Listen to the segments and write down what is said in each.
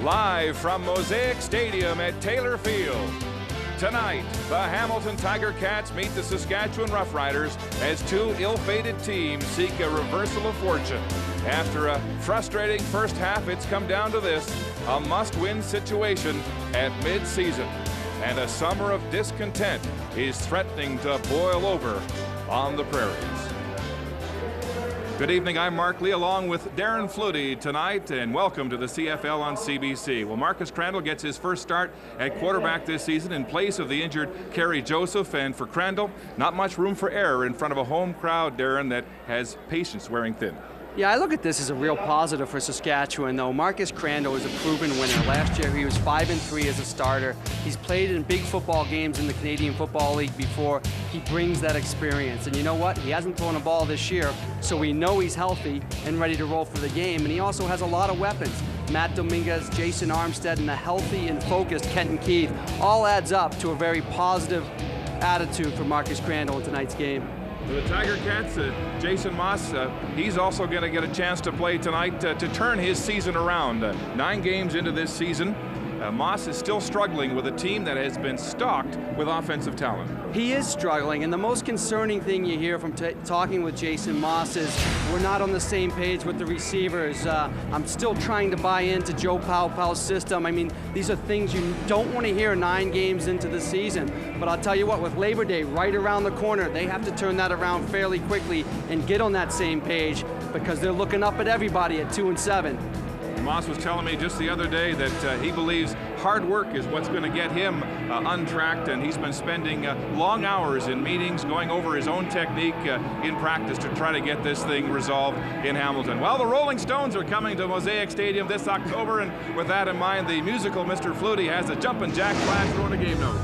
Live from Mosaic Stadium at Taylor Field. Tonight, the Hamilton Tiger Cats meet the Saskatchewan Roughriders as two ill-fated teams seek a reversal of fortune. After a frustrating first half, it's come down to this, a must-win situation at mid-season. And a summer of discontent is threatening to boil over on the prairies. Good evening, I'm Mark Lee along with Darren Flutie tonight, and welcome to the CFL on CBC. Well, Marcus Crandall gets his first start at quarterback this season in place of the injured Kerry Joseph, and for Crandall, not much room for error in front of a home crowd, Darren, that has patience wearing thin. Yeah, I look at this as a real positive for Saskatchewan, though. Marcus Crandall is a proven winner. Last year, he was 5-3 as a starter. He's played in big football games in the Canadian Football League before. He brings that experience. And you know what? He hasn't thrown a ball this year, so we know he's healthy and ready to roll for the game. And he also has a lot of weapons. Matt Dominguez, Jason Armstead, and a healthy and focused Kenton Keith all adds up to a very positive attitude for Marcus Crandall in tonight's game. For the Tiger Cats, Jason Moss, he's also going to get a chance to play tonight to turn his season around. 9 games into this season, Moss is still struggling with a team that has been stocked with offensive talent. He is struggling, and the most concerning thing you hear from talking with Jason Moss is we're not on the same page with the receivers. I'm still trying to buy into Joe Powell's system. I mean, these are things you don't want to hear 9 games into the season. But I'll tell you what, with Labor Day right around the corner, they have to turn that around fairly quickly and get on that same page because they're looking up at everybody at 2-7. Moss was telling me just the other day that he believes hard work is what's going to get him untracked, and he's been spending long hours in meetings going over his own technique in practice to try to get this thing resolved in Hamilton. Well, the Rolling Stones are coming to Mosaic Stadium this October, and with that in mind, the musical Mr. Flutie has a jumpin' jack flash throwing a game note.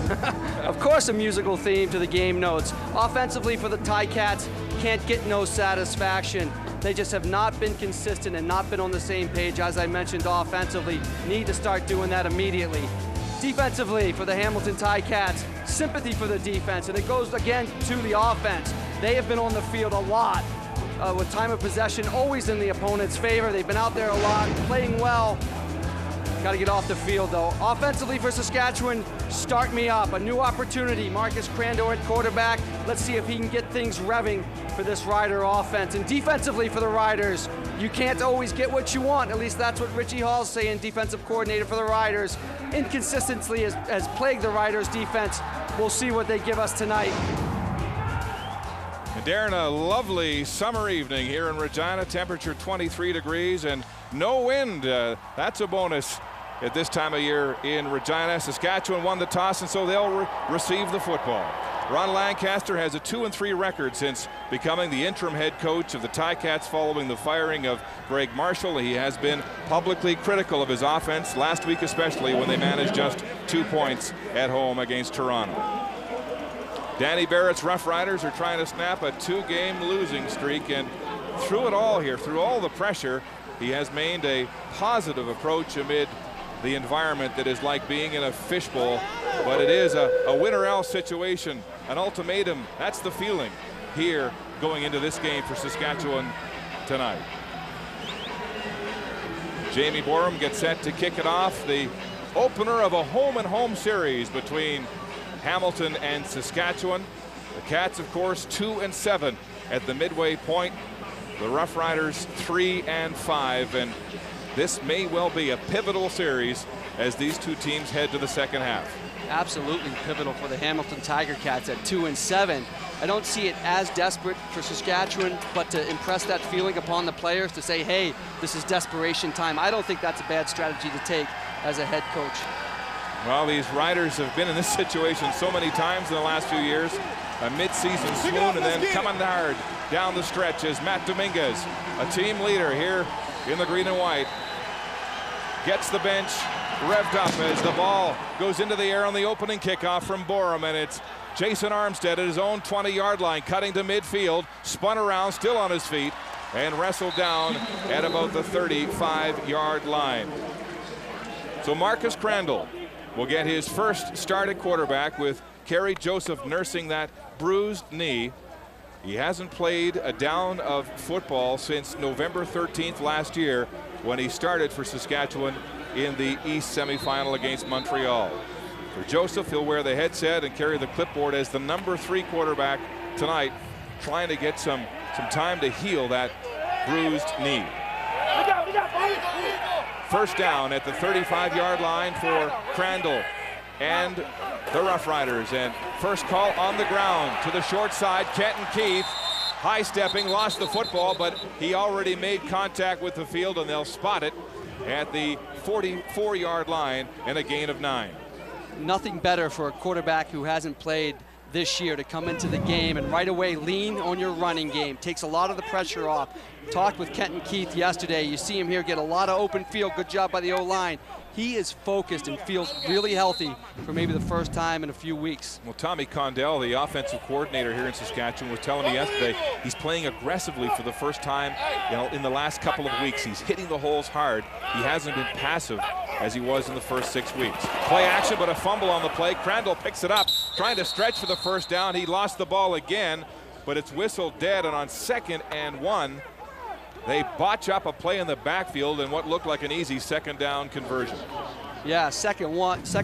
Of course, a musical theme to the game notes. Offensively for the Ticats, can't get no satisfaction. They just have not been consistent and not been on the same page. As I mentioned, offensively, need to start doing that immediately. Defensively for the Hamilton Ticats, sympathy for the defense, and it goes again to the offense. They have been on the field a lot with time of possession always in the opponent's favor. They've been out there a lot, playing well. Got to get off the field, though. Offensively for Saskatchewan, start me up. A new opportunity. Marcus Crandall at quarterback. Let's see if he can get things revving for this Rider offense. And defensively for the Riders, you can't always get what you want. At least that's what Richie Hall's saying, defensive coordinator for the Riders. Inconsistency has plagued the Riders' defense. We'll see what they give us tonight. And Darren, a lovely summer evening here in Regina. Temperature 23 degrees and no wind. That's a bonus at this time of year in Regina. Saskatchewan won the toss, and so they'll receive the football. Ron Lancaster has a 2-3 record since becoming the interim head coach of the Ticats following the firing of Greg Marshall. He has been publicly critical of his offense, last week especially when they managed just 2 points at home against Toronto. Danny Barrett's Roughriders are trying to snap a 2-game losing streak, and through it all here, through all the pressure, he has maintained a positive approach amid the environment that is like being in a fishbowl, but it is a win-or-else situation, an ultimatum. That's the feeling here going into this game for Saskatchewan tonight. Jamie Borum gets set to kick it off, the opener of a home-and-home series between Hamilton and Saskatchewan. The Cats, of course, 2-7 at the midway point. The Roughriders 3-5, and this may well be a pivotal series as these two teams head to the second half. Absolutely pivotal for the Hamilton Tiger Cats at 2-7. I don't see it as desperate for Saskatchewan, but to impress that feeling upon the players to say, hey, this is desperation time. I don't think that's a bad strategy to take as a head coach. Well, these Riders have been in this situation so many times in the last few years. A mid-season swoon and then coming hard down the stretch is Matt Dominguez, a team leader here in the green and white. Gets the bench revved up as the ball goes into the air on the opening kickoff from Borum, and it's Jason Armstead at his own 20-yard line, cutting to midfield, spun around, still on his feet, and wrestled down at about the 35-yard line. So Marcus Crandall will get his first start at quarterback with Kerry Joseph nursing that bruised knee. He hasn't played a down of football since November 13th last year when he started for Saskatchewan in the East semifinal against Montreal. For Joseph, he'll wear the headset and carry the clipboard as the number 3 quarterback tonight, trying to get some time to heal that bruised knee. First down at the 35-yard line for Crandall and the Roughriders, and first call on the ground to the short side. Kenton Keith high stepping, lost the football, but he already made contact with the field, and they'll spot it at the 44-yard line and a gain of 9. Nothing better for a quarterback who hasn't played this year to come into the game and right away lean on your running game. Takes a lot of the pressure off. Talked with Kenton Keith yesterday. You see him here get a lot of open field. Good job by the O-line. He is focused and feels really healthy for maybe the first time in a few weeks. Well, Tommy Condell, the offensive coordinator here in Saskatchewan, was telling me yesterday he's playing aggressively for the first time, in the last couple of weeks. He's hitting the holes hard. He hasn't been passive as he was in the first 6 weeks. Play action, but a fumble on the play. Crandall picks it up, trying to stretch for the first down. He lost the ball again, but it's whistled dead, and on 2nd and 1, they botch up a play in the backfield and what looked like an easy 2nd down conversion. Yeah, 2nd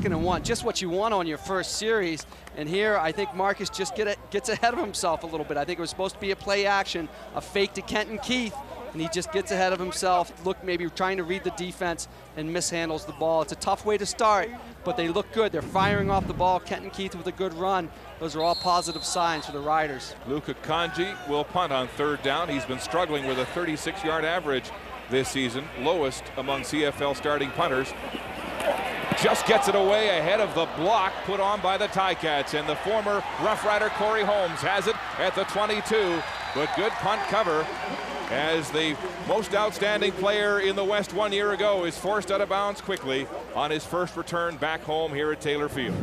and 1, just what you want on your first series. And here, I think Marcus just gets ahead of himself a little bit. I think it was supposed to be a play action, a fake to Kenton Keith, and he just gets ahead of himself. Look, maybe trying to read the defense and mishandles the ball. It's a tough way to start, but they look good. They're firing off the ball. Kenton Keith with a good run. Those are all positive signs for the Riders. Luka Kanji will punt on 3rd down. He's been struggling with a 36-yard average this season, lowest among CFL starting punters. Just gets it away ahead of the block put on by the Ticats, and the former Rough Rider Corey Holmes has it at the 22, but good punt cover as the most outstanding player in the West 1 year ago is forced out of bounds quickly on his first return back home here at Taylor Field.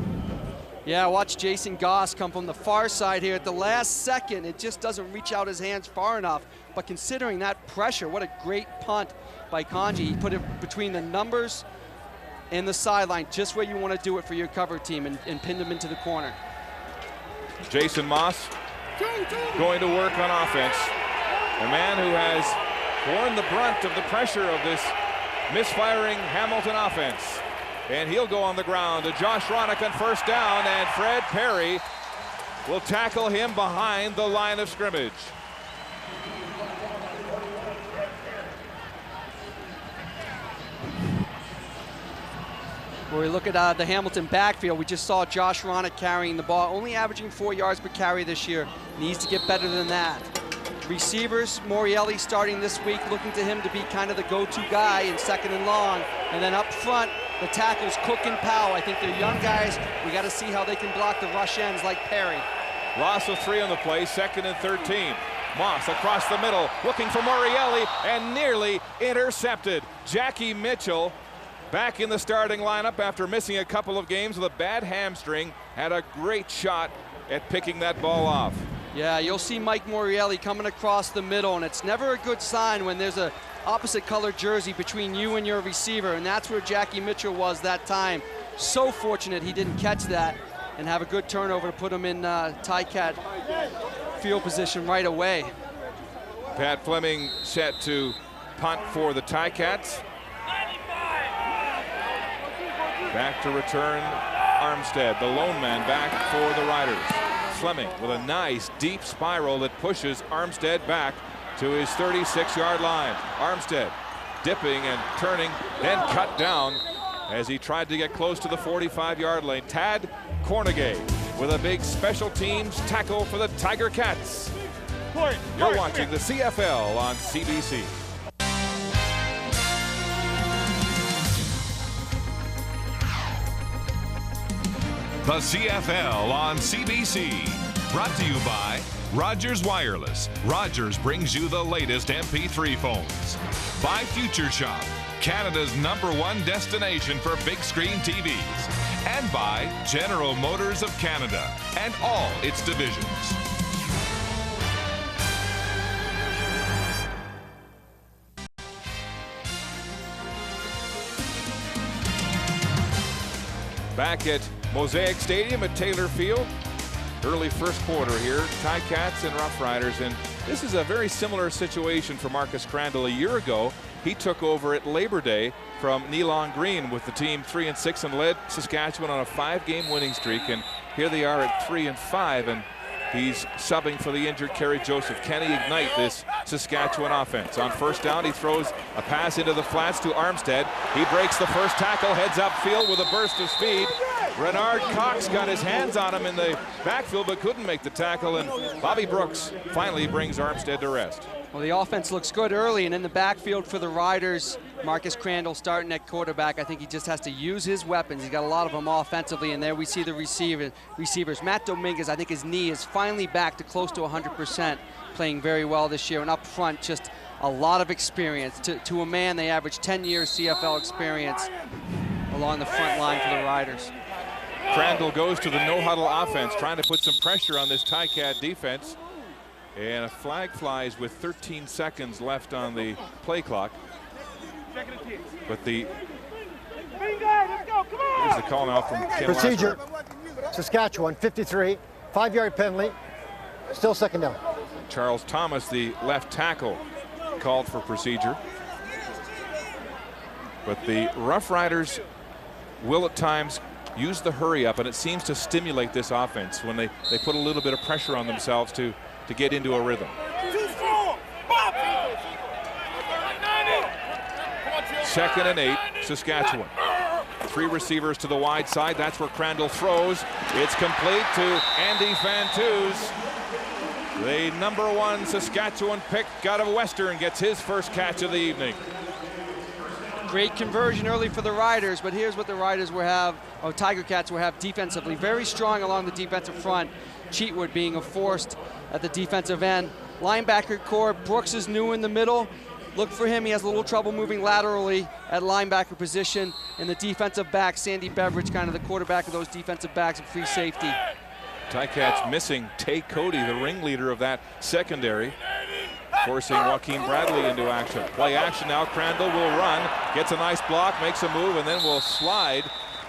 Yeah, watch Jason Goss come from the far side here at the last second. It just doesn't reach out his hands far enough. But considering that pressure, what a great punt by Kanji. He put it between the numbers and the sideline, just where you want to do it for your cover team, and pinned him into the corner. Jason Moss going to work on offense. A man who has borne the brunt of the pressure of this misfiring Hamilton offense. And he'll go on the ground to Josh Ronick on first down, and Fred Perry will tackle him behind the line of scrimmage. When we look at the Hamilton backfield, we just saw Josh Ronick carrying the ball, only averaging 4 yards per carry this year. Needs to get better than that. Receivers, Morielli starting this week, looking to him to be kind of the go-to guy in 2nd and long. And then up front, the tackles, Cook and Powell. I think they're young guys. We got to see how they can block the rush ends like Perry. Loss of 3 on the play, 2nd and 13. Moss across the middle, looking for Morielli, and nearly intercepted. Jackie Mitchell back in the starting lineup after missing a couple of games with a bad hamstring. Had a great shot at picking that ball off. Yeah, you'll see Mike Morielli coming across the middle, and it's never a good sign when there's a opposite colored jersey between you and your receiver, and that's where Jackie Mitchell was that time. So fortunate he didn't catch that and have a good turnover to put him in Ticat field position right away. Pat Fleming set to punt for the Ticats. Back to return Armstead, the lone man back for the Riders. Fleming with a nice deep spiral that pushes Armstead back to his 36-yard line. Armstead dipping and turning, then cut down as he tried to get close to the 45-yard lane. Tad Cornegay with a big special teams tackle for the Tiger Cats. You're watching the CFL on CBC. The CFL on CBC. Brought to you by Rogers Wireless. Rogers brings you the latest MP3 phones. By Future Shop, Canada's #1 destination for big screen TVs. And by General Motors of Canada and all its divisions. Back at Mosaic Stadium at Taylor Field. Early first quarter here, Ticats and Roughriders, and this is a very similar situation for Marcus Crandall. A year ago, he took over at Labor Day from Nealon Green with the team 3-6 and led Saskatchewan on a 5-game winning streak. And here they are at 3-5, and he's subbing for the injured Kerry Joseph. Can he ignite this Saskatchewan offense? On first down, he throws a pass into the flats to Armstead. He breaks the first tackle, heads upfield with a burst of speed. Renard Cox got his hands on him in the backfield but couldn't make the tackle, and Bobby Brooks finally brings Armstead to rest. Well, the offense looks good early, and in the backfield for the Riders, Marcus Crandall starting at quarterback. I think he just has to use his weapons. He's got a lot of them offensively, and there we see the receivers. Matt Dominguez, I think his knee is finally back to close to 100%, playing very well this year. And up front, just a lot of experience. To a man, they average 10 years CFL experience along the front line for the Riders. Crandall goes to the no-huddle offense, trying to put some pressure on this Ticat defense. And a flag flies with 13 seconds left on the play clock. But here's the call now from Ken Procedure, Lasser. Saskatchewan, 53, 5-yard penalty, still second down. Charles Thomas, the left tackle, called for procedure. But the Roughriders will at times use the hurry up, and it seems to stimulate this offense when they put a little bit of pressure on themselves to get into a rhythm. Second and 8, Saskatchewan. 3 receivers to the wide side. That's where Crandall throws. It's complete to Andy Fantuz. The #1 Saskatchewan pick out of Western gets his first catch of the evening. Great conversion early for the Riders, but here's what the Riders will have, or Tiger Cats will have defensively. Very strong along the defensive front. Cheatwood being a force at the defensive end. Linebacker core, Brooks is new in the middle. Look for him, he has a little trouble moving laterally at linebacker position. And the defensive back, Sandy Beveridge, kind of the quarterback of those defensive backs and free safety. Ticats missing Tay Cody, the ringleader of that secondary, forcing Joaquin Bradley into action. Play action now, Crandall will run, gets a nice block, makes a move, and then will slide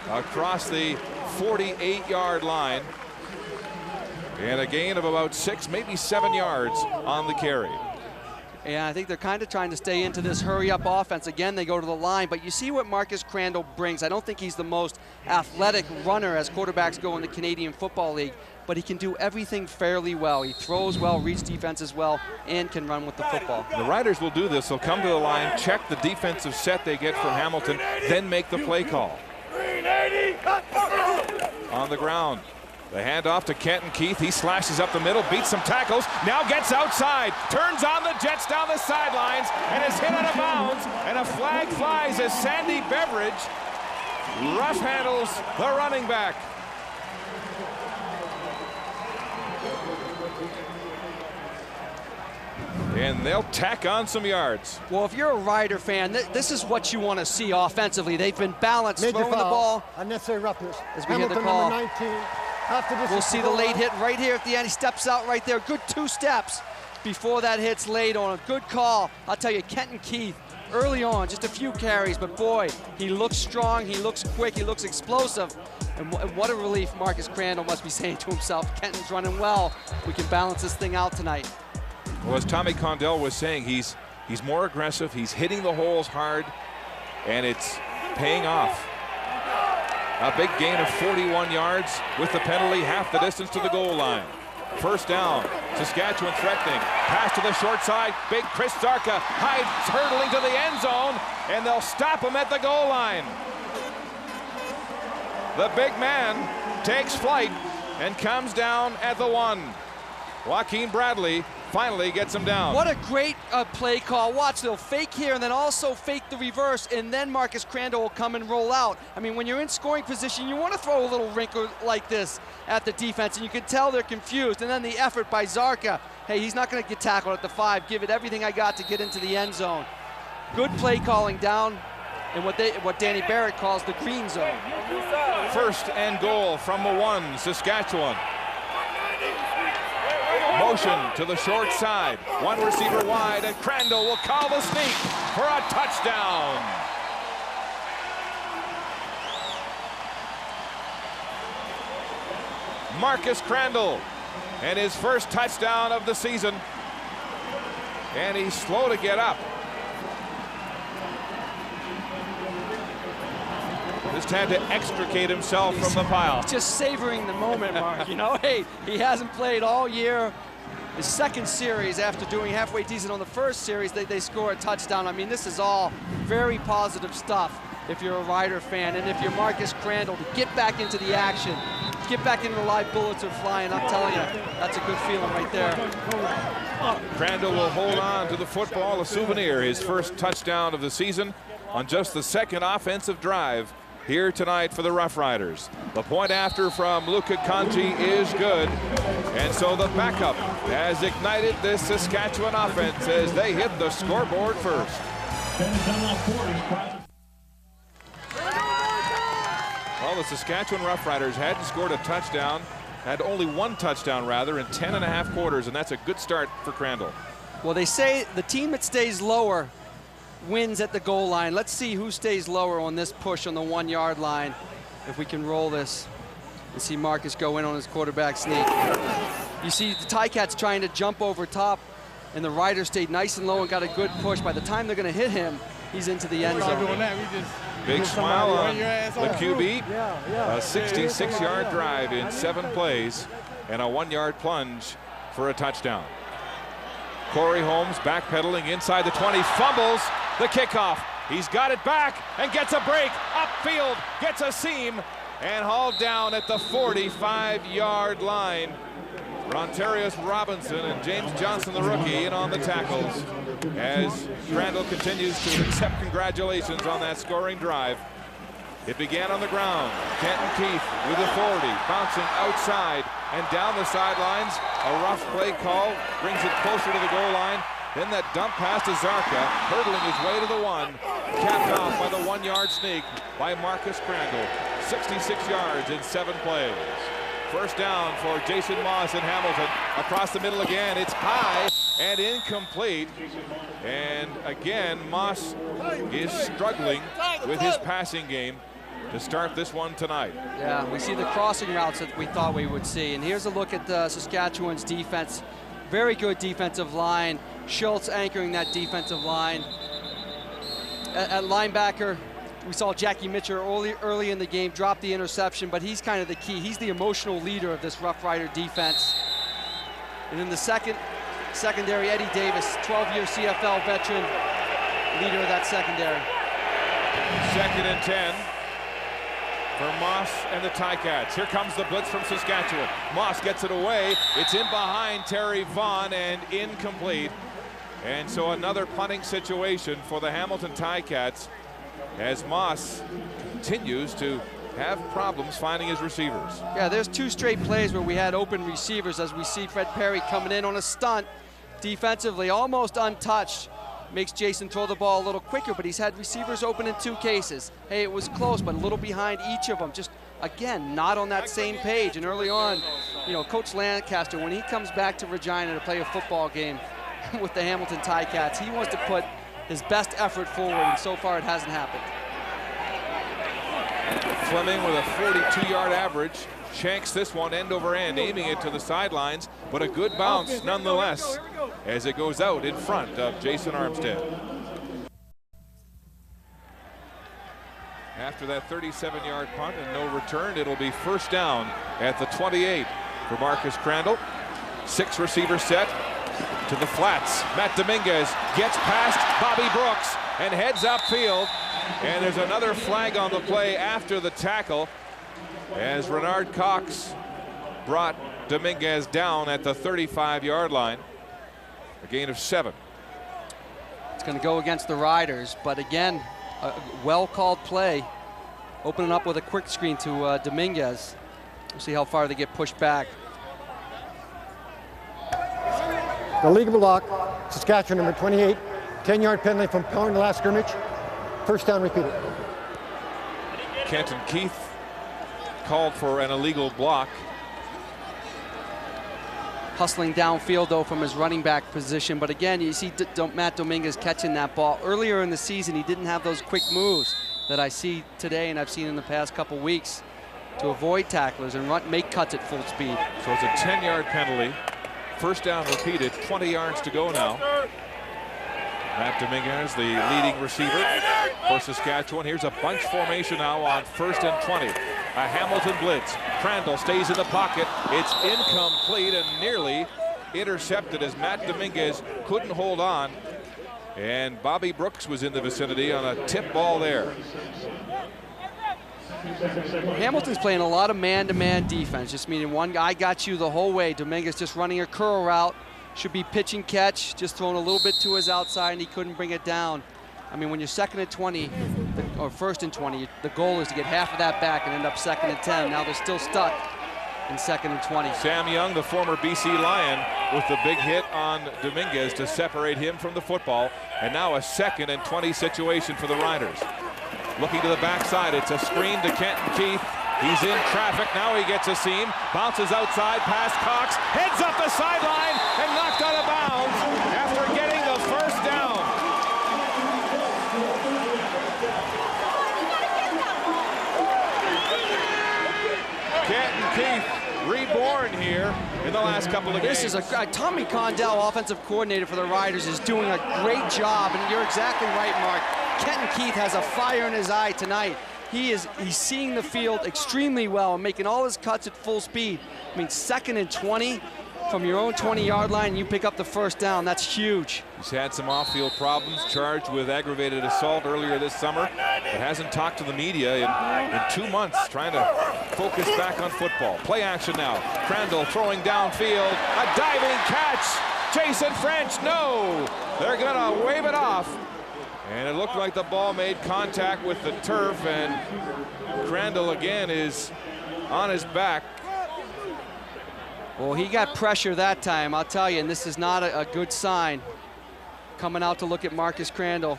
across the 48-yard line. And a gain of about 6, maybe 7 yards on the carry. And I think they're kind of trying to stay into this hurry-up offense. Again, they go to the line, but you see what Marcus Crandall brings. I don't think he's the most athletic runner as quarterbacks go in the Canadian Football League, but he can do everything fairly well. He throws well, reads defenses well, and can run with the football. The Riders will do this. They'll come to the line, check the defensive set they get from Hamilton, then make the play call. On the ground. The handoff to Kenton Keith. He slashes up the middle, beats some tackles, now gets outside, turns on the Jets down the sidelines, and is hit out of bounds. And a flag flies as Sandy Beveridge rough handles the running back. And they'll tack on some yards. Well, if you're a Rider fan, this is what you want to see offensively. They've been balanced, Major throwing the ball. Unnecessary roughness. As we Hamilton, get the call. number 19. After this, We'll see the late hit right here at the end. He steps out right there. Good 2 steps before that hit's laid on him. Good call. I'll tell you, Kenton Keith, early on, just a few carries, but boy, he looks strong, he looks quick, he looks explosive. And what a relief Marcus Crandall must be saying to himself. Kenton's running well. We can balance this thing out tonight. Well, as Tommy Condell was saying, he's more aggressive, he's hitting the holes hard, and it's paying off. A big gain of 41 yards with the penalty, half the distance to the goal line. First down, Saskatchewan threatening. Pass to the short side, big Chris Zarka hides, hurtling to the end zone, and they'll stop him at the goal line. The big man takes flight and comes down at the 1. Joaquin Bradley finally gets him down. What a great play call. Watch, they'll fake here and then also fake the reverse, and then Marcus Crandall will come and roll out. I mean, when you're in scoring position, you want to throw a little wrinkle like this at the defense, and you can tell they're confused. And then the effort by Zarka. Hey, he's not going to get tackled at the 5. Give it everything I got to get into the end zone. Good play calling down in what Danny Barrett calls the green zone. First and goal from the 1, Saskatchewan. Motion to the short side. 1 receiver wide, and Crandall will call the sneak for a touchdown. Marcus Crandall, and his first touchdown of the season. And he's slow to get up. Just had to extricate himself from the pile. Just savoring the moment, Mark. You know, hey, he hasn't played all year. His second series, after doing halfway decent on the first series, they score a touchdown. I mean, this is all very positive stuff if you're a Rider fan. And if you're Marcus Crandall, to get back into the action, get back into the live bullets are flying, I'm telling you, that's a good feeling right there. Crandall will hold on to the football, a souvenir, his first touchdown of the season on just the second offensive drive here tonight for the Roughriders. The point after from Luka Kanji is good. And so the backup has ignited this Saskatchewan offense as they hit the scoreboard first. Well, the Saskatchewan Roughriders hadn't scored a touchdown, had only one touchdown rather in 10.5 quarters, and that's a good start for Crandall. Well, they say the team that stays lower wins at the goal line. Let's see who stays lower on this push on the 1 yard line. If we can roll this and see Marcus go in on his quarterback sneak. You see the Ticats trying to jump over top, and the Riders stayed nice and low and got a good push. By the time they're going to hit him, he's into the end zone. Big smile on the QB. A 66-yard drive in 7 plays and a 1 yard plunge for a touchdown. Corey Holmes backpedaling inside the 20, fumbles the kickoff. He's got it back and gets a break upfield, gets a seam, and hauled down at the 45-yard line. Rontarius Robinson and James Johnson, the rookie, in on the tackles as Crandall continues to accept congratulations on that scoring drive. It began on the ground. Kenton Keith with authority, bouncing outside and down the sidelines. A rough play call brings it closer to the goal line. Then that dump pass to Zarka, hurdling his way to the 1, capped off by the 1 yard sneak by Marcus Crandall. 66 yards in 7 plays. First down for Jason Moss in Hamilton. Across the middle again. It's high and incomplete. And again, Moss is struggling with his passing game to start this one tonight. Yeah, we see the crossing routes that we thought we would see. And here's a look at Saskatchewan's defense. Very good defensive line. Schultz anchoring that defensive line. At linebacker, we saw Jackie Mitchell early in the game drop the interception, but he's kind of the key. He's the emotional leader of this Rough Rider defense. And in the secondary, Eddie Davis, 12-year CFL veteran, leader of that secondary. 2nd and 10 for Moss and the Ticats. Here comes the blitz from Saskatchewan. Moss gets it away. It's in behind Terry Vaughn and incomplete. And so another punting situation for the Hamilton Ticats as Moss continues to have problems finding his receivers. Yeah, there's 2 straight plays where we had open receivers as we see Fred Perry coming in on a stunt defensively, almost untouched. Makes Jason throw the ball a little quicker, but he's had receivers open in 2 cases. Hey, it was close, but a little behind each of them. Just, again, not on that same page. And early on, you know, Coach Lancaster, when he comes back to Regina to play a football game with the Hamilton Ticats, he wants to put his best effort forward, and so far it hasn't happened. Fleming with a 42-yard average shanks this one end over end, aiming it to the sidelines, but a good bounce nonetheless as it goes out in front of Jason Armstead. After that 37-yard punt and no return, it'll be first down at the 28 for Marcus Crandall. 6 receiver set to the flats. Matt Dominguez gets past Bobby Brooks and heads upfield. And there's another flag on the play after the tackle as Renard Cox brought Dominguez down at the 35-yard line. A gain of 7. It's going to go against the Riders, but again, a well-called play. Opening up with a quick screen to Dominguez. We'll see how far they get pushed back. Illegal block, Saskatchewan number 28, 10-yard penalty from power in the last scrimmage. First down repeated. Kenton Keith called for an illegal block. Hustling downfield, though, from his running back position. But again, you see Matt Dominguez catching that ball. Earlier in the season, he didn't have those quick moves that I see today and I've seen in the past couple weeks to avoid tacklers and make cuts at full speed. So it's a 10-yard penalty. First down repeated, 20 yards to go now. Matt Dominguez, the leading receiver for Saskatchewan. Here's a bunch formation now on 1st and 20. A Hamilton blitz. Crandall stays in the pocket. It's incomplete and nearly intercepted as Matt Dominguez couldn't hold on. And Bobby Brooks was in the vicinity on a tip ball there. Hamilton's playing a lot of man-to-man defense, just meaning one guy got you the whole way. Dominguez just running a curl route. Should be pitch and catch, just throwing a little bit to his outside, and he couldn't bring it down. I mean, when you're 2nd and 20, or 1st and 20, the goal is to get half of that back and end up 2nd and 10. Now they're still stuck in 2nd and 20. Sam Young, the former BC Lion, with the big hit on Dominguez to separate him from the football. And now a 2nd and 20 situation for the Riders. Looking to the backside, it's a screen to Kenton Keith. He's in traffic, now he gets a seam, bounces outside, past Cox, heads up the sideline, and knocked out of bounds after getting the first down. Kenton Keith reborn here in the last couple of games. This is Tommy Condell, offensive coordinator for the Riders, is doing a great job, and you're exactly right, Mark. Kenton Keith has a fire in his eye tonight. He's seeing the field extremely well and making all his cuts at full speed. I mean, 2nd and 20 from your own 20-yard line, and you pick up the first down. That's huge. He's had some off-field problems, charged with aggravated assault earlier this summer, but hasn't talked to the media in 2 months, trying to focus back on football. Play action now. Crandall throwing downfield. A diving catch. Jason French, no. They're going to wave it off. And it looked like the ball made contact with the turf, and Crandall again is on his back. Well, he got pressure that time, I'll tell you, and this is not a good sign. Coming out to look at Marcus Crandall.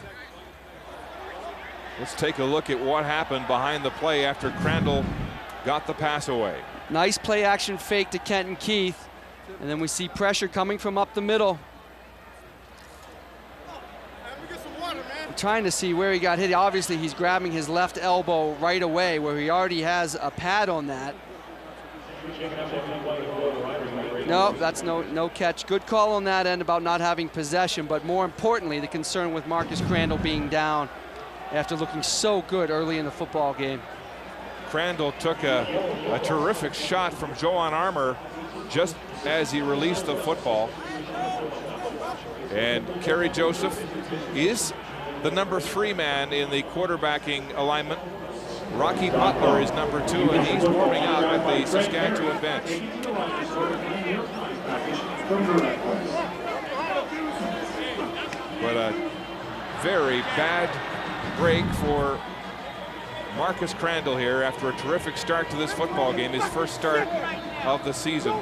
Let's take a look at what happened behind the play after Crandall got the pass away. Nice play action fake to Kenton Keith, and then we see pressure coming from up the middle. Trying to see where he got hit. Obviously, he's grabbing his left elbow right away where he already has a pad on that. No, that's no catch. Good call on that end about not having possession, but more importantly, the concern with Marcus Crandall being down after looking so good early in the football game. Crandall took a terrific shot from Joan Armour just as he released the football. And Kerry Joseph is the number 3 man in the quarterbacking alignment. Rocky Butler is number 2, and he's warming up at the Saskatchewan bench. But a very bad break for Marcus Crandall here after a terrific start to this football game, his first start of the season.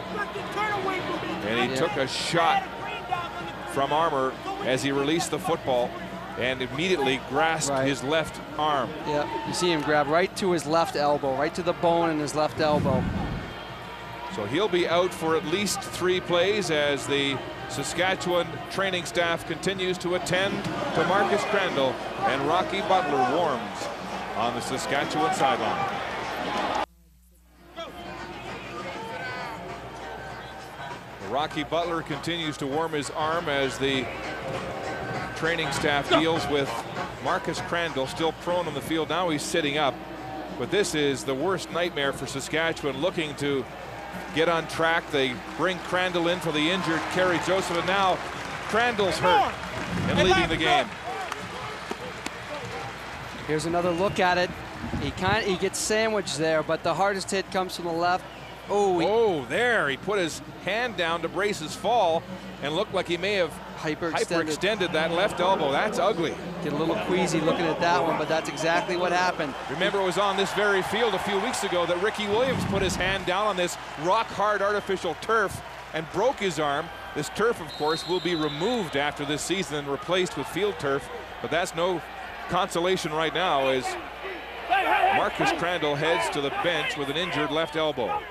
And he took a shot from Armour as he released the football and immediately grasped his left arm. Yeah, you see him grab right to his left elbow, right to the bone in his left elbow. So he'll be out for at least 3 plays as the Saskatchewan training staff continues to attend to Marcus Crandall, and Rocky Butler warms on the Saskatchewan sideline. Rocky Butler continues to warm his arm as the training staff deals with Marcus Crandall, still prone on the field. Now he's sitting up, but this is the worst nightmare for Saskatchewan, looking to get on track. They bring Crandall in for the injured Kerry Joseph, and now Crandall's hurt and leaving the game. Here's another look at it. He gets sandwiched there, but the hardest hit comes from the left. Oh, there he put his hand down to brace his fall and looked like he may have hyperextended that left elbow. That's ugly. Get a little queasy looking at that one, but that's exactly what happened. Remember, it was on this very field a few weeks ago that Ricky Williams put his hand down on this rock-hard artificial turf and broke his arm. This turf, of course, will be removed after this season and replaced with field turf, but that's no consolation right now as Marcus Crandall heads to the bench with an injured left elbow.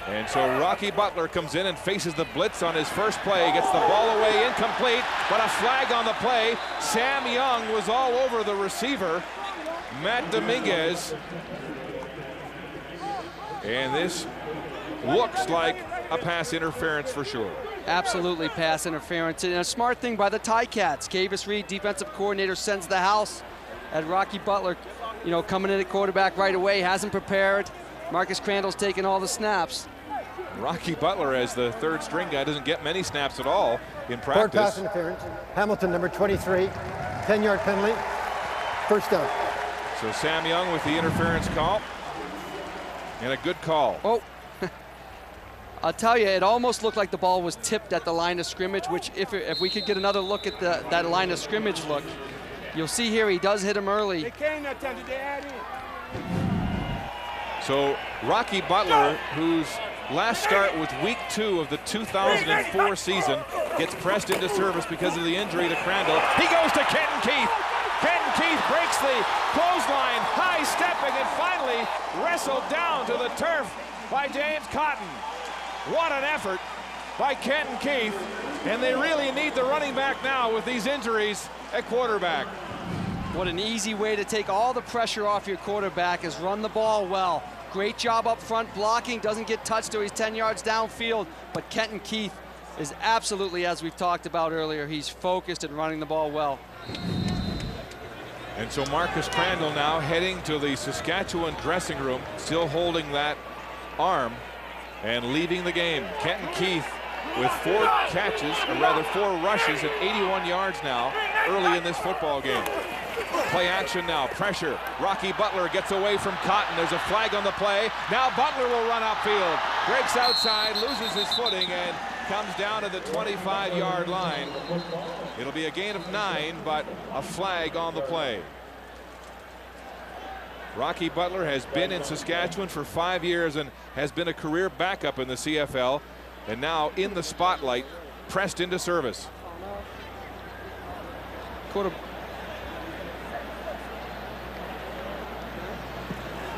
And so Rocky Butler comes in and faces the blitz on his first play, gets the ball away, incomplete, but a flag on the play. Sam Young was all over the receiver, Matt Dominguez. And this looks like a pass interference for sure. Absolutely pass interference. And a smart thing by the Ticats. Kavis Reed, defensive coordinator, sends the house at Rocky Butler, coming in at quarterback right away, hasn't prepared. Marcus Crandall's taking all the snaps. Rocky Butler, as the third string guy, doesn't get many snaps at all in practice. Third pass interference. Hamilton, number 23, 10-yard penalty, first down. So Sam Young with the interference call, and a good call. Oh, I'll tell you, it almost looked like the ball was tipped at the line of scrimmage, which if we could get another look at that line of scrimmage look, you'll see here he does hit him early. So Rocky Butler, whose last start was week 2 of the 2004 season, gets pressed into service because of the injury to Crandall. He goes to Kenton Keith. Kenton Keith breaks the clothesline, high stepping, and finally wrestled down to the turf by James Cotton. What an effort by Kenton Keith, and they really need the running back now with these injuries at quarterback. What an easy way to take all the pressure off your quarterback is run the ball well. Great job up front blocking, doesn't get touched till he's 10 yards downfield, but Kenton Keith is absolutely, as we've talked about earlier, he's focused and running the ball well. And so Marcus Crandall now heading to the Saskatchewan dressing room, still holding that arm and leaving the game. Kenton Keith with 4 catches, or rather 4 rushes, at 81 yards now early in this football game. Play action now, pressure. Rocky Butler gets away from Cotton. There's a flag on the play. Now Butler will run upfield. Breaks outside, loses his footing, and comes down to the 25-yard line. It'll be a gain of 9, but a flag on the play. Rocky Butler has been in Saskatchewan for 5 years and has been a career backup in the CFL, and now in the spotlight, pressed into service.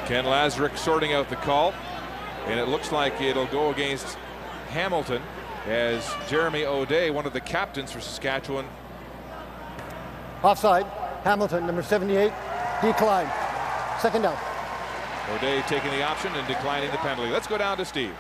Ken Lazarick sorting out the call, and it looks like it'll go against Hamilton, as Jeremy O'Day, one of the captains for Saskatchewan. Offside, Hamilton, number 78, declined. Second down. O'Day taking the option and declining the penalty. Let's go down to Steve.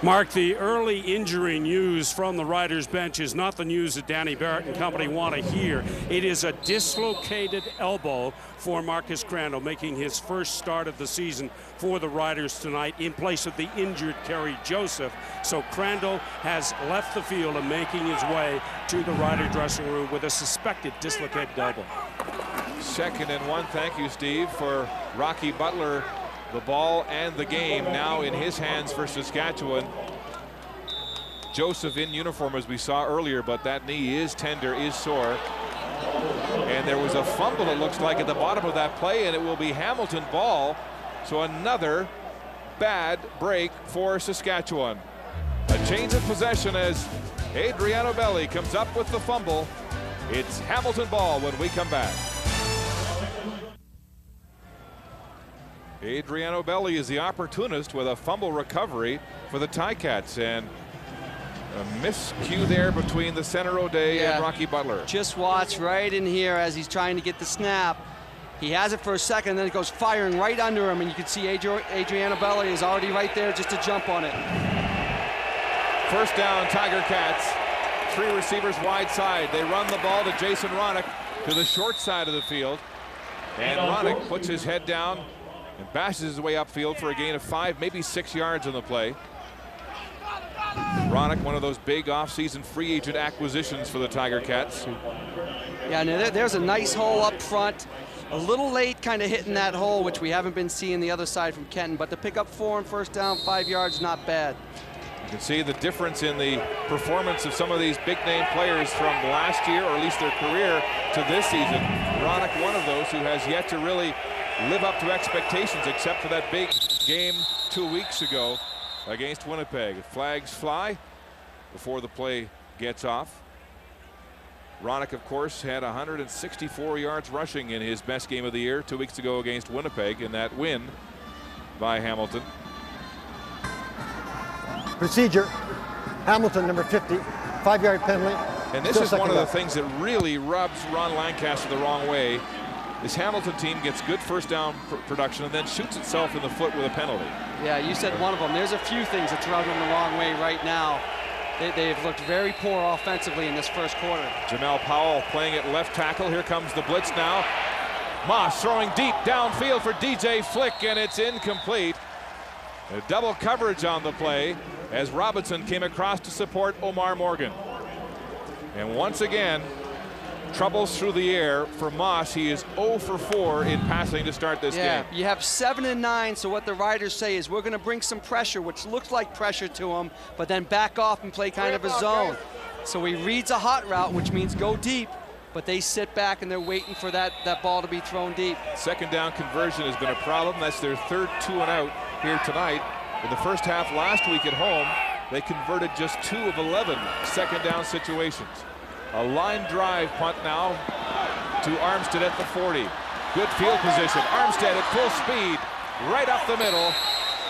Mark, the early injury news from the Riders bench is not the news that Danny Barrett and company want to hear. It is a dislocated elbow for Marcus Crandall, making his first start of the season for the Riders tonight in place of the injured Kerry Joseph. So Crandall has left the field and making his way to the Rider dressing room with a suspected dislocated elbow. 2nd and 1. Thank you, Steve, for Rocky Butler. The ball and the game now in his hands for Saskatchewan. Joseph in uniform, as we saw earlier, but that knee is tender, is sore. And there was a fumble, it looks like, at the bottom of that play, and it will be Hamilton ball. So another bad break for Saskatchewan. A change of possession as Adriano Belli comes up with the fumble. It's Hamilton ball when we come back. Adriano Belli is the opportunist with a fumble recovery for the Ticats, and a miscue there between the center O'Day and Rocky Butler. Just watch right in here as he's trying to get the snap. He has it for a second, and then it goes firing right under him, and you can see Adriano Belli is already right there just to jump on it. First down, Tiger Cats. 3 receivers wide side. They run the ball to Jason Ronick to the short side of the field, and Ronick puts his head down and bashes his way upfield for a gain of 5, maybe 6 yards on the play. Ronick, one of those big offseason free agent acquisitions for the Tiger Cats. Yeah, now there's a nice hole up front. A little late kind of hitting that hole, which we haven't been seeing the other side from Kenton, but to pick up 4 on first down, 5 yards, not bad. You can see the difference in the performance of some of these big name players from last year, or at least their career, to this season. Ronick, one of those who has yet to really live up to expectations, except for that big game 2 weeks ago against Winnipeg. Flags fly before the play gets off. Ronick, of course, had 164 yards rushing in his best game of the year 2 weeks ago against Winnipeg in that win by Hamilton. Procedure, Hamilton, number 50, 5-yard penalty. And this is one of the things that really rubs Ron Lancaster the wrong way. This Hamilton team gets good first down production and then shoots itself in the foot with a penalty. Yeah, you said one of them. There's a few things that's rubbing them the wrong way right now. They've looked very poor offensively in this first quarter. Jamel Powell playing at left tackle. Here comes the blitz now. Moss throwing deep downfield for DJ Flick, and it's incomplete. A double coverage on the play as Robinson came across to support Omar Morgan. And once again, troubles through the air for Moss. He is 0 for 4 in passing to start this game. You have 7 and 9, so what the Riders say is we're going to bring some pressure, which looks like pressure to him, but then back off and play kind of a zone. So he reads a hot route, which means go deep, but they sit back and they're waiting for that ball to be thrown deep. Second down conversion has been a problem. That's their third 2 and out here tonight. In the first half last week at home, they converted just 2 of 11 second down situations. A line drive punt now to Armstead at the 40. Good field position. Armstead at full speed, right up the middle,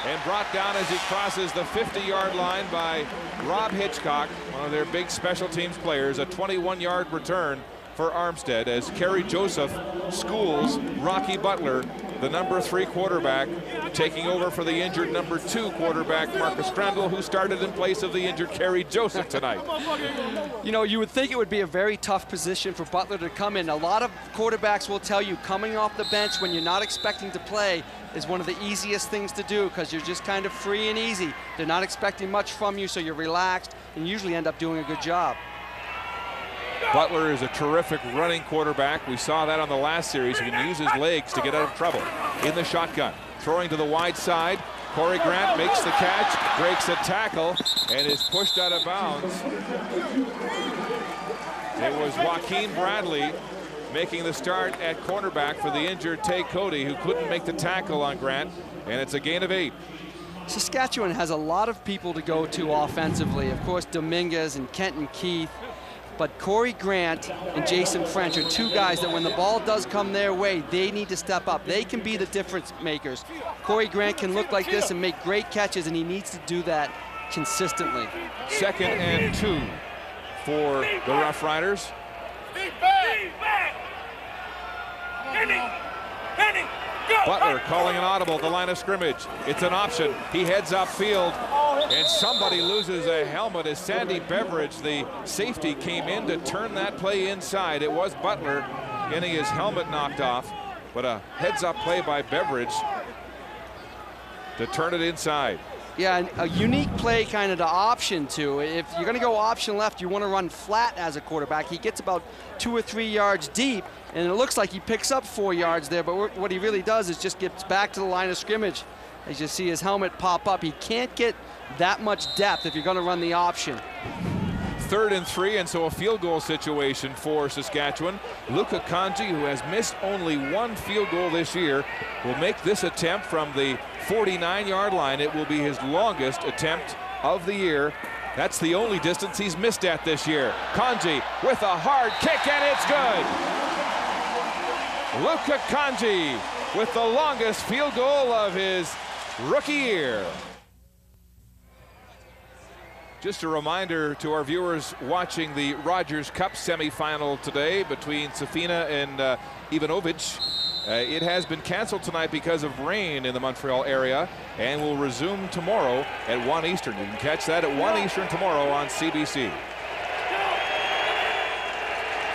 and brought down as he crosses the 50-yard line by Rob Hitchcock, one of their big special teams players. A 21-yard return for Armstead as Kerry Joseph schools Rocky Butler, the number 3 quarterback, taking over for the injured number 2 quarterback Marcus Crandall, who started in place of the injured Kerry Joseph tonight. You know, you would think it would be a very tough position for Butler to come in. A lot of quarterbacks will tell you coming off the bench when you're not expecting to play is one of the easiest things to do because you're just kind of free and easy. They're not expecting much from you, so you're relaxed and usually end up doing a good job. Butler is a terrific running quarterback. We saw that on the last series. He can use his legs to get out of trouble. In the shotgun, throwing to the wide side. Corey Grant makes the catch, breaks a tackle, and is pushed out of bounds. It was Joaquin Bradley making the start at cornerback for the injured Tay Cody, who couldn't make the tackle on Grant, and it's a gain of 8. Saskatchewan has a lot of people to go to offensively. Of course, Dominguez and Kenton Keith. But Corey Grant and Jason French are 2 guys that when the ball does come their way, they need to step up. They can be the difference makers. Corey Grant can look like this and make great catches, and he needs to do that consistently. 2nd and 2 for the Roughriders. Butler calling an audible at the line of scrimmage. It's an option. He heads upfield, and somebody loses a helmet as Sandy Beveridge, the safety, came in to turn that play inside. It was Butler getting his helmet knocked off, but a heads-up play by Beveridge to turn it inside. Yeah, and a unique play kind of to option to. If you're going to go option left, you want to run flat as a quarterback. He gets about 2 or 3 yards deep, and it looks like he picks up 4 yards there, but what he really does is just gets back to the line of scrimmage. As you see his helmet pop up, he can't get that much depth if you're going to run the option. 3rd and 3, and so a field goal situation for Saskatchewan. Luka Kanji, who has missed only 1 field goal this year, will make this attempt from the 49-yard line. It will be his longest attempt of the year. That's the only distance he's missed at this year. Kanji with a hard kick, and it's good. Luka Kanji with the longest field goal of his rookie year. Just a reminder to our viewers watching the Rogers Cup semifinal today between Safina and Ivanovic. It has been canceled tonight because of rain in the Montreal area and will resume tomorrow at 1 Eastern. You can catch that at 1 Eastern tomorrow on CBC.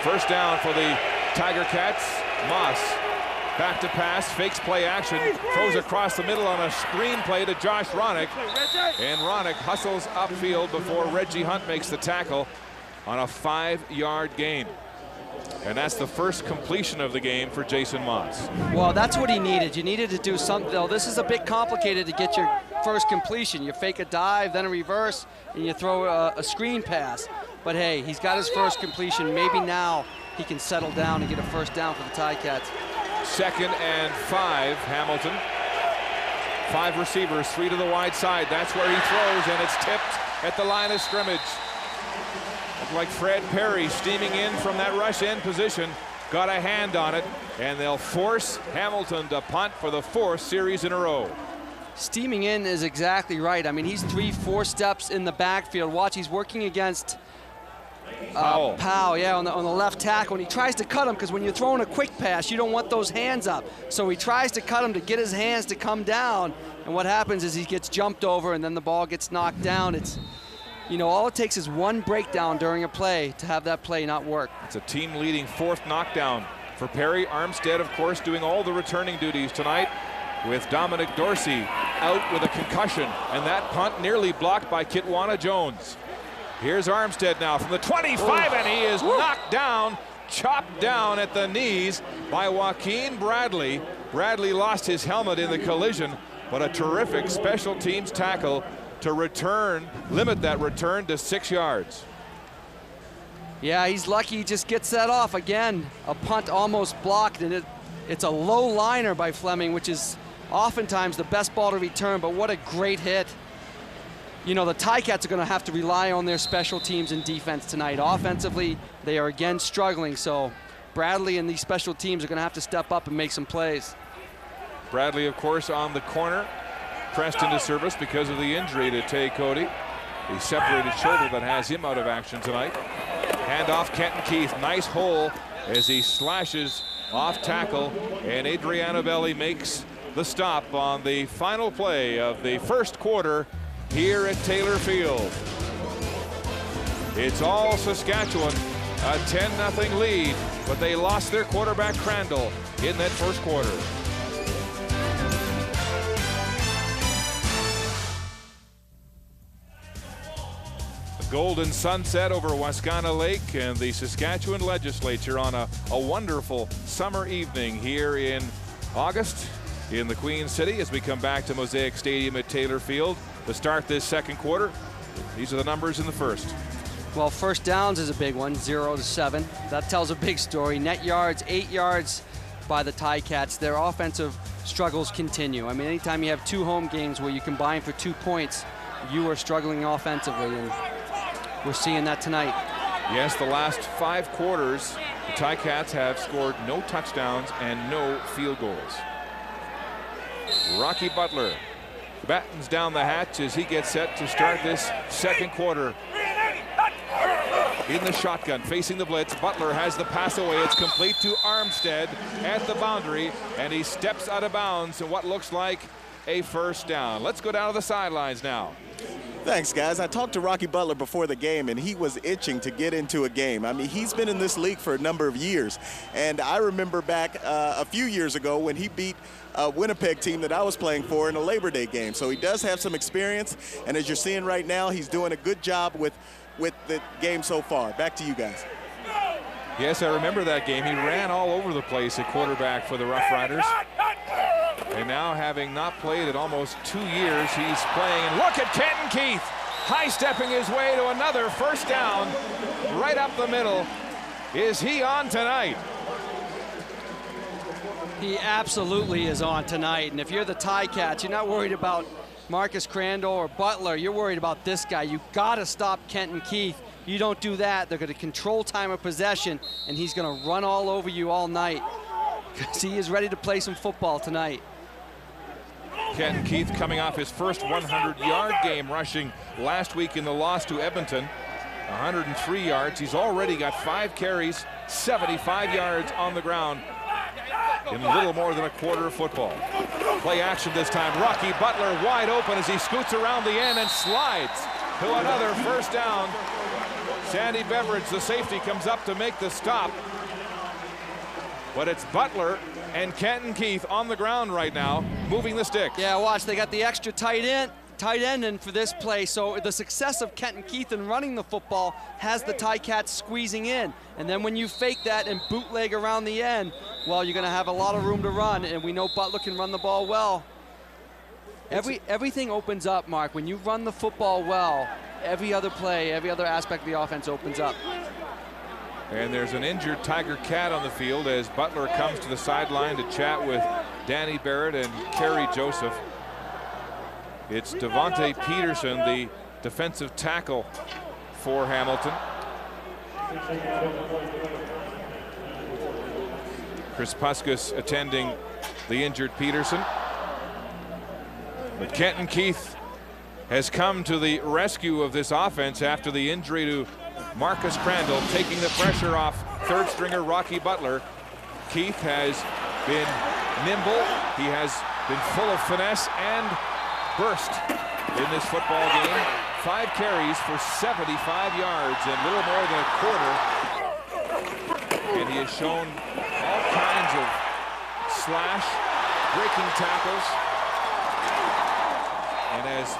First down for the Tiger Cats. Moss back to pass, fakes play action, throws across the middle on a screen play to Josh Ronick. And Ronick hustles upfield before Reggie Hunt makes the tackle on a 5-yard gain. And that's the first completion of the game for Jason Moss. Well, that's what he needed. You needed to do something, though. This is a bit complicated to get your first completion. You fake a dive, then a reverse, and you throw a screen pass. But hey, he's got his first completion. Maybe now he can settle down and get a first down for the Ticats. 2nd and 5, Hamilton. 5 receivers, 3 to the wide side. That's where he throws, and it's tipped at the line of scrimmage. Looked like Fred Perry steaming in from that rush end position. Got a hand on it, and they'll force Hamilton to punt for the 4th series in a row. Steaming in is exactly right. I mean, he's 3-4 steps in the backfield. Watch, he's working against Powell, yeah, on the left tackle, and he tries to cut him because when you're throwing a quick pass, you don't want those hands up. So he tries to cut him to get his hands to come down, and what happens is he gets jumped over, and then the ball gets knocked down. You know, all it takes is one breakdown during a play to have that play not work. It's a team-leading 4th knockdown for Perry. Armstead, of course, doing all the returning duties tonight, with Dominic Dorsey out with a concussion, and that punt nearly blocked by Kitwana Jones. Here's Armstead now from the 25, and he is knocked down, chopped down at the knees by Joaquin Bradley. Bradley lost his helmet in the collision, but a terrific special teams tackle to limit that return to 6 yards. Yeah, he's lucky he just gets that off. Again, a punt almost blocked, and it's a low liner by Fleming, which is oftentimes the best ball to return, but what a great hit. You know, the Ticats are going to have to rely on their special teams and defense tonight. Offensively, they are again struggling, so Bradley and these special teams are going to have to step up and make some plays. Bradley, of course, on the corner, pressed into service because of the injury to Tay Cody. The separated shoulder that has him out of action tonight. Handoff, Kenton Keith, nice hole as he slashes off tackle, and Adriano Belli makes the stop on the final play of the first quarter here at Taylor Field. It's all Saskatchewan, a 10-0 lead, but they lost their quarterback Crandall in that first quarter. A golden sunset over Wascana Lake and the Saskatchewan legislature on a wonderful summer evening here in August in the Queen City as we come back to Mosaic Stadium at Taylor Field to start this second quarter. These are the numbers in the first. Well, first downs is a big one, 0-7. That tells a big story. Net yards, 8 yards by the Ticats. Their offensive struggles continue. I mean, anytime you have 2 home games where you combine for 2 points, you are struggling offensively, and we're seeing that tonight. Yes, the last 5 quarters, the Ticats have scored no touchdowns and no field goals. Rocky Butler battens down the hatch as he gets set to start this second quarter. In the shotgun, facing the blitz, Butler has the pass away. It's complete to Armstead at the boundary, and he steps out of bounds in what looks like a first down. Let's go down to the sidelines now. Thanks, guys. I talked to Rocky Butler before the game, and he was itching to get into a game. I mean, he's been in this league for a number of years, and I remember back a few years ago when he beat a Winnipeg team that I was playing for in a Labor Day game. So he does have some experience, and as you're seeing right now, he's doing a good job with the game so far. Back to you guys. Yes, I remember that game. He ran all over the place at quarterback for the Roughriders. And now, having not played in almost 2 years, he's playing. And look at Kenton Keith, high-stepping his way to another first down right up the middle. Is he on tonight? He absolutely is on tonight. And if you're the Ticats, you're not worried about Marcus Crandall or Butler. You're worried about this guy. You got to stop Kenton Keith. You don't do that, they're going to control time of possession, and he's going to run all over you all night because he is ready to play some football tonight. Kenton Keith coming off his first 100-yard game rushing last week in the loss to Edmonton. 103 yards. He's already got 5 carries, 75 yards on the ground in little more than a quarter of football. Play action this time. Rocky Butler wide open as he scoots around the end and slides to another first down. Sandy Beveridge, the safety, comes up to make the stop. But it's Butler and Kenton Keith on the ground right now, moving the sticks. Yeah, watch, they got the extra tight end in for this play. So the success of Kenton Keith in running the football has the Ticats squeezing in. And then when you fake that and bootleg around the end, well, you're going to have a lot of room to run, and we know Butler can run the ball well. Everything opens up, Mark. When you run the football well, every other play, every other aspect of the offense opens up. And there's an injured Tiger Cat on the field as Butler comes to the sideline to chat with Danny Barrett and Kerry Joseph. It's Devontae Peterson, the defensive tackle for Hamilton. Chris Puskas attending the injured Peterson. But Kenton Keith has come to the rescue of this offense after the injury to Marcus Crandall, taking the pressure off third stringer Rocky Butler. Keith has been nimble. He has been full of finesse and burst in this football game. 5 carries for 75 yards and little more than a quarter. And he has shown all kinds of slash, breaking tackles, and has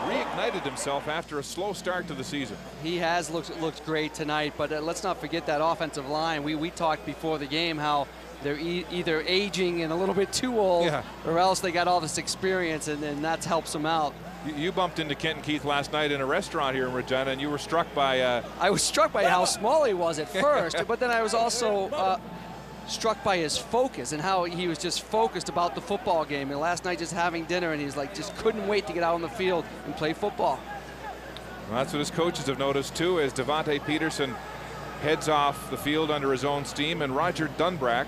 reignited himself after a slow start to the season. He has looked great tonight, but let's not forget that offensive line. We talked before the game how they're either aging and a little bit too old, or else they got all this experience, and that helps them out. You bumped into Kenton Keith last night in a restaurant here in Regina, and you were struck by... I was struck by how small he was at first, but then I was also struck by his focus and how he was just focused about the football game. And last night just having dinner, and he's like, just couldn't wait to get out on the field and play football. Well, that's what his coaches have noticed too, as Devontae Peterson heads off the field under his own steam, and Roger Dunbrack,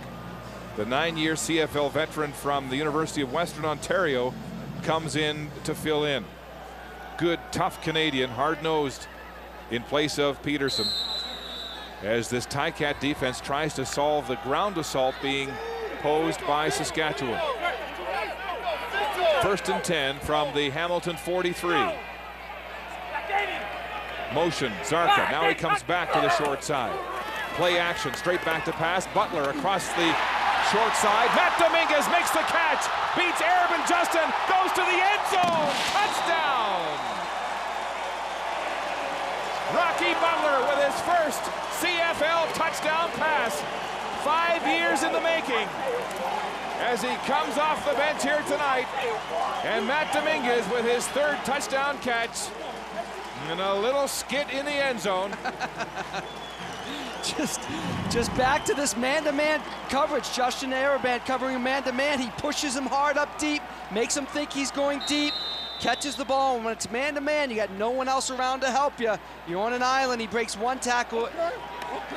the 9-year CFL veteran from the University of Western Ontario, comes in to fill in. Good, tough Canadian, hard-nosed in place of Peterson, as this Ticat defense tries to solve the ground assault being posed by Saskatchewan. 1st and 10 from the Hamilton 43. Motion, Zarka, now he comes back to the short side. Play action, straight back to pass. Butler across the short side. Matt Dominguez makes the catch, beats Arabin Justin, goes to the end zone, touchdown! Rocky Butler with his first CFL touchdown pass. 5 years in the making, as he comes off the bench here tonight. And Matt Dominguez with his 3rd touchdown catch, and a little skit in the end zone. Just back to this man-to-man coverage. Justin Arabin covering man-to-man. He pushes him hard up deep, makes him think he's going deep, catches the ball. And when it's man-to-man, you got no one else around to help you. You're on an island. He breaks one tackle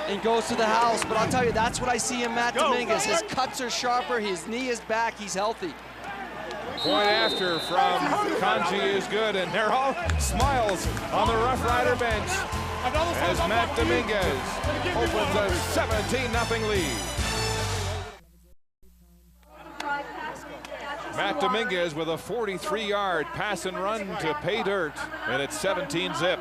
and goes to the house. But I'll tell you, that's what I see in Matt Dominguez. His cuts are sharper. His knee is back. He's healthy. Point after from Kanji is good, and they're all smiles on the Rough Rider bench as Matt Dominguez opens a 17-0 lead. Matt Dominguez with a 43-yard pass and run to pay dirt, and it's 17-0.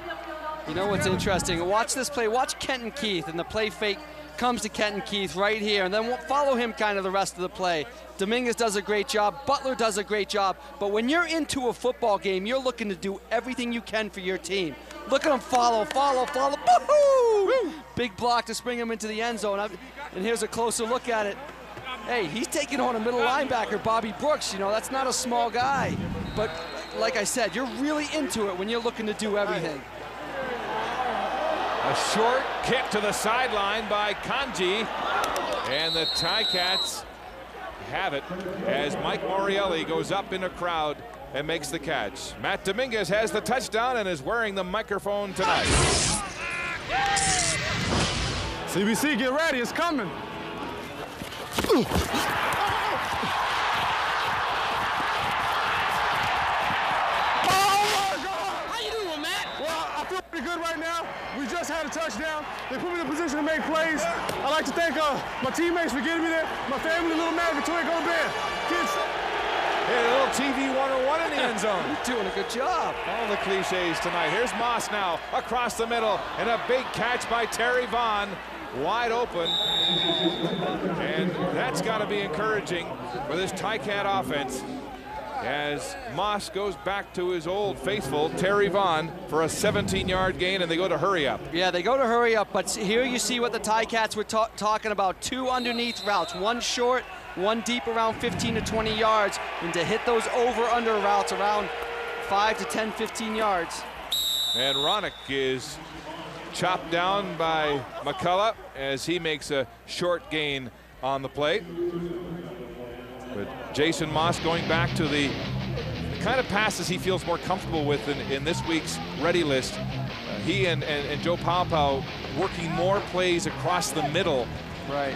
You know what's interesting? Watch this play. Watch Kenton Keith, and the play fake comes to Kenton Keith right here, and then we'll follow him kind of the rest of the play. Dominguez does a great job. Butler does a great job. But when you're into a football game, you're looking to do everything you can for your team. Look at him follow. Woo-hoo! Big block to spring him into the end zone. And here's a closer look at it. Hey, he's taking on a middle linebacker, Bobby Brooks. You know, that's not a small guy. But like I said, you're really into it when you're looking to do everything. A short kick to the sideline by Kanji, and the Ticats have it as Mike Morielli goes up in a crowd and makes the catch. Matt Dominguez has the touchdown and is wearing the microphone tonight. CBC, get ready, it's coming. Pretty good right now. We just had a touchdown. They put me in a position to make plays. I'd like to thank my teammates for getting me there. My family, little man, Victoria, go to bed. Kids. Hey, a little TV 101 in the end zone. You're doing a good job. All the cliches tonight. Here's Moss now across the middle, and a big catch by Terry Vaughn. Wide open. And that's got to be encouraging for this Ticat offense, as Moss goes back to his old faithful, Terry Vaughn, for a 17-yard gain, and they go to hurry up. Yeah, they go to hurry up, but here you see what the Ticats were talking about. 2 underneath routes, 1 short, 1 deep around 15 to 20 yards, and to hit those over-under routes around 5 to 10, 15 yards. And Ronick is chopped down by McCullough as he makes a short gain on the play. But Jason Moss going back to the kind of passes he feels more comfortable with in this week's ready list. He and Joe Paopao working more plays across the middle. Right.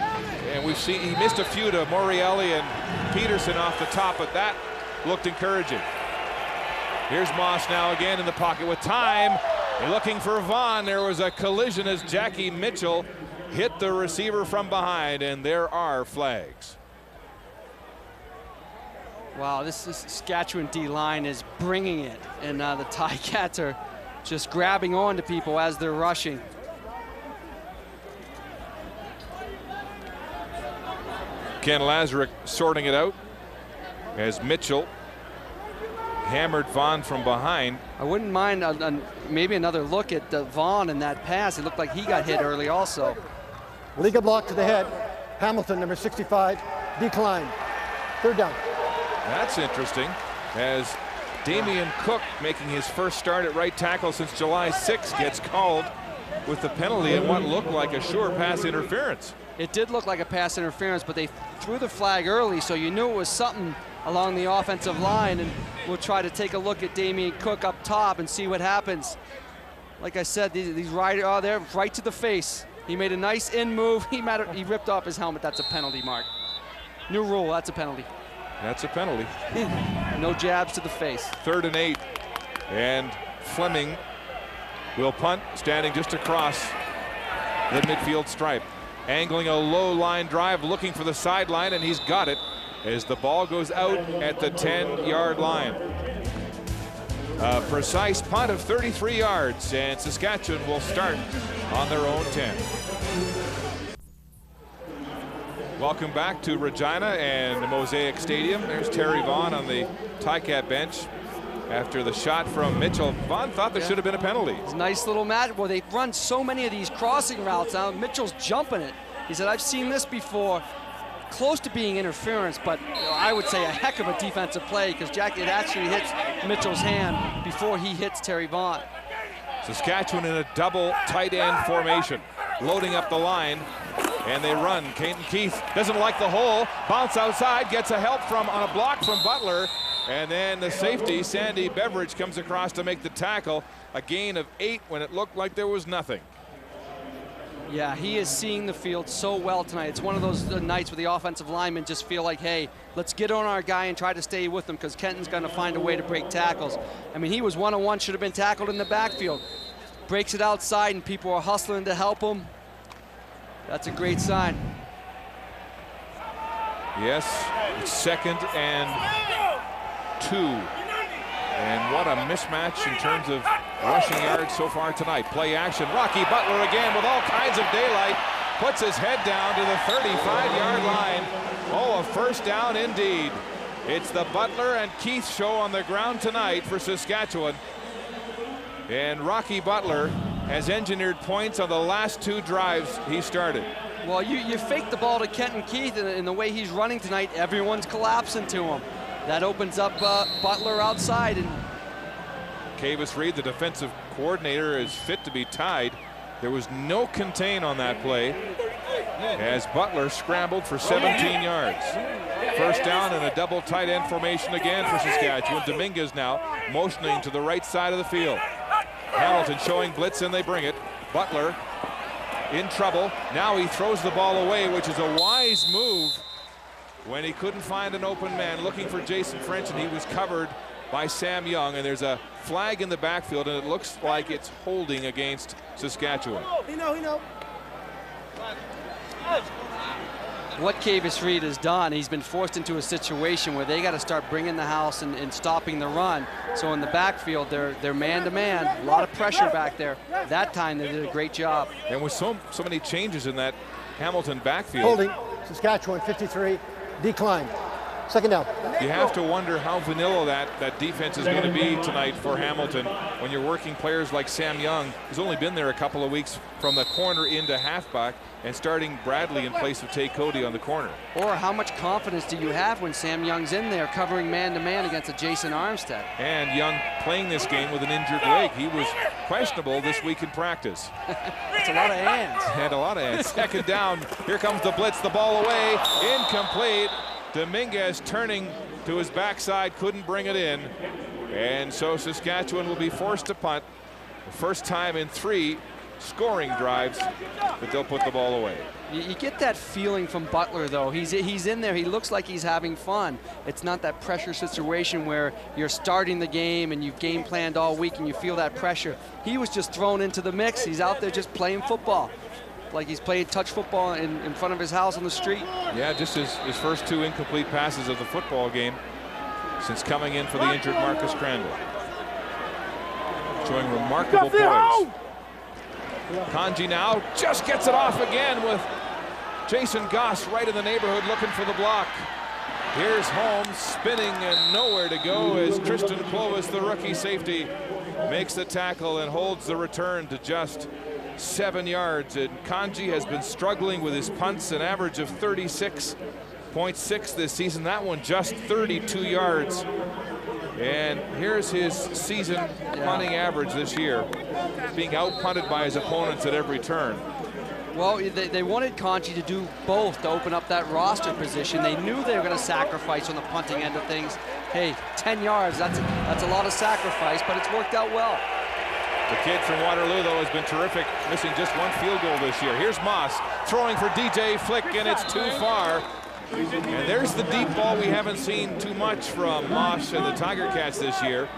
And we've seen he missed a few to Morielli and Peterson off the top, but that looked encouraging. Here's Moss now again in the pocket with time. They're looking for Vaughn. There was a collision as Jackie Mitchell hit the receiver from behind, and there are flags. Wow, this Saskatchewan D-line is bringing it, and the Ticats are just grabbing on to people as they're rushing. Ken Lazarick sorting it out as Mitchell hammered Vaughn from behind. I wouldn't mind maybe another look at Vaughn in that pass. It looked like he got hit early also. Legal block to the head. Hamilton, number 65, declined. Third down. That's interesting, as Damian Cook, making his first start at right tackle since July 6th, gets called with the penalty and what looked like a sure pass interference. It did look like a pass interference, but they threw the flag early, so you knew it was something along the offensive line, and we'll try to take a look at Damian Cook up top and see what happens. Like I said, these riders are there right to the face. He made a nice in move. He ripped off his helmet. That's a penalty, Mark. New rule, that's a penalty. That's a penalty. No jabs to the face. 3rd and 8, and Fleming will punt, standing just across the midfield stripe. Angling a low line drive, looking for the sideline, and he's got it as the ball goes out at the 10-yard line. A precise punt of 33 yards, and Saskatchewan will start on their own 10. Welcome back to Regina and the Mosaic Stadium. There's Terry Vaughn on the Ticat bench after the shot from Mitchell. Vaughn thought there should have been a penalty. It's a nice little match. Well, they run so many of these crossing routes now. Mitchell's jumping it. He said, I've seen this before. Close to being interference, but I would say a heck of a defensive play, because it actually hits Mitchell's hand before he hits Terry Vaughn. Saskatchewan in a double tight end formation, loading up the line, and they run. Caden Keith doesn't like the hole, bounce outside, gets a help on a block from Butler, and then the safety, Sandy Beveridge, comes across to make the tackle. A gain of 8 when it looked like there was nothing. Yeah, he is seeing the field so well tonight. It's one of those nights where the offensive linemen just feel like, hey, let's get on our guy and try to stay with him, because Kenton's going to find a way to break tackles. I mean, he was one-on-one, should have been tackled in the backfield. Breaks it outside, and people are hustling to help him. That's a great sign. Yes, it's 2nd and 2. And what a mismatch in terms of rushing yards so far tonight. Play action. Rocky Butler again with all kinds of daylight. Puts his head down to the 35-yard line. Oh, a first down indeed. It's the Butler and Keith show on the ground tonight for Saskatchewan. And Rocky Butler has engineered points on the last 2 drives he started. Well, you fake the ball to Kenton Keith, and in the way he's running tonight, everyone's collapsing to him. That opens up Butler outside. And Kavis Reed, the defensive coordinator, is fit to be tied. There was no contain on that play as Butler scrambled for 17 yards. First down and a double tight end formation again for Saskatchewan. Dominguez now motioning to the right side of the field. Hamilton showing blitz, and they bring it. Butler in trouble. Now he throws the ball away, which is a wise move when he couldn't find an open man, looking for Jason French, and he was covered by Sam Young. And there's a flag in the backfield, and it looks like it's holding against Saskatchewan. What Kavis Reed has done, he's been forced into a situation where they got to start bringing the house and stopping the run. So in the backfield, they're man-to-man, a lot of pressure back there. That time they did a great job. And with so many changes in that Hamilton backfield. Holding, Saskatchewan 53, decline. 2nd down. You have to wonder how vanilla that defense is going to be tonight for Hamilton when you're working players like Sam Young, who's only been there a couple of weeks, from the corner into halfback, and starting Bradley in place of Tay Cody on the corner. Or how much confidence do you have when Sam Young's in there covering man-to-man against a Jason Armstead? And Young playing this game with an injured leg. He was questionable this week in practice. That's a lot of hands. And a lot of hands. 2nd down. Here comes the blitz. The ball away. Incomplete. Dominguez turning to his backside, couldn't bring it in. And so Saskatchewan will be forced to punt. The first time in 3 scoring drives that they'll put the ball away. You get that feeling from Butler, though. He's in there. He looks like he's having fun. It's not that pressure situation where you're starting the game and you've game planned all week and you feel that pressure. He was just thrown into the mix. He's out there just playing football, like he's played touch football in front of his house on the street. Yeah, just his first 2 incomplete passes of the football game since coming in for the injured Marcus Crandall. showing remarkable poise. Kanji now just gets it off again with Jason Goss right in the neighborhood looking for the block. Here's Holmes spinning and nowhere to go as Tristan Clovis, the rookie safety, makes the tackle and holds the return to just 7 yards. And Kanji has been struggling with his punts, an average of 36.6 this season. That one just 32 yards. And here's his season punting average this year, being out-punted by his opponents at every turn. Well, they wanted Kanji to do both to open up that roster position. They knew they were going to sacrifice on the punting end of things. Hey, 10 yards, that's a lot of sacrifice, but it's worked out well. The kid from Waterloo, though, has been terrific, missing just one field goal this year. Here's Moss throwing for DJ Flick, and it's too far. And there's the deep ball we haven't seen too much from Moss and the Tiger Cats this year.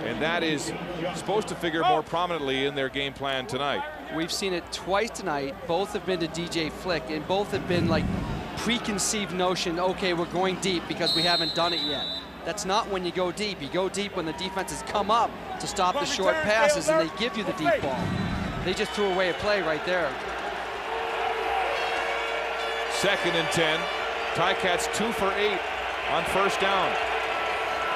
And that is supposed to figure more prominently in their game plan tonight. We've seen it twice tonight. Both have been to DJ Flick, and both have been like preconceived notion, okay, we're going deep because we haven't done it yet. That's not when you go deep. You go deep when the defenses come up to stop the short passes and they give you the deep ball. They just threw away a play right there. 2nd and 10. Ticats 2 for 8 on first down.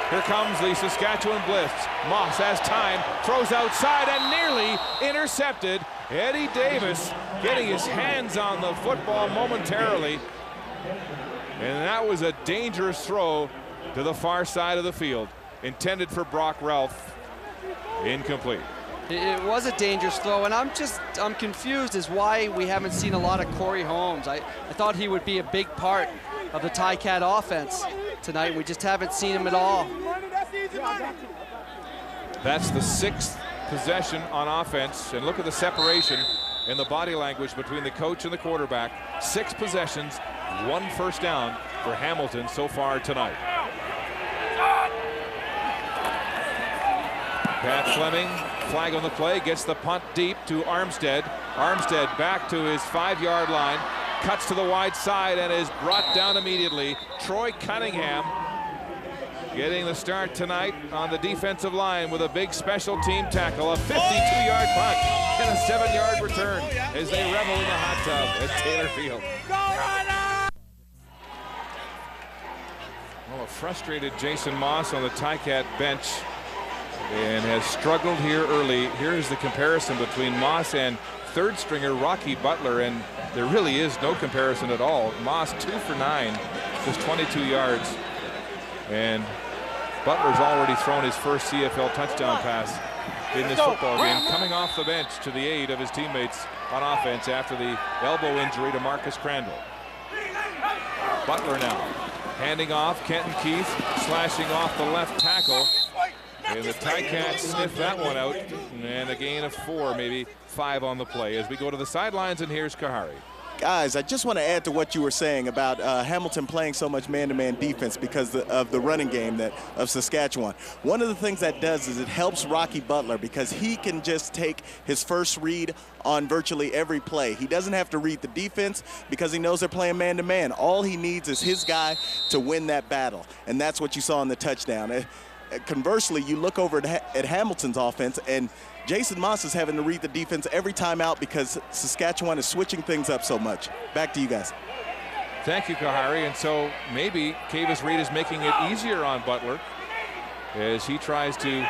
Here comes the Saskatchewan blitz. Moss has time, throws outside and nearly intercepted. Eddie Davis getting his hands on the football momentarily. And that was a dangerous throw to the far side of the field. Intended for Brock Ralph. Incomplete. It was a dangerous throw, and I'm confused as why we haven't seen a lot of Corey Holmes. I thought he would be a big part of the Ticat offense tonight. We just haven't seen him at all. That's the 6th possession on offense, and look at the separation in the body language between the coach and the quarterback. 6 possessions, 1 first down for Hamilton so far tonight. Pat Fleming, flag on the play, gets the punt deep to Armstead. Armstead back to his 5-yard line, cuts to the wide side and is brought down immediately. Troy Cunningham getting the start tonight on the defensive line with a big special team tackle, a 52-yard punt and a 7-yard return as they revel in the hot tub at Taylor Field. Well, a frustrated Jason Moss on the Ticat bench and has struggled here early. Here's the comparison between Moss and third stringer Rocky Butler, and there really is no comparison at all. Moss 2 for 9, just 22 yards, and Butler's already thrown his first CFL touchdown pass in this football game, coming off the bench to the aid of his teammates on offense after the elbow injury to Marcus Crandall. Butler now handing off. Kenton Keith slashing off the left tackle. And the Ticats sniff that one out, and a gain of 4, maybe 5 on the play as we go to the sidelines, and here's Kahari. Guys, I just want to add to what you were saying about Hamilton playing so much man-to-man defense because of the running game of Saskatchewan. One of the things that does is it helps Rocky Butler because he can just take his first read on virtually every play. He doesn't have to read the defense because he knows they're playing man-to-man. All he needs is his guy to win that battle, and that's what you saw in the touchdown. Conversely, you look over at Hamilton's offense, and Jason Moss is having to read the defense every time out because Saskatchewan is switching things up so much. Back to you guys. Thank you, Kahari. And so maybe Kavis Reed is making it easier on Butler as he tries to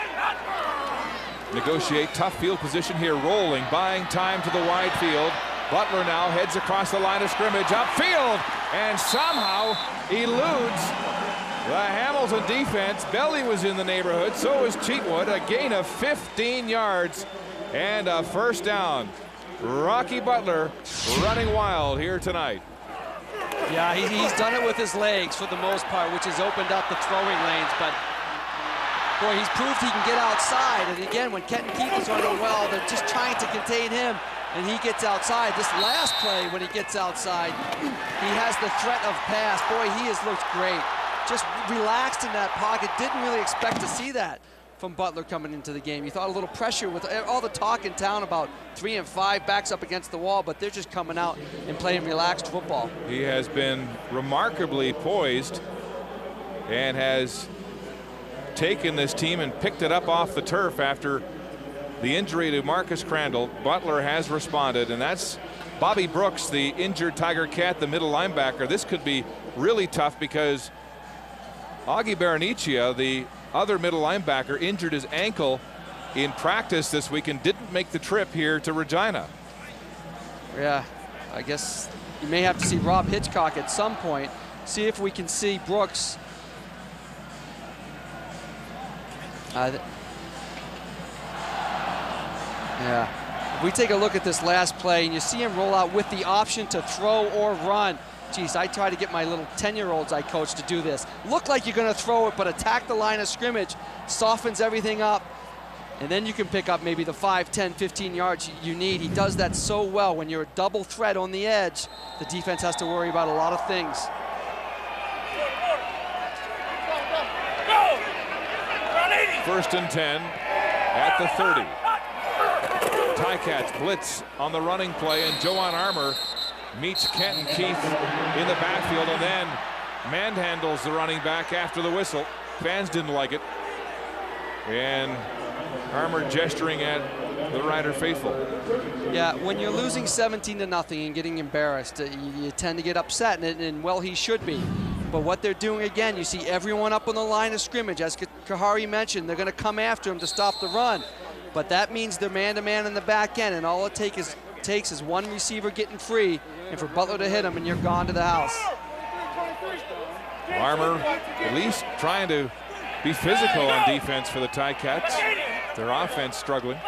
negotiate tough field position here, rolling, buying time to the wide field. Butler now heads across the line of scrimmage, upfield, and somehow eludes the Hamilton defense. Belly was in the neighborhood, so was Cheatwood. A gain of 15 yards and a first down. Rocky Butler running wild here tonight. Yeah, he's done it with his legs for the most part, which has opened up the throwing lanes. But boy, he's proved he can get outside. And again, when Kenton Keith is running well, they're just trying to contain him, and he gets outside. This last play, when he gets outside, he has the threat of pass. Boy, he has looked great. Just relaxed in that pocket. Didn't really expect to see that from Butler coming into the game. You thought a little pressure with all the talk in town about 3 and 5 backs up against the wall, but they're just coming out and playing relaxed football. He has been remarkably poised and has taken this team and picked it up off the turf after the injury to Marcus Crandall. Butler has responded, and that's Bobby Brooks, the injured Tiger Cat, the middle linebacker. This could be really tough because Augie Baronicia, the other middle linebacker, injured his ankle in practice this week and didn't make the trip here to Regina. Yeah, I guess you may have to see Rob Hitchcock at some point. See if we can see Brooks. Yeah. If we take a look at this last play and you see him roll out with the option to throw or run. Geez, I try to get my little 10-year-olds I coach to do this. Look like you're going to throw it, but attack the line of scrimmage, softens everything up, and then you can pick up maybe the 5, 10, 15 yards you need. He does that so well. When you're a double threat on the edge, the defense has to worry about a lot of things. First and 10 at the 30. Ticats blitz on the running play, and Joanne Armour meets Kenton Keith in the backfield and then manhandles the running back after the whistle. Fans didn't like it. And Armour gesturing at the Rider faithful. Yeah, when you're losing 17-0 and getting embarrassed, you tend to get upset, and well, he should be. But what they're doing again, you see everyone up on the line of scrimmage. As Kahari mentioned, they're going to come after him to stop the run. But that means they're man-to-man in the back end, and all it takes is one receiver getting free and for Butler to hit him, and you're gone to the house. Armour at least trying to be physical on defense for the Ticats. Their offense struggling.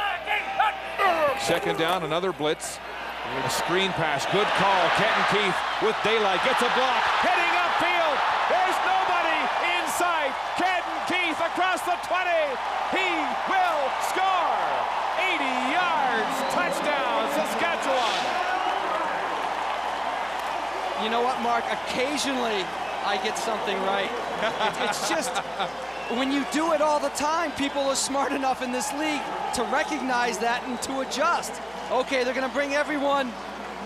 Second down, another blitz. A screen pass, good call. Kenton Keith with daylight, gets a block, heading upfield. There's nobody in sight. Kenton Keith across the 20. He will score. 80 yards, touchdown, Saskatchewan. You know what, Mark? Occasionally I get something right. It's just, when you do it all the time, people are smart enough in this league to recognize that and to adjust. Okay, they're going to bring everyone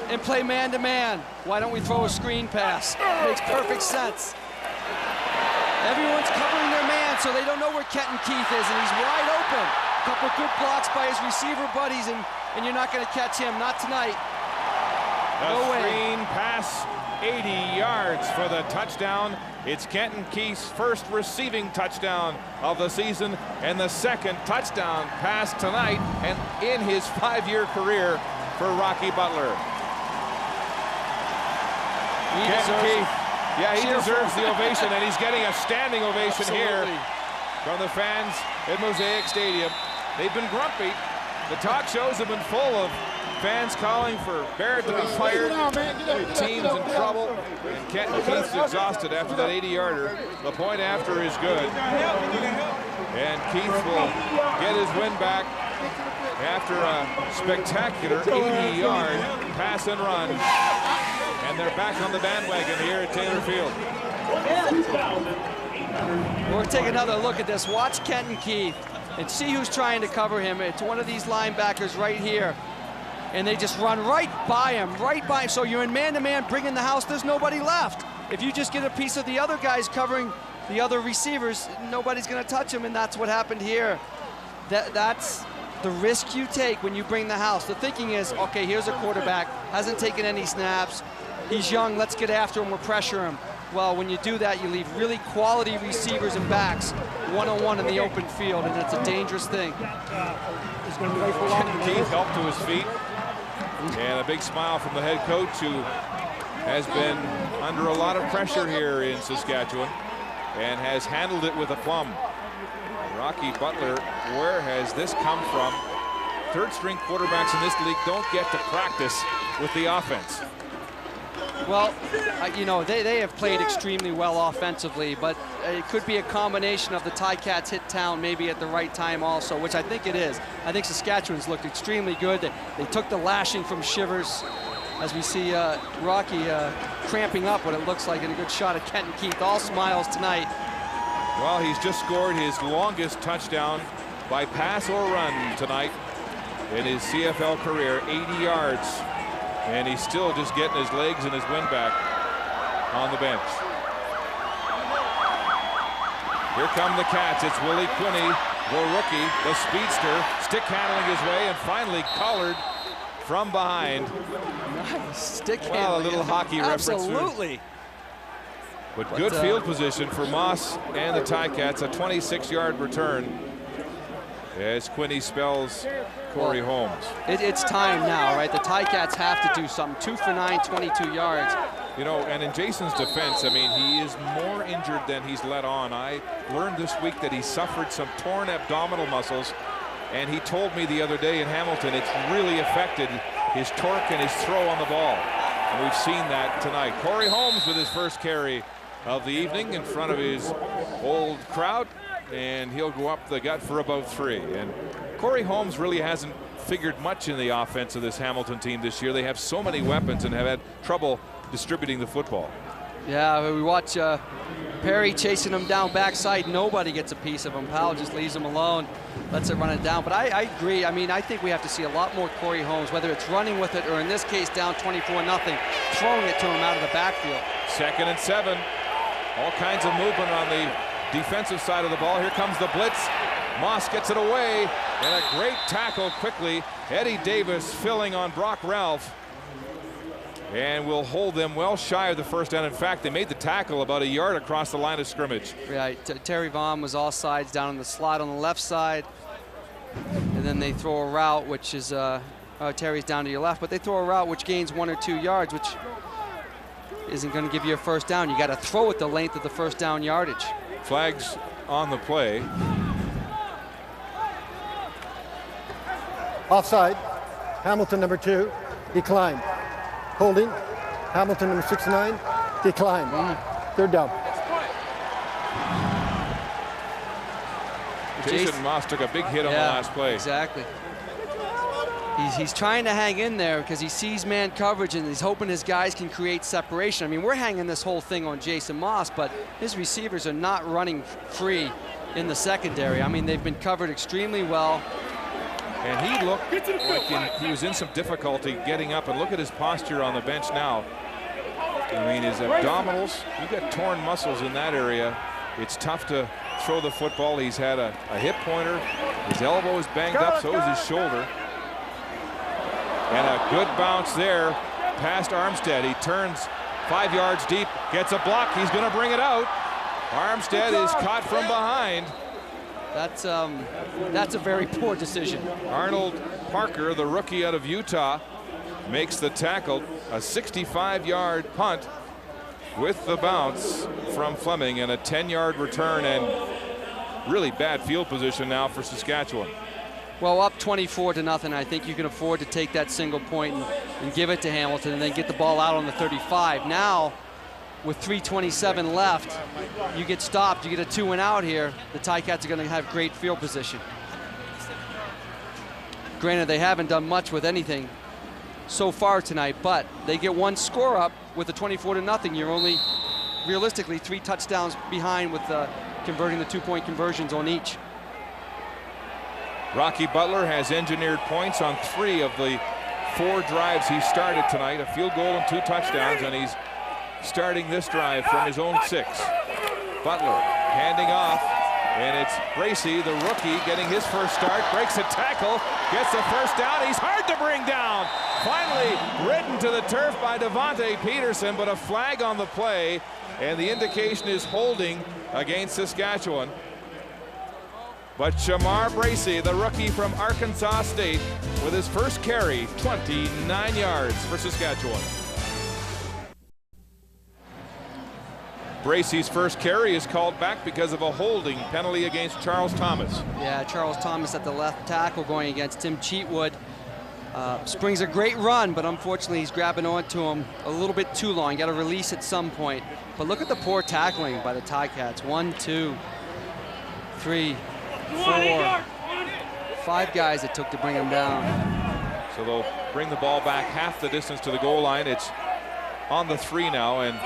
and play man-to-man. Why don't we throw a screen pass? Makes perfect sense. Everyone's covering their man, so they don't know where Kenton Keith is, and he's wide open. A couple good blocks by his receiver buddies, and you're not going to catch him. Not tonight. No way. Screen pass, 80 yards for the touchdown. It's Kenton Keith's first receiving touchdown of the season and the second touchdown pass tonight and in his 5-year career for Rocky Butler. Kenton Keith, yeah, he deserves the ovation, and he's getting a standing ovation here from the fans at Mosaic Stadium. They've been grumpy. The talk shows have been full of fans calling for Barrett to be fired, teams in trouble, and Kenton Keith's exhausted after that 80-yarder. The point after is good, and Keith will get his win back after a spectacular 80-yard pass and run, and they're back on the bandwagon here at Taylor Field. We'll take another look at this. Watch Kenton Keith and see who's trying to cover him. It's one of these linebackers right here. And they just run right by him, So you're in man-to-man, bringing the house, there's nobody left. If you just get a piece of the other guys covering the other receivers, nobody's gonna touch him, and that's what happened here. That's the risk you take when you bring the house. The thinking is, okay, here's a quarterback, hasn't taken any snaps, he's young, let's get after him, we'll pressure him. Well, when you do that, you leave really quality receivers and backs one-on-one in the open field, and it's a dangerous thing. Kenton Keith helped to his feet. And a big smile from the head coach, who has been under a lot of pressure here in Saskatchewan and has handled it with aplomb. Rocky Butler, where has this come from? Third-string quarterbacks in this league don't get to practice with the offense. Well, you know, they have played extremely well offensively, but it could be a combination of the Ticats hit town maybe at the right time also, which I think it is. I think Saskatchewan's looked extremely good. They took the lashing from Shivers, as we see Rocky cramping up what it looks like, and a good shot at Kenton Keith. All smiles tonight. Well, he's just scored his longest touchdown by pass or run tonight in his CFL career, 80 yards. And he's still just getting his legs and his wind back on the bench. Here come the Cats. It's Willie Quinney, the rookie, the speedster, stick handling his way, and finally collared from behind. Nice stick handling. Well, a little hockey reference. Absolutely. But good field position for Moss and the Ticats. A 26-yard return as Quinney spells Corey Holmes. It's time now, right? The Ticats have to do something. 2 for 9, 22 yards. You know, and in Jason's defense, I mean, he is more injured than he's let on. I learned this week that he suffered some torn abdominal muscles, and he told me the other day in Hamilton it's really affected his torque and his throw on the ball. And we've seen that tonight. Corey Holmes with his first carry of the evening in front of his old crowd, and he'll go up the gut for about 3. And Corey Holmes really hasn't figured much in the offense of this Hamilton team this year. They have so many weapons and have had trouble distributing the football. Yeah, we watch Perry chasing him down backside. Nobody gets a piece of him. Powell just leaves him alone, lets it run it down. But I agree. I mean, I think we have to see a lot more Corey Holmes, whether it's running with it or in this case down 24-0, throwing it to him out of the backfield. 2nd and 7. All kinds of movement on the defensive side of the ball. Here comes the blitz. Moss gets it away, and a great tackle quickly. Eddie Davis filling on Brock Ralph, and will hold them well shy of the first down. In fact, they made the tackle about a yard across the line of scrimmage. Right, Terry Vaughn was all sides down in the slot on the left side, and then they throw a route, which is Terry's down to your left, but they throw a route which gains 1 or 2 yards, which isn't going to give you a first down. You got to throw it the length of the first down yardage. Flags on the play. Offside. Hamilton number 2 declined. Holding. Hamilton number 69 declined. 3rd down. Jason Moss took a big hit on the last play. Exactly. He's trying to hang in there because he sees man coverage and he's hoping his guys can create separation. I mean, we're hanging this whole thing on Jason Moss, but his receivers are not running free in the secondary. I mean, they've been covered extremely well. And he looked like he was in some difficulty getting up, and look at his posture on the bench now. I mean, his abdominals, you got torn muscles in that area. It's tough to throw the football. He's had a hip pointer. His elbow is banged up, so is his shoulder. And a good bounce there past Armstead. He turns 5 yards deep, gets a block. He's going to bring it out. Armstead is caught from behind. That's a very poor decision. Arnold Parker, the rookie out of Utah, makes the tackle. A 65-yard punt with the bounce from Fleming, and a 10-yard return, and really bad field position now for Saskatchewan. Well, up 24-0, I think you can afford to take that single point and give it to Hamilton and then get the ball out on the 35. Now, with 3:27 left, you get stopped, you get a 2 and out here. The Ticats are going to have great field position. Granted, they haven't done much with anything so far tonight, but they get 1 score up with a 24-0. You're only realistically 3 touchdowns behind with converting the 2-point conversions on each. Rocky Butler has engineered points on 3 of the 4 drives he started tonight. A field goal and 2 touchdowns, and he's starting this drive from his own 6. Butler handing off, and it's Bracey, the rookie, getting his first start, breaks a tackle, gets the first down. He's hard to bring down. Finally ridden to the turf by Devontae Peterson, but a flag on the play, and the indication is holding against Saskatchewan. But Shamar Bracey, the rookie from Arkansas State, with his first carry, 29 yards for Saskatchewan. Bracey's first carry is called back because of a holding penalty against Charles Thomas. Yeah, Charles Thomas at the left tackle going against Tim Cheatwood. Springs a great run, but unfortunately he's grabbing onto him a little bit too long. Got to release at some point. But look at the poor tackling by the Ticats. 1, 2, 3, 4, 5 guys it took to bring him down. So they'll bring the ball back half the distance to the goal line. It's on the 3 now, and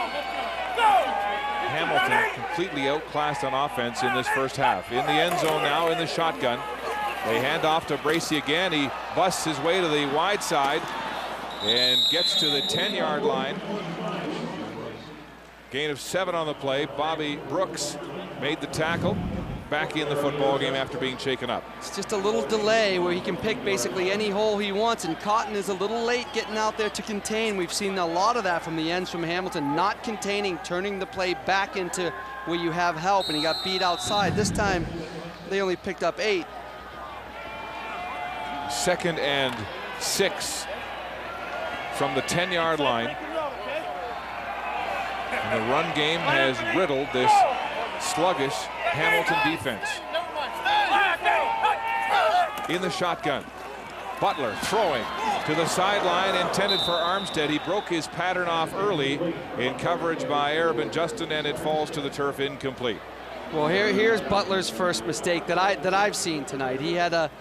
Hamilton completely outclassed on offense in this first half. In the end zone now in the shotgun. They hand off to Bracey again. He busts his way to the wide side and gets to the 10-yard line. Gain of 7 on the play. Bobby Brooks made the tackle. Back in the football game after being shaken up. It's just a little delay where he can pick basically any hole he wants, and Cotton is a little late getting out there to contain. We've seen a lot of that from the ends from Hamilton, not containing, turning the play back into where you have help, and he got beat outside. This time, they only picked up 8. 2nd and 6 from the 10-yard line. And the run game has riddled this sluggish Hamilton defense. In the shotgun, Butler throwing to the sideline, intended for Armstead. He broke his pattern off early in coverage by Arabin Justin, and it falls to the turf, incomplete. Well, here's Butler's first mistake that I've seen tonight. He had a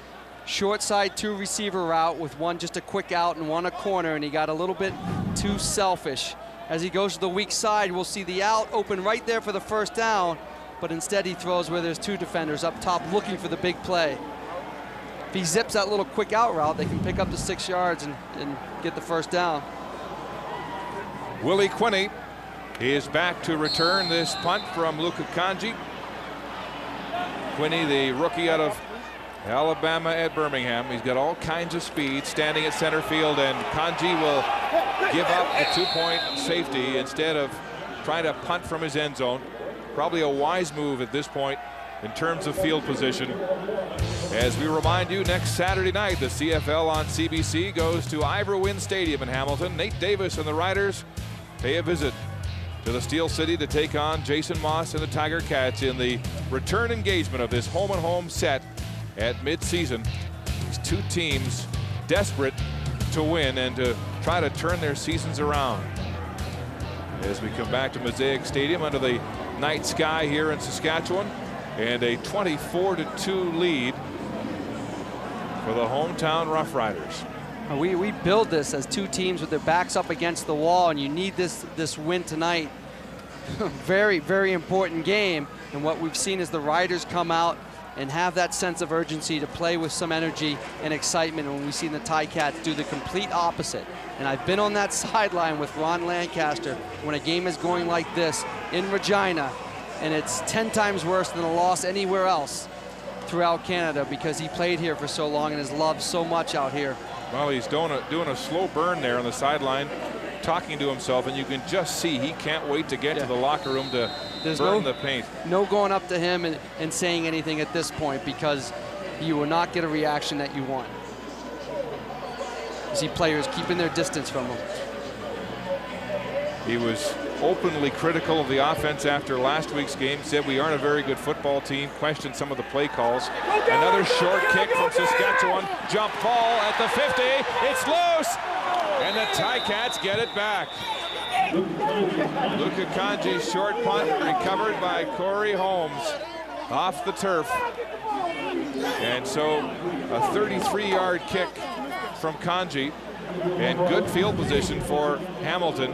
short side 2 receiver route with one just a quick out and one a corner, and he got a little bit too selfish. As he goes to the weak side, we'll see the out open right there for the first down, but instead he throws where there's 2 defenders up top looking for the big play. If he zips that little quick out route, they can pick up the 6 yards and get the first down. Willie Quinney is back to return this punt from Luka Kanji. Quinney, the rookie out of Alabama at Birmingham. He's got all kinds of speed, standing at center field, and Kanji will give up the 2-point safety instead of trying to punt from his end zone. Probably a wise move at this point in terms of field position. As we remind you, next Saturday night, the CFL on CBC goes to Ivor Wynne Stadium in Hamilton. Nate Davis and the Riders pay a visit to the Steel City to take on Jason Moss and the Tiger Cats in the return engagement of this home-and-home set at mid-season. These 2 teams desperate to win and to try to turn their seasons around. As we come back to Mosaic Stadium under the night sky here in Saskatchewan, and a 24-2 lead for the hometown Roughriders. We build this as 2 teams with their backs up against the wall, and you need this win tonight. Very, very important game, and what we've seen is the Riders come out and have that sense of urgency to play with some energy and excitement, when we've seen the Ticats do the complete opposite. And I've been on that sideline with Ron Lancaster when a game is going like this in Regina, and it's 10 times worse than a loss anywhere else throughout Canada, because he played here for so long and is loved so much out here. Well, he's doing a slow burn there on the sideline, talking to himself, and you can just see he can't wait to get to the locker room to burn the paint. No going up to him and saying anything at this point, because you will not get a reaction that you want. You see players keeping their distance from him. He was openly critical of the offense after last week's game, said we aren't a very good football team, questioned some of the play calls. Another short kick from Saskatchewan, jump ball at the 50, it's loose, and the Ticats get it back. Luka Kanji's short punt recovered by Corey Holmes off the turf. And so a 33-yard kick from Kanji, and good field position for Hamilton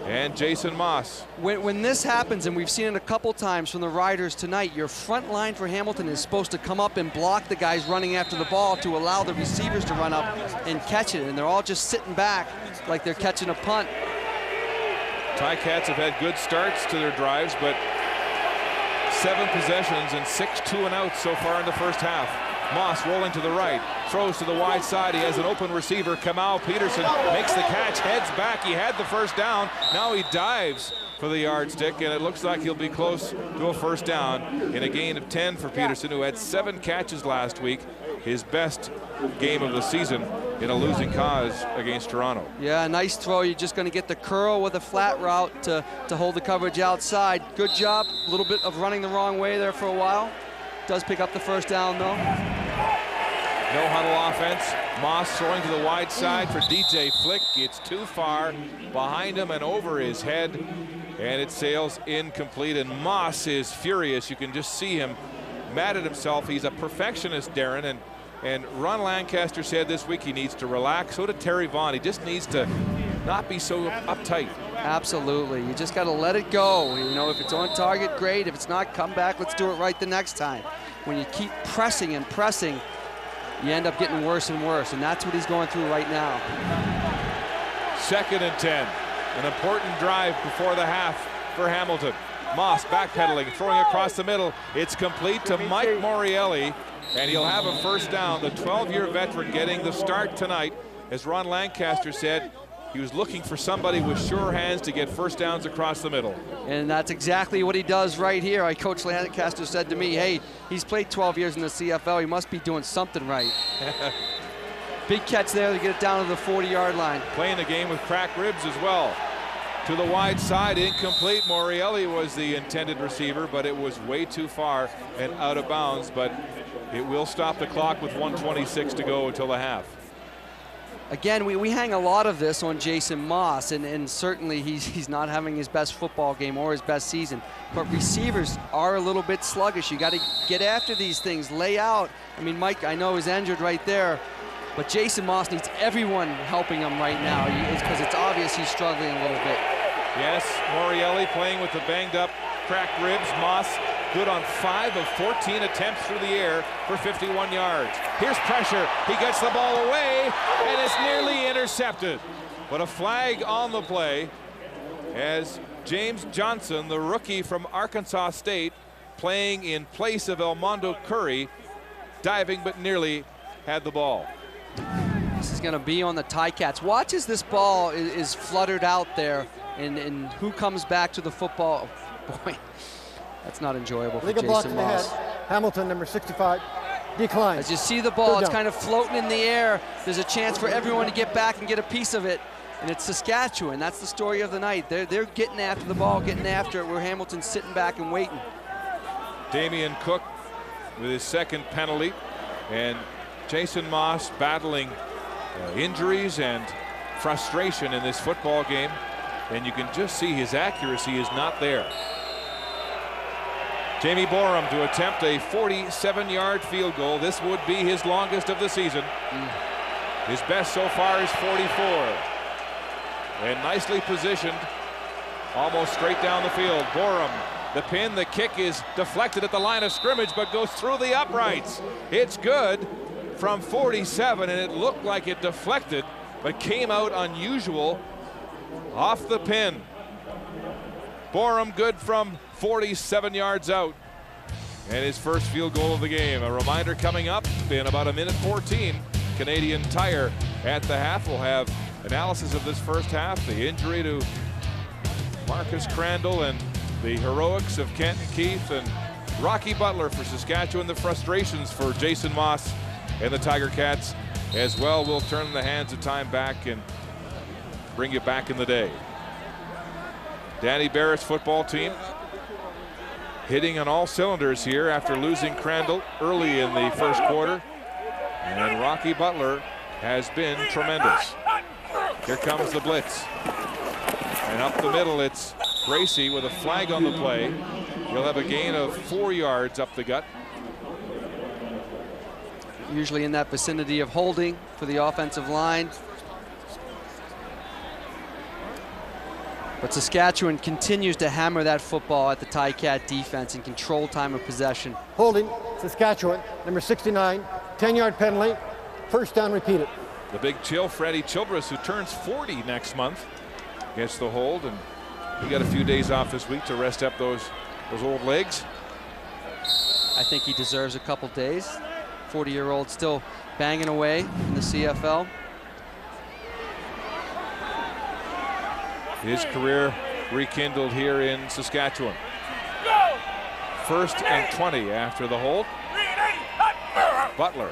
and Jason Moss. When this happens, and we've seen it a couple times from the Riders tonight, your front line for Hamilton is supposed to come up and block the guys running after the ball to allow the receivers to run up and catch it, and they're all just sitting back like they're catching a punt. Ticats have had good starts to their drives, but 7 possessions and 6 2-and-outs so far in the first half. Moss rolling to the right, throws to the wide side. He has an open receiver. Kamau Peterson makes the catch, heads back. He had the first down. Now he dives for the yardstick, and it looks like he'll be close to a first down in a gain of 10 for Peterson, who had 7 catches last week, his best game of the season in a losing cause against Toronto. Yeah, nice throw. You're just going to get the curl with a flat route to hold the coverage outside. Good job. A little bit of running the wrong way there for a while. Does pick up the first down, though. No huddle offense. Moss throwing to the wide side for DJ Flick. It's too far behind him and over his head, and it sails incomplete. And Moss is furious. You can just see him mad at himself. He's a perfectionist, Darren, and Ron Lancaster said this week he needs to relax. So did Terry Vaughn. He just needs to not be so uptight. Absolutely. You just got to let it go. You know, if it's on target, great. If it's not, come back. Let's do it right the next time. When you keep pressing and pressing, you end up getting worse and worse, and that's what he's going through right now. 2nd and 10. An important drive before the half for Hamilton. Moss backpedaling, throwing across the middle. It's complete to Mike Morielli, and he'll have a first down. The 12-year veteran getting the start tonight. As Ron Lancaster said, he was looking for somebody with sure hands to get first downs across the middle. And that's exactly what he does right here. Coach Lancaster said to me, hey, he's played 12 years in the CFL. He must be doing something right. Big catch there to get it down to the 40-yard line. Playing the game with cracked ribs as well. To the wide side, incomplete. Morielli was the intended receiver, but it was way too far and out of bounds. But it will stop the clock with 1:26 to go until the half. Again, we hang a lot of this on Jason Moss, and certainly he's not having his best football game or his best season. But receivers are a little bit sluggish. You got to get after these things, lay out. I mean, Mike, I know, is injured right there, but Jason Moss needs everyone helping him right now because it's obvious he's struggling a little bit. Yes, Morielli playing with the banged up, cracked ribs. Moss good on 5 of 14 attempts through the air for 51 yards. Here's pressure. He gets the ball away, and it's nearly intercepted. But a flag on the play as James Johnson, the rookie from Arkansas State, playing in place of Elmondo Curry, diving but nearly had the ball. This is going to be on the Ticats. Watch as this ball is fluttered out there, and who comes back to the football. Boy, that's not enjoyable for Jason Moss. Hamilton, number 65, declines. As you see the ball, it's kind of floating in the air. There's a chance for everyone to get back and get a piece of it. And it's Saskatchewan. That's the story of the night. They're getting after the ball, getting after it, where Hamilton's sitting back and waiting. Damian Cook with his second penalty, and Jason Moss battling injuries and frustration in this football game. And you can just see his accuracy is not there. Jamie Borum to attempt a 47-yard field goal. This would be his longest of the season. His best so far is 44. And nicely positioned, almost straight down the field. Borum, the pin, the kick is deflected at the line of scrimmage, but goes through the uprights. It's good from 47, and it looked like it deflected, but came out unusual off the pin. Borum good from 47 yards out, and his first field goal of the game. A reminder coming up in about 1:14. Canadian Tire at the half. We'll have analysis of this first half, the injury to Marcus Crandall and the heroics of Kent Keith and Rocky Butler for Saskatchewan, the frustrations for Jason Moss and the Tiger Cats as well. We'll turn the hands of time back and bring you back in the day. Danny Barrett's football team hitting on all cylinders here after losing Crandall early in the first quarter. And Rocky Butler has been tremendous. Here comes the blitz. And up the middle, it's Gracie with a flag on the play. He'll have a gain of 4 yards up the gut. Usually in that vicinity of holding for the offensive line. But Saskatchewan continues to hammer that football at the Ticat defense and control time of possession. Holding, Saskatchewan, number 69, 10-yard penalty, first down repeated. The big chill, Freddie Childress, who turns 40 next month, gets the hold, and he got a few days off this week to rest up those old legs. I think he deserves a couple days. 40-year-old still banging away in the CFL. His career rekindled here in Saskatchewan. First and 20 after the hold. Butler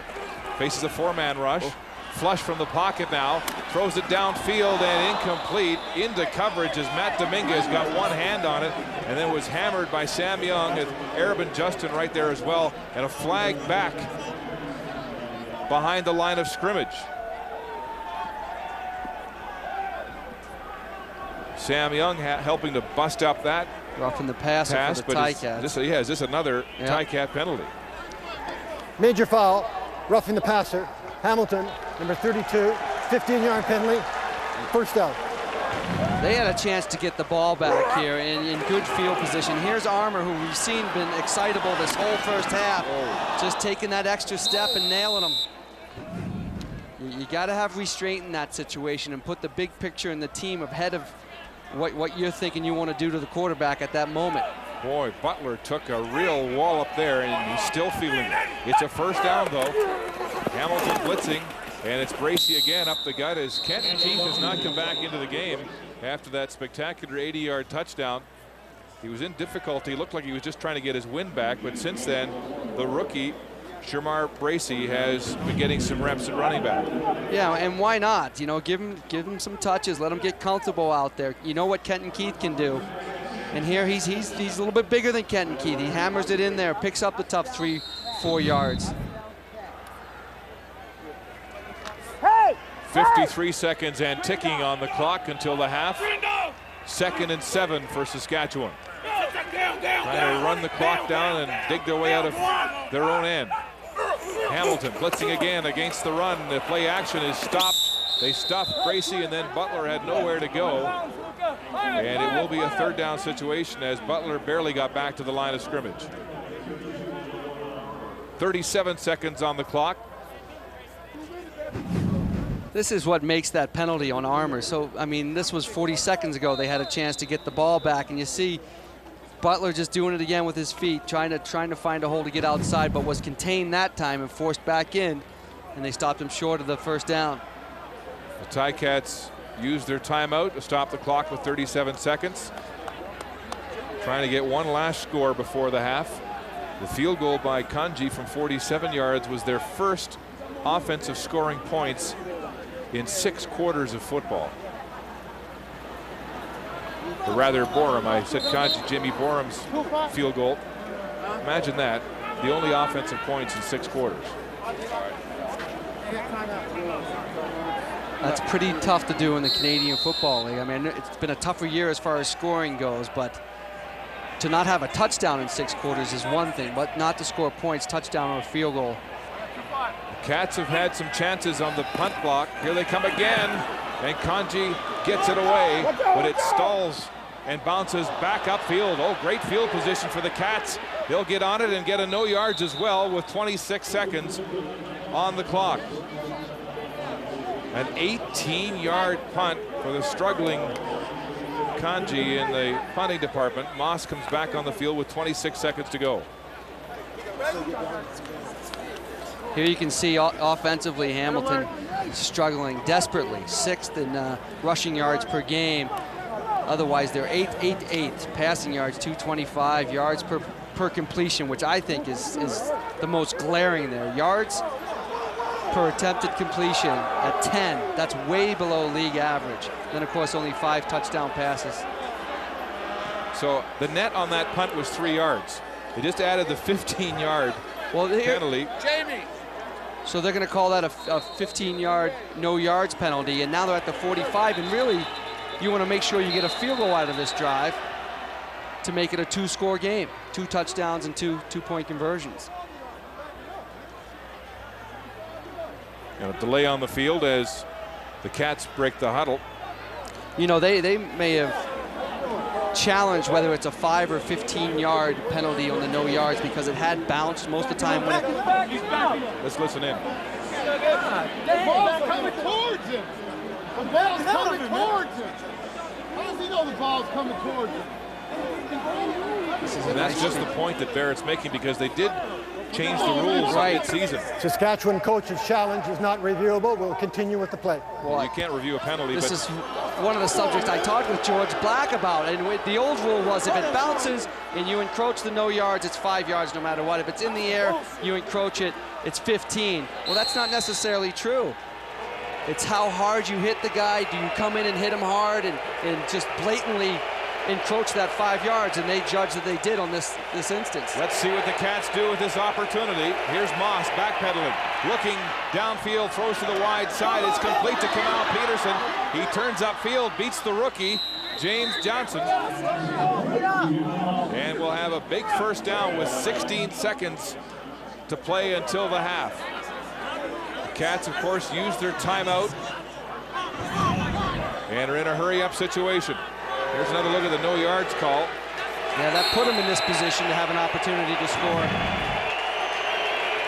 faces a four-man rush. Flush from the pocket now. Throws it downfield and incomplete into coverage as Matt Dominguez got one hand on it and then was hammered by Sam Young and Arabin Justin right there as well. And a flag back behind the line of scrimmage. Sam Young helping to bust up that roughing the passer for the Ticats. Is this another Ticat penalty? Major foul, roughing the passer. Hamilton, number 32, 15-yard penalty, first down. They had a chance to get the ball back here in good field position. Here's Armour, who we've seen been excitable this whole first half. Just taking that extra step and nailing them. You got to have restraint in that situation and put the big picture and the team ahead of what you're thinking you want to do to the quarterback at that moment. Boy, Butler took a real wallop there, and he's still feeling it. It's a first down, though. Hamilton blitzing, and it's Bracey again up the gut as Kenton Keith has not come back into the game after that spectacular 80-yard touchdown. He was in difficulty. Looked like he was just trying to get his wind back, but since then, the rookie, Shamar Bracey, has been getting some reps at running back. Yeah, and why not? You know, give him some touches. Let him get comfortable out there. You know what Kenton Keith can do. And here he's a little bit bigger than Kenton Keith. He hammers it in there, picks up the tough 3-4 yards. 53 seconds and ticking on the clock until the half. 2nd and 7 for Saskatchewan. Trying to run the clock down and dig their way out of their own end. Hamilton blitzing again against the run. The play action is stopped. They stopped Bracey, and then Butler had nowhere to go. And it will be a 3rd down situation as Butler barely got back to the line of scrimmage. 37 seconds on the clock. This is what makes that penalty on Armour. So, I mean, this was 40 seconds ago. They had a chance to get the ball back, and you see Butler just doing it again with his feet, trying to find a hole to get outside, but was contained that time and forced back in, and they stopped him short of the 1st down. The Ticats used their timeout to stop the clock with 37 seconds. Trying to get one last score before the half. The field goal by Kanji from 47 yards was their first offensive scoring points in 6 quarters of football. Or rather, Borum. I said Kanji, Jimmy Borum's field goal. Imagine that. The only offensive points in 6 quarters. That's pretty tough to do in the Canadian Football League. I mean, it's been a tougher year as far as scoring goes, but to not have a touchdown in 6 quarters is one thing, but not to score points, touchdown or a field goal. The Cats have had some chances on the punt block. Here they come again, and Kanji gets it away, but it stalls and bounces back upfield. Oh, great field position for the Cats. They'll get on it and get a no yards as well with 26 seconds on the clock. An 18-yard punt for the struggling Kanji in the punting department. Moss comes back on the field with 26 seconds to go. Here you can see offensively Hamilton struggling desperately. 6th in rushing yards per game. Otherwise, they're 8 passing yards, 225 yards per completion, which I think is the most glaring there. Yards per attempted completion at 10. That's way below league average. Then, of course, only 5 touchdown passes. So the net on that punt was 3 yards. They just added the 15-yard penalty. Jamie. So they're going to call that a 15-yard no yards penalty, and now they're at the 45, and really you want to make sure you get a field goal out of this drive to make it a 2-score game. 2 touchdowns and 2 two-point conversions. And a delay on the field as the Cats break the huddle. You know, they may have challenged whether it's a 5 or 15-yard penalty on the no yards because it had bounced most of the time. Let's listen in. The ball's coming towards him. The ball's coming towards him. How does he know the ball's coming towards him? And that's just the point that Barrett's making, because they did change the rules mid-season. Saskatchewan coach's challenge is not reviewable. We'll continue with the play. Well, you can't review a penalty. This but is one of the subjects I talked with George Black about. And the old rule was if it bounces and you encroach the no yards, it's 5 yards no matter what. If it's in the air, you encroach it, it's 15. Well, that's not necessarily true. It's how hard you hit the guy. Do you come in and hit him hard and just blatantly encroach that 5 yards? And they judge that they did on this instance. Let's see what the Cats do with this opportunity. Here's Moss backpedaling, looking downfield, throws to the wide side. It's complete to Kamal Peterson. He turns upfield, beats the rookie, James Johnson. And we'll have a big first down with 16 seconds to play until the half. The Cats, of course, used their timeout and are in a hurry-up situation. Here's another look at the no yards call. Yeah, that put him in this position to have an opportunity to score.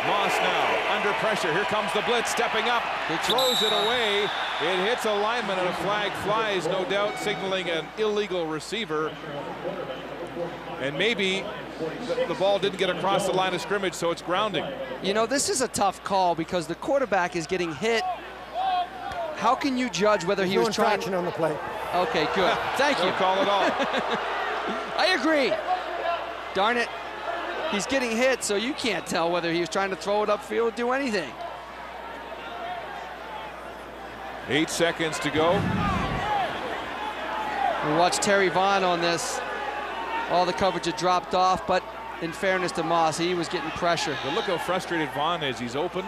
Moss now under pressure. Here comes the blitz, stepping up. He throws it away. It hits a lineman and a flag flies, no doubt signaling an illegal receiver. And maybe the ball didn't get across the line of scrimmage, so it's grounding. You know, this is a tough call because the quarterback is getting hit. How can you judge whether he was trying? On the play. Okay, good. Thank you. No call at all. I agree. Darn it. He's getting hit, so you can't tell whether he was trying to throw it upfield or do anything. 8 seconds to go. We watched Terry Vaughn on this. All the coverage had dropped off, but in fairness to Moss, he was getting pressure. But look how frustrated Vaughn is. He's open.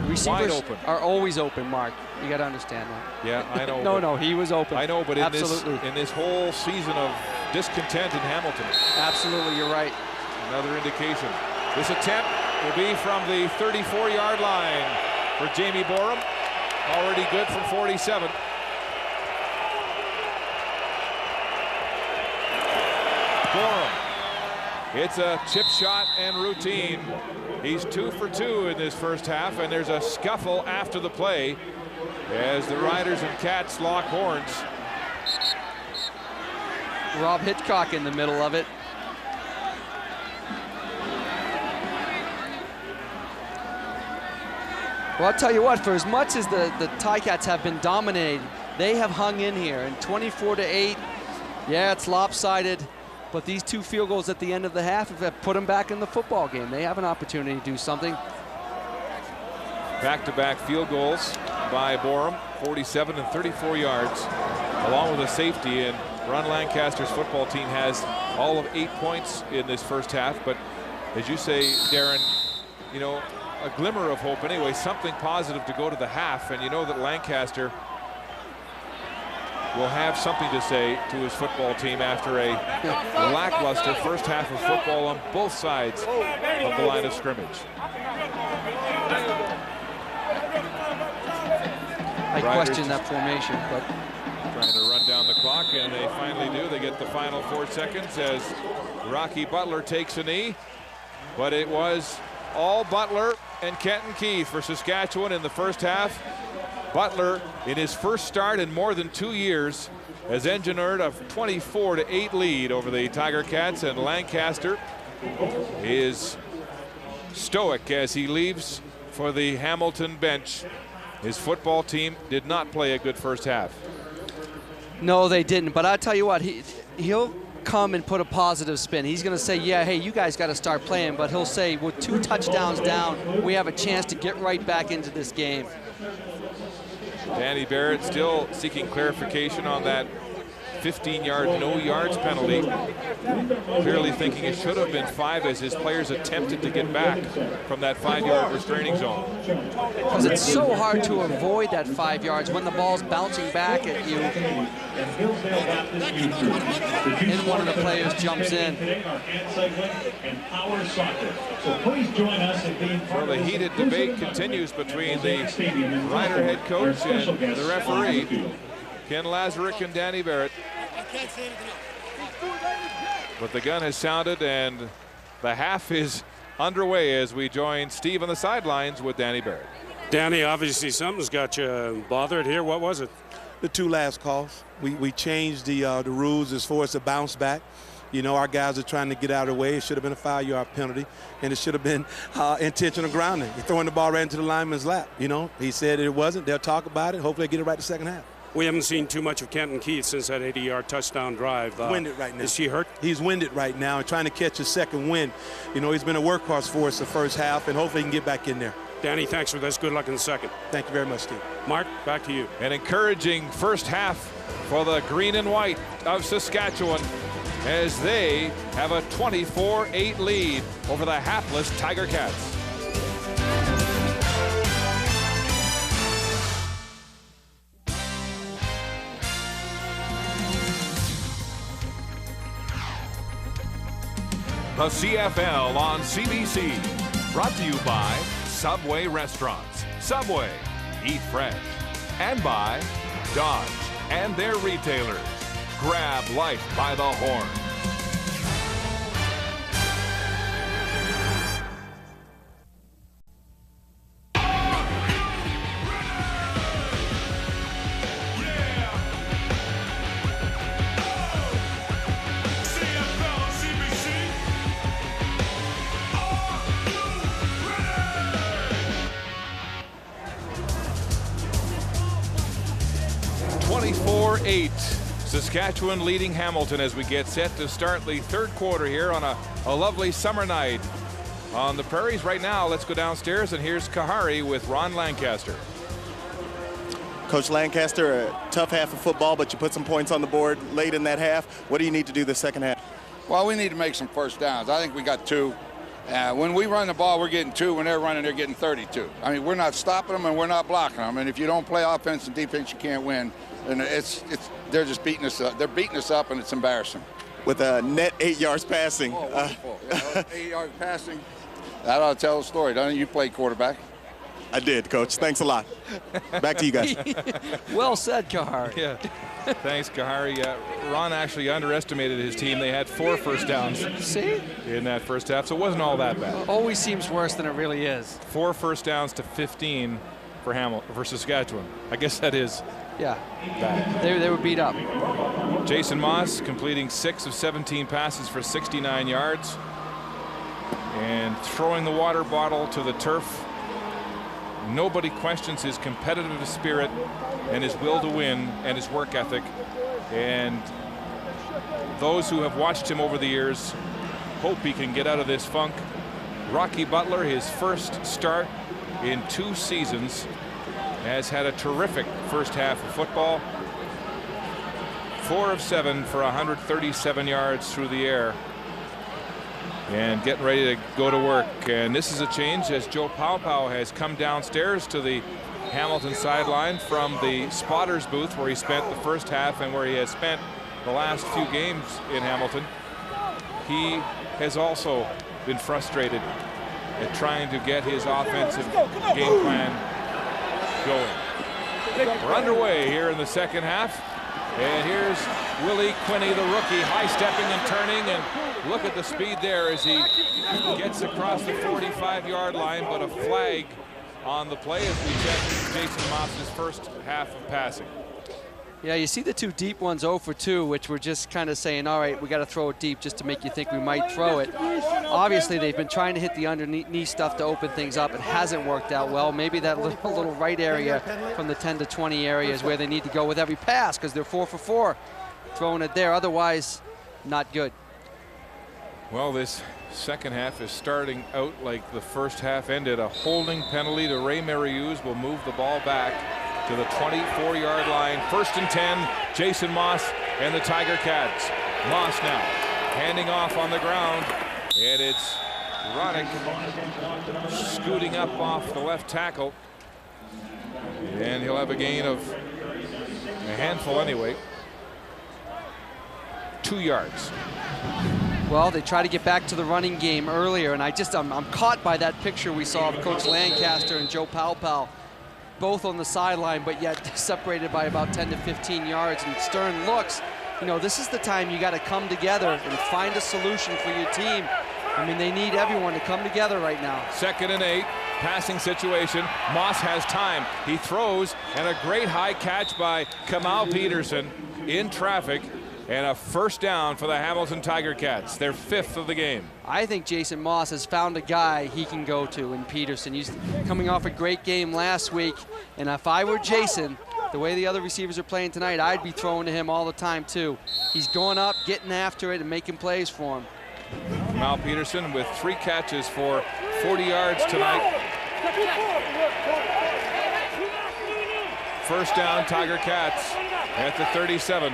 Receivers wide open. are always open, Mark. You got to understand that. Yeah, I know. No, he was open. I know, but absolutely. in this whole season of discontent in Hamilton. Absolutely, you're right. Another indication. This attempt will be from the 34-yard line for Jamie Borum. Already good from 47. Borum. It's a chip shot and routine. He's 2 for 2 in this first half, and there's a scuffle after the play as the Riders and Cats lock horns. Rob Hitchcock in the middle of it. Well, I'll tell you what, for as much as the Ticats have been dominated, they have hung in here. And 24-8, yeah, it's lopsided, but these 2 field goals at the end of the half have put them back in the football game. They have an opportunity to do something. Back-to-back field goals by Borum, 47 and 34 yards, along with a safety. And Ron Lancaster's football team has all of 8 points in this first half. But as you say, Darren, you know, a glimmer of hope anyway, something positive to go to the half. And you know that Lancaster will have something to say to his football team after a lackluster first half of football on both sides of the line of scrimmage. I question that formation, but trying to run down the clock, and they finally do. They get the final 4 seconds as Rocky Butler takes a knee, but it was all Butler and Kenton Keith for Saskatchewan in the first half. Butler, in his first start in more than 2 years, has engineered a 24-8 lead over the Tiger Cats, and Lancaster is stoic as he leaves for the Hamilton bench. His football team did not play a good first half. no, they didn't. But I'll tell you what, he'll come and put a positive spin. He's going to say, yeah, hey, you guys got to start playing. But he'll say, with 2 touchdowns down, we have a chance to get right back into this game. Danny Barrett still seeking clarification on that 15-yard no yards penalty. Clearly thinking it should have been 5 as his players attempted to get back from that 5-yard restraining zone. Because it's so hard to avoid that 5 yards when the ball's bouncing back at you. And one of the players jumps in. Well, the heated debate continues between the Rider head coach and the referee, Ken Lazarick and Danny Barrett. But the gun has sounded and the half is underway as we join Steve on the sidelines with Danny Barrett. Danny, obviously something's got you bothered here. What was it? The 2 last calls. We changed the rules as far as the bounce back. You know, our guys are trying to get out of the way. It should have been a 5-yard penalty, and it should have been intentional grounding. You're throwing the ball right into the lineman's lap. You know, he said it wasn't. They'll talk about it. Hopefully they get it right the second half. We haven't seen too much of Kenton Keith since that 80-yard touchdown drive. Winded right now. Is he hurt? He's winded right now and trying to catch his second wind. You know, he's been a workhorse for us the first half, and hopefully he can get back in there. Danny, thanks for this. Good luck in the second. Thank you very much, Steve. Mark, back to you. An encouraging first half for the green and white of Saskatchewan as they have a 24-8 lead over the hapless Tiger Cats. The CFL on CBC. Brought to you by Subway Restaurants. Subway. Eat fresh. And by Dodge and their retailers. Grab life by the horn. 10-8. Saskatchewan leading Hamilton as we get set to start the third quarter here on a lovely summer night on the prairies. Right now, let's go downstairs, and here's Kahari with Ron Lancaster. Coach Lancaster, a tough half of football, but you put some points on the board late in that half. What do you need to do the second half? Well, we need to make some first downs. I think we got 2. When we run the ball, we're getting 2. When they're running, they're getting 32. I mean, we're not stopping them and we're not blocking them. And if you don't play offense and defense, you can't win. And they're just beating us up. They're beating us up, and it's embarrassing. With a net 8 yards passing. Oh, wonderful. 8 yards passing. That ought to tell the story, doesn't it? You played quarterback. I did, Coach. Thanks a lot. Back to you guys. Well said, Kahari. Yeah. Thanks, Kahari. Ron actually underestimated his team. They had 4 first downs in that first half, so it wasn't all that bad. Always seems worse than it really is. 4 first downs to 15 for Saskatchewan. I guess that is bad. They were beat up. Jason Moss completing 6 of 17 passes for 69 yards and throwing the water bottle to the turf. Nobody questions his competitive spirit and his will to win and his work ethic. And those who have watched him over the years hope he can get out of this funk. Rocky Butler, his first start in 2 seasons, has had a terrific first half of football. 4 of 7 for 137 yards through the air. And getting ready to go to work. And this is a change as Joe Paopao has come downstairs to the Hamilton sideline from the spotters booth where he spent the first half and where he has spent the last few games in Hamilton. He has also been frustrated at trying to get his offensive game plan going. We're underway here in the second half. And here's Willie Quinney, the rookie, high-stepping and turning, and look at the speed there as he gets across the 45-yard line, but a flag on the play as we check Jason Moss's first half of passing. Yeah, you see the 2 deep ones 0 for 2, which we're just kind of saying, all right, we got to throw it deep just to make you think we might throw it. Obviously, they've been trying to hit the underneath stuff to open things up. It hasn't worked out well. Maybe that little right area from the 10 to 20 area is where they need to go with every pass because they're 4 for 4 throwing it there. Otherwise, not good. Well, this second half is starting out like the first half ended. A holding penalty to Ray Mariuz will move the ball back to the 24-yard line. 1st and 10, Jason Moss and the Tiger Cats. Moss now handing off on the ground, and it's Roddick scooting up off the left tackle, and he'll have a gain of a handful anyway. 2 yards. Well, they try to get back to the running game earlier, and I'm caught by that picture we saw of Coach Lancaster and Joe Paopao both on the sideline, but yet separated by about 10 to 15 yards. And Stern looks, you know, this is the time you got to come together and find a solution for your team. I mean, they need everyone to come together right now. 2nd and 8, passing situation. Moss has time. He throws, and a great high catch by Kamal Peterson in traffic. And a first down for the Hamilton Tiger Cats, their 5th of the game. I think Jason Moss has found a guy he can go to in Peterson. He's coming off a great game last week, and if I were Jason, the way the other receivers are playing tonight, I'd be throwing to him all the time too. He's going up, getting after it, and making plays for him. Mal Peterson with 3 catches for 40 yards tonight. First down, Tiger Cats at the 37.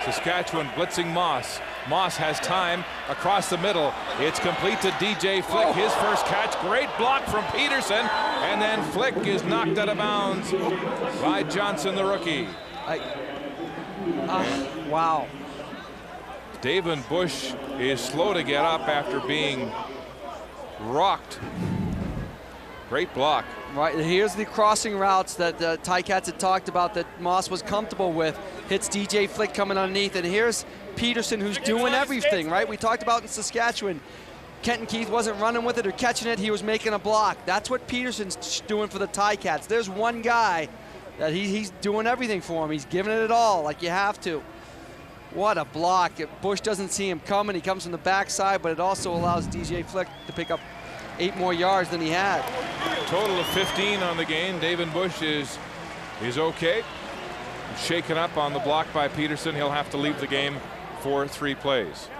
Saskatchewan blitzing Moss. Moss has time across the middle. It's complete to DJ Flick. His first catch. Great block from Peterson. And then Flick is knocked out of bounds by Johnson, the rookie. Wow. David Bush is slow to get up after being rocked. Great block. Right, here's the crossing routes that the Ticats had talked about that Moss was comfortable with. Hits DJ Flick coming underneath, and here's Peterson who's doing everything, right? We talked about in Saskatchewan. Kenton Keith wasn't running with it or catching it, he was making a block. That's what Peterson's doing for the Ticats. There's one guy that he's doing everything for him. He's giving it all like you have to. What a block. Bush doesn't see him coming. He comes from the backside, but it also allows DJ Flick to pick up 8 more yards than he had. Total of 15 on the game. David Bush is okay. shaken up on the block by Peterson. He'll have to leave the game for 3 plays.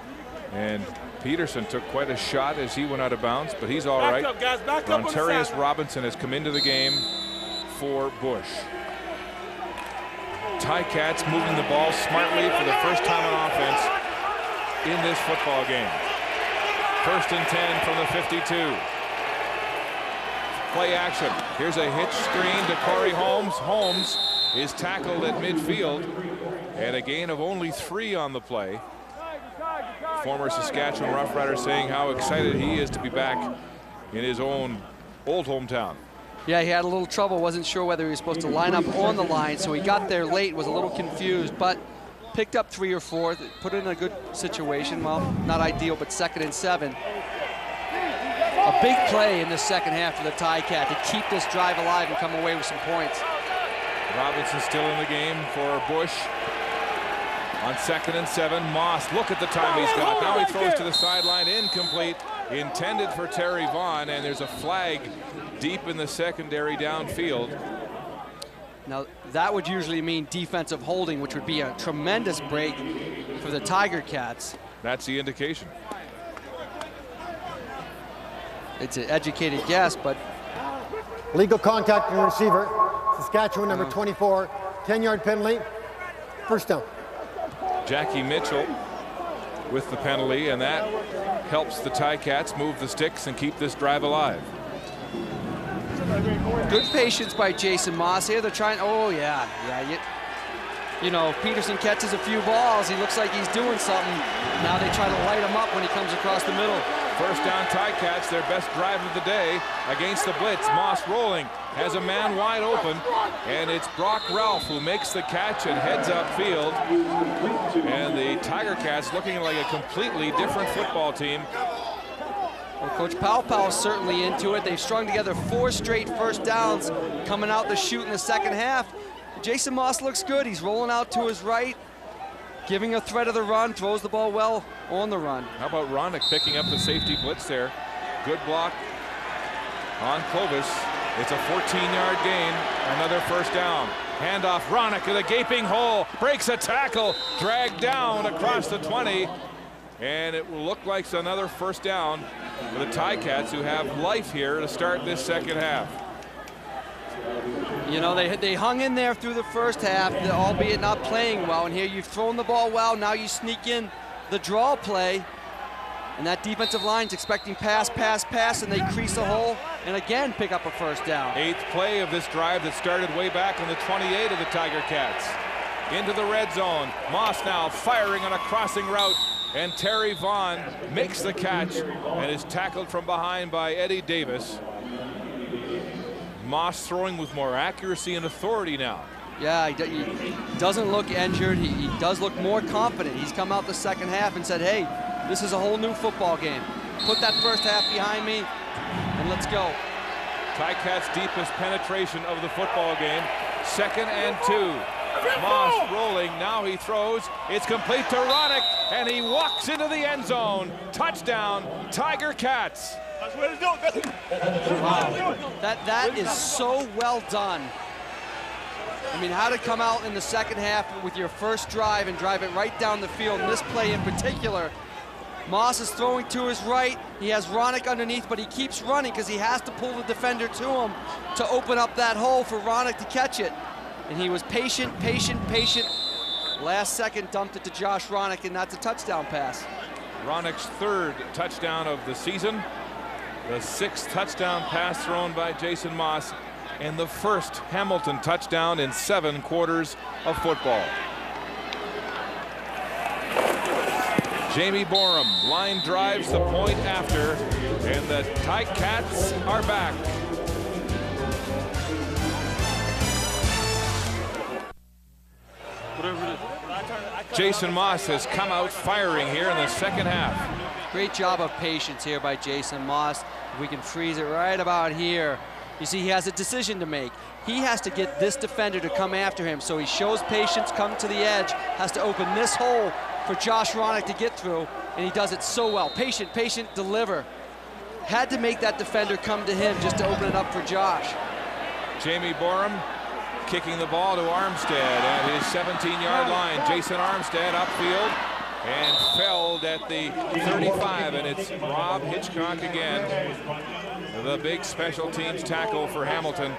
And Peterson took quite a shot as he went out of bounds, but he's all right. Rontarius Robinson has come into the game for Bush. Ticats moving the ball smartly for the first time on offense in this football game. 1st and 10 from the 52. Play action. Here's a hitch screen to Corey Holmes. Holmes is tackled at midfield, and a gain of only 3 on the play. Former Saskatchewan Roughrider saying how excited he is to be back in his own old hometown. Yeah, he had a little trouble, wasn't sure whether he was supposed to line up on the line, so he got there late, was a little confused, but picked up 3 or 4, put it in a good situation. Well, not ideal, but 2nd and 7. A big play in the second half for the Ticat to keep this drive alive and come away with some points. Robinson still in the game for Bush. On 2nd and 7, Moss, look at the time he's got. Now he throws to the sideline, incomplete, intended for Terry Vaughn, and there's a flag deep in the secondary downfield. Now, that would usually mean defensive holding, which would be a tremendous break for the Tiger Cats. That's the indication. It's an educated guess, but... Legal contact on the receiver. Saskatchewan, number 24, 10-yard penalty. First down. Jackie Mitchell with the penalty, and that helps the Ticats move the sticks and keep this drive alive. Good patience by Jason Moss here. They're trying, oh yeah, you know, Peterson catches a few balls. He looks like he's doing something. Now they try to light him up when he comes across the middle. First down Ticats, their best drive of the day against the blitz. Moss rolling, has a man wide open, and it's Brock Ralph who makes the catch and heads upfield. And the Tiger Cats looking like a completely different football team. Well, Coach Powell is certainly into it. They've strung together 4 straight first downs coming out the chute in the second half. Jason Moss looks good. He's rolling out to his right, giving a threat of the run, throws the ball well on the run. How about Ronick picking up the safety blitz there? Good block on Clovis. It's a 14-yard gain, another first down. Handoff, Ronick in a gaping hole, breaks a tackle, dragged down across the 20, and it will look like another first down for the Ticats, who have life here to start this second half. You know, they hung in there through the first half, albeit not playing well. And here you've thrown the ball well. Now you sneak in the draw play. And that defensive line's expecting pass, pass, pass, and they crease a hole and again pick up a first down. 8th play of this drive that started way back on the 28 of the Tiger Cats. Into the red zone. Moss now firing on a crossing route. And Terry Vaughn makes the catch and is tackled from behind by Eddie Davis. Moss throwing with more accuracy and authority now. Yeah, he doesn't look injured. He does look more confident. He's come out the second half and said, hey, this is a whole new football game. Put that first half behind me and let's go. Ticats' deepest penetration of the football game. 2nd and 2. Moss rolling, now he throws. It's complete to Ronick, and he walks into the end zone. Touchdown, Tiger Cats. Wow, that is so well done. I mean, how to come out in the second half with your first drive and drive it right down the field. In this play in particular, Moss is throwing to his right. He has Ronick underneath, but he keeps running because he has to pull the defender to him to open up that hole for Ronick to catch it. And he was patient, patient, patient. Last second dumped it to Josh Ronick, and that's a touchdown pass. Ronick's 3rd touchdown of the season. The 6th touchdown pass thrown by Jason Moss, and the 1st Hamilton touchdown in 7 quarters of football. Jamie Borum line drives the point after, and the Ticats are back. Jason Moss has come out firing here in the second half. Great job of patience here by Jason Moss. If we can freeze it right about here. You see, he has a decision to make. He has to get this defender to come after him, so he shows patience, come to the edge, has to open this hole for Josh Ronick to get through, and he does it so well. Patient, patient, deliver. Had to make that defender come to him just to open it up for Josh. Jamie Borum kicking the ball to Armstead at his 17-yard line. Jason Armstead upfield and felled at the 35, and it's Rob Hitchcock again. The big special teams tackle for Hamilton,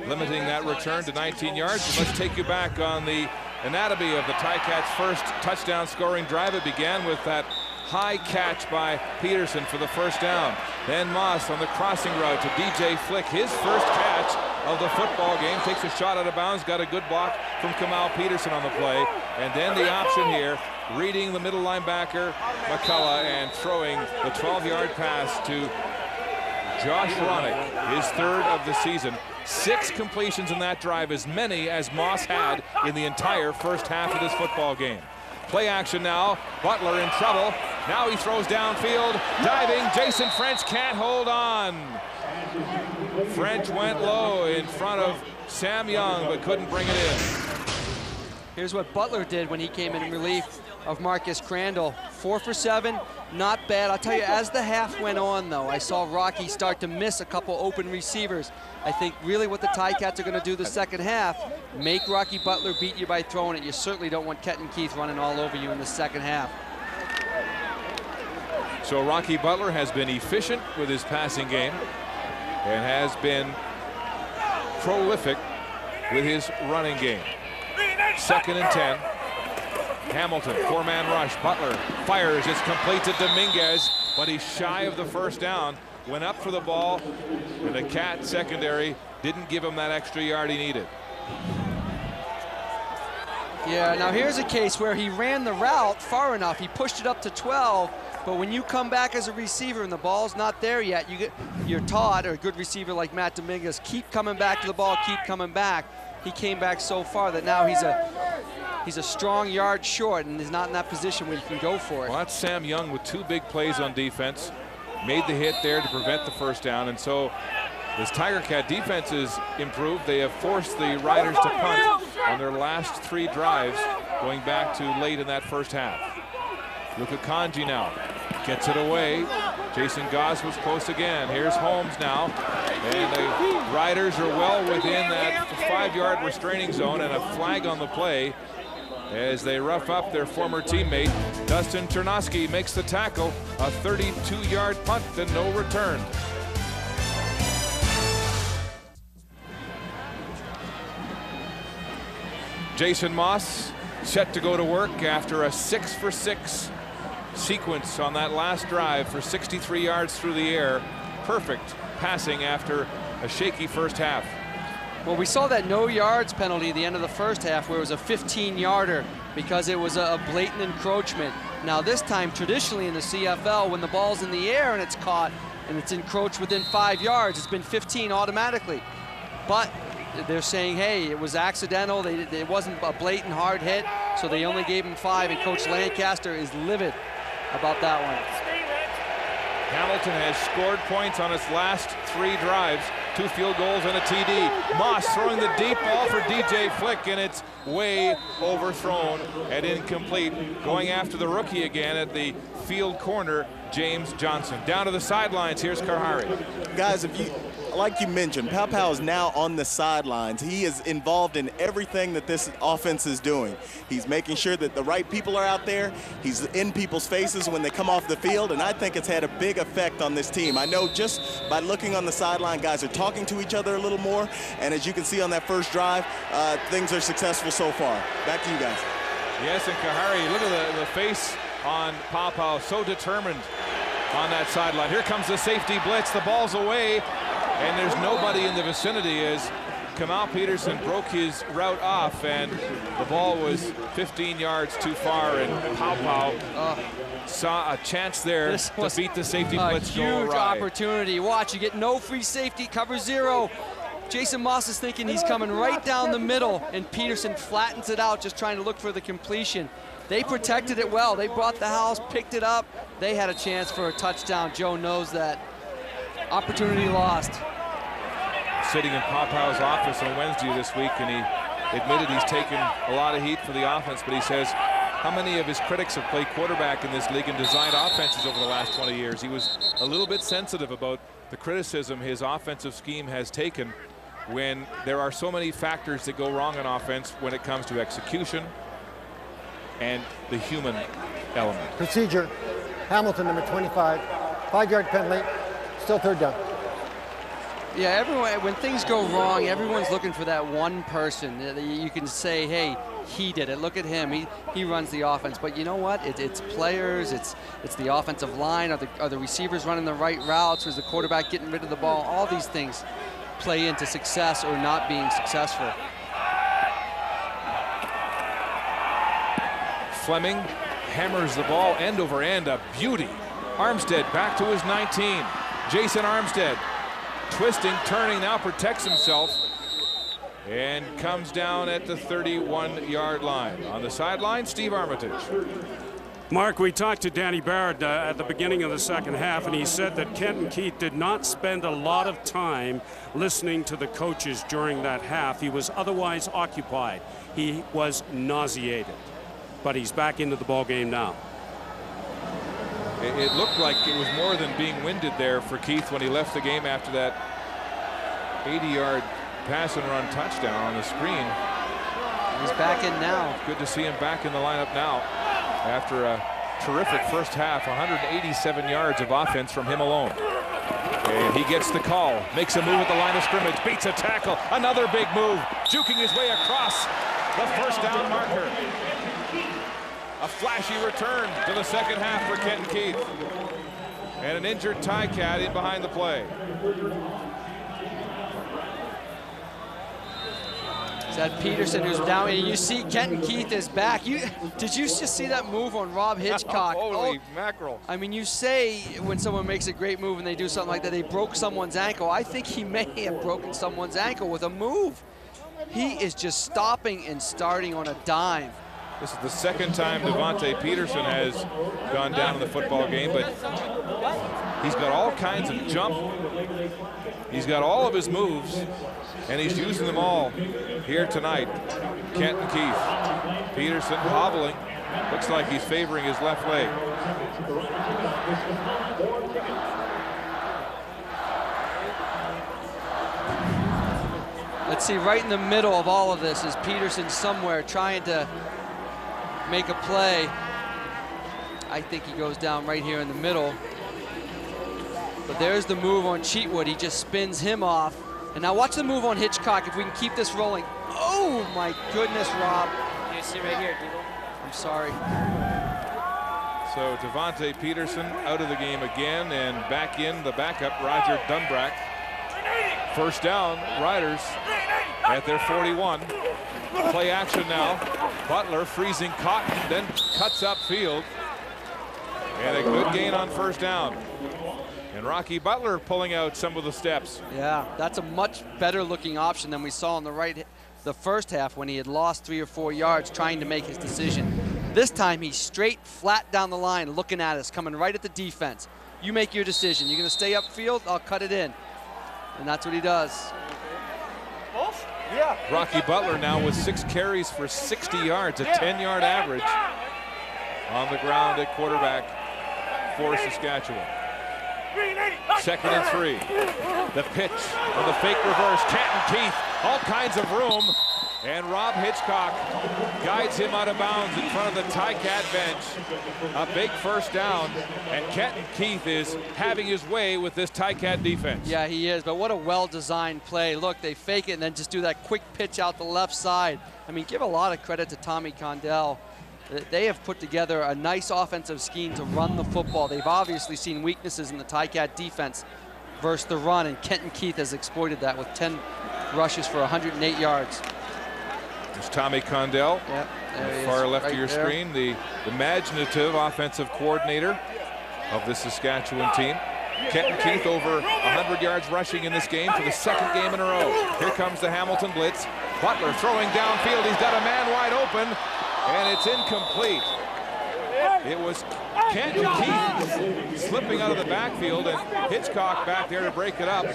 limiting that return to 19 yards. And let's take you back on the anatomy of the Ticats' first touchdown scoring drive. It began with that high catch by Peterson for the first down. Then Moss on the crossing route to DJ Flick, his first catch of the football game, takes a shot out of bounds, got a good block from Kamal Peterson on the play. And then the option here, reading the middle linebacker McCullough and throwing the 12-yard pass to Josh Ronick, his third of the season. 6 completions in that drive, as many as Moss had in the entire first half of this football game. Play action now. Butler in trouble. Now he throws downfield. Diving. Jason French can't hold on. French went low in front of Sam Young, but couldn't bring it in. Here's what Butler did when he came in relief of Marcus Crandall. 4 for 7, not bad. I'll tell you, as the half went on, though, I saw Rocky start to miss a couple open receivers. I think really what the Ticats are going to do the second half, make Rocky Butler beat you by throwing it. You certainly don't want Kenton Keith running all over you in the second half. So Rocky Butler has been efficient with his passing game and has been prolific with his running game. 2nd and 10. Hamilton, 4-man rush. Butler fires. It's complete to Dominguez, but he's shy of the first down. Went up for the ball, and the Cat secondary didn't give him that extra yard he needed. Yeah, now here's a case where he ran the route far enough. He pushed it up to 12, but when you come back as a receiver and the ball's not there yet, you're taught, or a good receiver like Matt Dominguez, keep coming back to the ball, keep coming back. He came back so far that now he's a strong yard short and is not in that position where you can go for it. Well, that's Sam Young with 2 big plays on defense. Made the hit there to prevent the first down, and so as Tiger Cat defense is improved, they have forced the Riders to punt on their last 3 drives, going back to late in that first half. Luka Kanji now gets it away. Jason Goss was close again. Here's Holmes now, and the Riders are well within that 5-yard restraining zone, and a flag on the play as they rough up their former teammate. Dustin Chernosky makes the tackle, a 32-yard punt and no return. Jason Moss set to go to work after a 6 for 6 sequence on that last drive for 63 yards through the air. Perfect passing after a shaky first half. Well, we saw that no yards penalty at the end of the first half where it was a 15-yarder because it was a blatant encroachment. Now this time, traditionally in the CFL, when the ball's in the air and it's caught and it's encroached within 5 yards, it's been 15 automatically. But they're saying, hey, it was accidental. It wasn't a blatant hard hit, so they only gave him 5, and Coach Lancaster is livid about that one. Hamilton has scored points on its last 3 drives, 2 field goals and a TD. Moss throwing the deep ball for DJ Flick, and it's way overthrown and incomplete. Going after the rookie again at the field corner, James Johnson. Down to the sidelines, here's Karhari. Guys, like you mentioned, Pow Pow is now on the sidelines. He is involved in everything that this offense is doing. He's making sure that the right people are out there. He's in people's faces when they come off the field, and I think it's had a big effect on this team. I know just by looking on the sideline, guys are talking to each other a little more, and as you can see on that first drive, things are successful so far. Back to you guys. Yes, and Kahari, look at the face on Pow Pow, so determined on that sideline. Here comes the safety blitz, the ball's away, and there's nobody in the vicinity as Kamal Peterson broke his route off, and the ball was 15 yards too far, and Pow Pow saw a chance there to beat the safety blitz. Huge opportunity. Watch, you get no free safety, cover 0. Jason Moss is thinking he's coming right down the middle, and Peterson flattens it out, just trying to look for the completion. They protected it well. They brought the house, picked it up. They had a chance for a touchdown. Joe knows that. Opportunity lost. Sitting in Pow Pow's office on Wednesday this week, and he admitted he's taken a lot of heat for the offense, but he says how many of his critics have played quarterback in this league and designed offenses over the last 20 years. He was a little bit sensitive about the criticism his offensive scheme has taken, when there are so many factors that go wrong in offense when it comes to execution and the human element. Procedure, Hamilton, number 25, 5-yard penalty, still third down. Yeah, everyone, when things go wrong, everyone's looking for that one person. You can say, hey, he did it. Look at him. He runs the offense. But you know what? It's players. It's the offensive line. Are the receivers running the right routes? Or is the quarterback getting rid of the ball? All these things play into success or not being successful. Fleming hammers the ball end over end. A beauty. Armstead back to his 19. Jason Armstead twisting, turning, now protects himself and comes down at the 31-yard line. On the sideline, Steve Armitage. Mark, we talked to Danny Barrett at the beginning of the second half, and he said that Kenton Keith did not spend a lot of time listening to the coaches during that half. He was otherwise occupied. He was nauseated, but he's back into the ball game now. It looked like it was more than being winded there for Keith when he left the game after that 80-yard pass and run touchdown on the screen. He's back in now. Good to see him back in the lineup now after a terrific first half. 187 yards of offense from him alone. And he gets the call, makes a move at the line of scrimmage, beats a tackle, another big move, juking his way across the first down marker. A flashy return to the second half for Kenton Keith. And an injured Ticat in behind the play. Is that Peterson who's down? And you see Kenton Keith is back. Did you just see that move on Rob Hitchcock? Holy mackerel. I mean, you say when someone makes a great move and they do something like that, they broke someone's ankle. I think he may have broken someone's ankle with a move. He is just stopping and starting on a dime. This is the second time Devontae Peterson has gone down in the football game, but he's got all kinds of jump. He's got all of his moves, and he's using them all here tonight. Kenton Keith. Peterson hobbling. Looks like he's favoring his left leg. Let's see, right in the middle of all of this is Peterson somewhere trying to make a play. I think he goes down right here in the middle. But there's the move on Cheatwood. He just spins him off. And now watch the move on Hitchcock if we can keep this rolling. Oh my goodness, Rob. You see right here, Devo. I'm sorry. So Devontae Peterson out of the game again, and back in the backup, Roger Dunbrack. First down, Riders at their 41. Play action now. Butler freezing Cotton, then cuts upfield. And a good gain on first down. And Rocky Butler pulling out some of the steps. Yeah, that's a much better looking option than we saw in the first half when he had lost 3 or 4 yards trying to make his decision. This time he's straight flat down the line looking at us, coming right at the defense. You make your decision. You're going to stay upfield, I'll cut it in. And that's what he does. Rocky Butler now with 6 carries for 60 yards, a 10-yard average on the ground at quarterback for Saskatchewan. 2nd and 3. The pitch on the fake reverse. Kenton Keith, all kinds of room. And Rob Hitchcock guides him out of bounds in front of the Ticat bench. A big first down, and Kenton Keith is having his way with this Ticat defense. Yeah, he is, but what a well-designed play. Look, they fake it and then just do that quick pitch out the left side. I mean, give a lot of credit to Tommy Condell. They have put together a nice offensive scheme to run the football. They've obviously seen weaknesses in the Ticat defense versus the run, and Kenton Keith has exploited that with 10 rushes for 108 yards. There's Tommy Condell, far left of your screen, the imaginative offensive coordinator of the Saskatchewan team. Kenton Keith over 100 yards rushing in this game for the 2nd game in a row. Here comes the Hamilton blitz. Butler throwing downfield. He's got a man wide open, and it's incomplete. It was Kenton Keith slipping out of the backfield, and Hitchcock back there to break it up.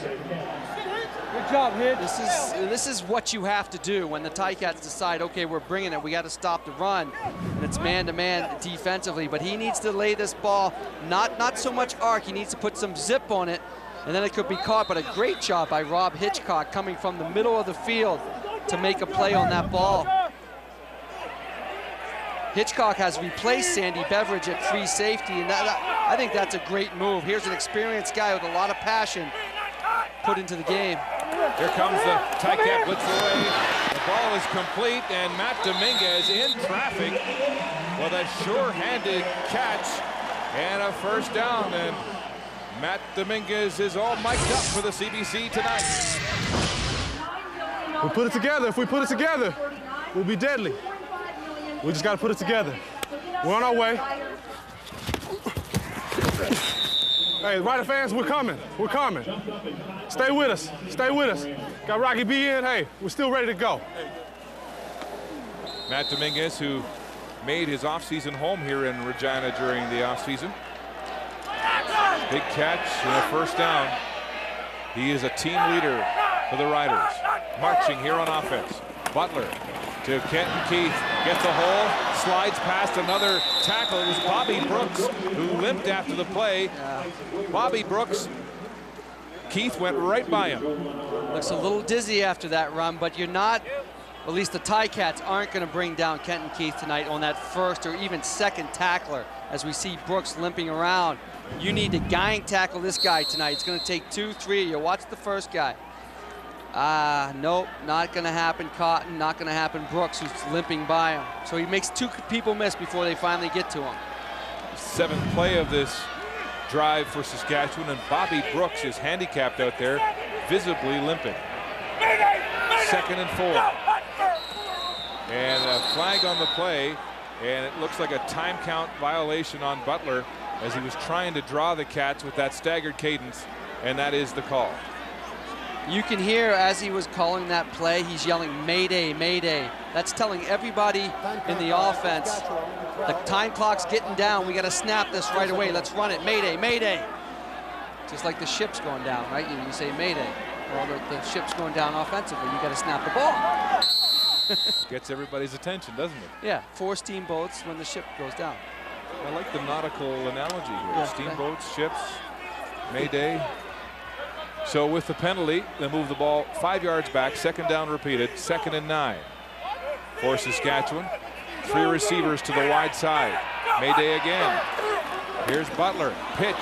Good job, Hitch. This is what you have to do when the Ticats decide, okay, we're bringing it, we got to stop the run, and it's man-to-man defensively. But he needs to lay this ball, not so much arc. He needs to put some zip on it and then it could be caught, but a great job by Rob Hitchcock coming from the middle of the field to make a play on that ball. Hitchcock has replaced Sandy Beveridge at free safety, and I think that's a great move. Here's an experienced guy with a lot of passion put into the game. Here comes the Ticat blitz away. The ball is complete, and Matt Dominguez in traffic with a sure-handed catch and a first down. And Matt Dominguez is all mic'd up for the CBC tonight. We put it together. If we put it together, we'll be deadly. We just got to put it together. We're on our way. Hey, Rider fans, we're coming. We're coming. Stay with us. Stay with us. Got Rocky B in. Hey, we're still ready to go. Matt Dominguez, who made his offseason home here in Regina during the offseason. Big catch and a first down. He is a team leader for the Riders. Marching here on offense. Butler to Kenton Keith, gets the hole, slides past another tackle. It was Bobby Brooks who limped after the play. Bobby Brooks, Keith went right by him. Looks a little dizzy after that run, but you're not, at least the Ticats aren't going to bring down Kenton Keith tonight on that first or even second tackler. As we see Brooks limping around, you need to gang tackle this guy tonight. It's going to take 2, 3. You watch the first guy. Nope, not going to happen. Cotton, not going to happen. Brooks, who's limping by him. So he makes 2 people miss before they finally get to him. 7th play of this drive for Saskatchewan, and Bobby Brooks is handicapped out there, visibly limping. 2nd and 4. And a flag on the play, and it looks like a time count violation on Butler as he was trying to draw the Cats with that staggered cadence, and that is the call. You can hear as he was calling that play, he's yelling, "Mayday, Mayday." That's telling everybody in the offense, the time clock's getting down. We got to snap this right away. Let's run it. Mayday, Mayday. Just like the ship's going down, right? You say Mayday. Well, the ship's going down offensively. You got to snap the ball. Gets everybody's attention, doesn't it? Yeah, 4 steamboats when the ship goes down. I like the nautical analogy here. Yeah, steamboats, ships, Mayday. So with the penalty, they move the ball 5 yards back. 2nd down repeated. 2nd and 9 for Saskatchewan. 3 receivers to the wide side. Mayday again. Here's Butler. Pitch.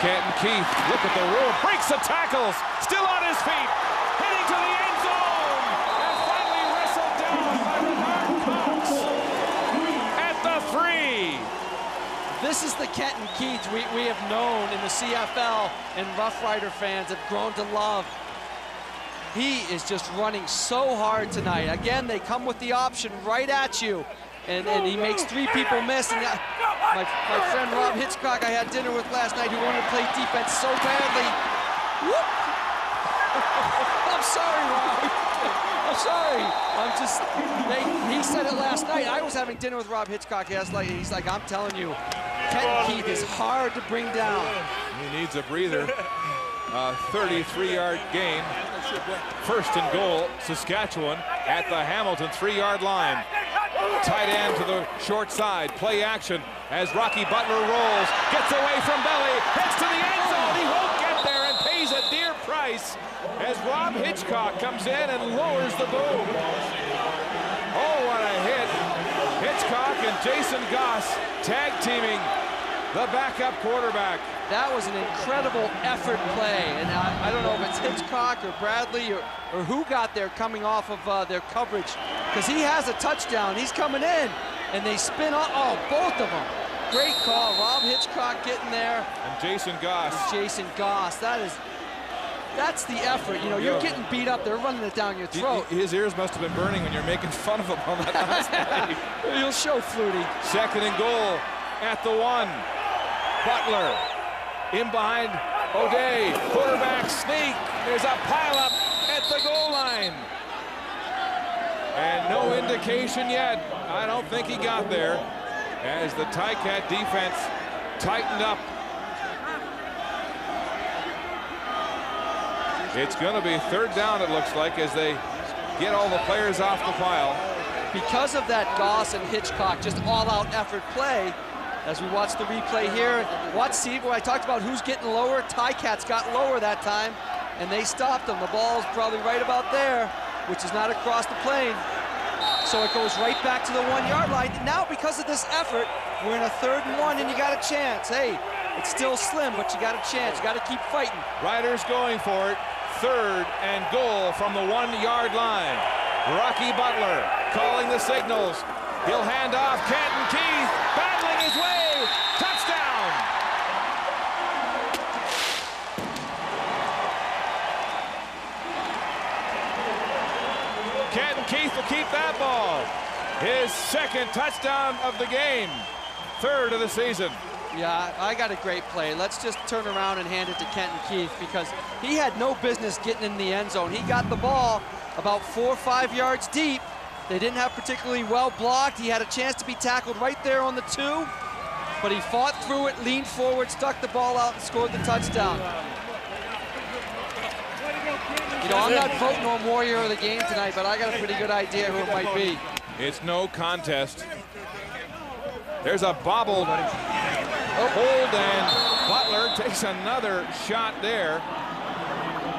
Kenton Keith. Look at the room. Breaks the tackles. Still on his feet. Heading to the end zone. And finally wrestled down by Renard Cox at the 3. This is the Kenton Keith we have known in the CFL and Roughrider fans have grown to love. He is just running so hard tonight. Again, they come with the option right at you, and he makes 3 people miss. And my friend Rob Hitchcock I had dinner with last night, who wanted to play defense so badly. Whoop. I'm sorry, Rob. I'm sorry. He said it last night. I was having dinner with Rob Hitchcock last night. He's like, I'm telling you, Kenton Keith is hard to bring down. He needs a breather. 33-yard gain. 1st and goal, Saskatchewan at the Hamilton 3-yard line. Tight end to the short side. Play action as Rocky Butler rolls. Gets away from Belly. Heads to the end zone. He won't get there and pays a dear price as Rob Hitchcock comes in and lowers the boom. Oh, what a hit. Hitchcock and Jason Goss tag teaming the backup quarterback. That was an incredible effort play, and I don't know if it's Hitchcock or Bradley or who got there coming off of their coverage, because he has a touchdown. He's coming in, and they spin off. Oh, both of them. Great call. Rob Hitchcock getting there. And Jason Goss. That's the effort. You know, you're getting beat up. They're running it down your throat. His ears must have been burning when you're making fun of him on that last play. You'll show Flutie. 2nd and goal at the 1. Butler in behind O'Day. Quarterback sneak. There's a pileup at the goal line. And no indication yet. I don't think he got there as the Ticat defense tightened up. It's going to be 3rd down, it looks like, as they get all the players off the pile. Because of that Goss and Hitchcock just all-out effort play, As we watch the replay here, see where I talked about who's getting lower. Ticats got lower that time, and they stopped them. The ball's probably right about there, which is not across the plane. So it goes right back to the 1 yard line. Now, because of this effort, we're in a 3rd and 1, and you got a chance. Hey, it's still slim, but you got a chance. You got to keep fighting. Riders going for it. 3rd and goal from the 1 yard line. Rocky Butler calling the signals. He'll hand off. Canton Keith battling his way. Touchdown! Canton Keith will keep that ball. His 2nd touchdown of the game. 3rd of the season. Yeah, I got a great play. Let's just turn around and hand it to Kenton Keith because he had no business getting in the end zone. He got the ball about 4 or 5 yards deep. They didn't have particularly well blocked. He had a chance to be tackled right there on the 2, but he fought through it, leaned forward, stuck the ball out, and scored the touchdown. You know, I'm not voting on Warrior of the game tonight, but I got a pretty good idea who it might be. It's no contest. There's a bobbled hold, and Butler takes another shot there.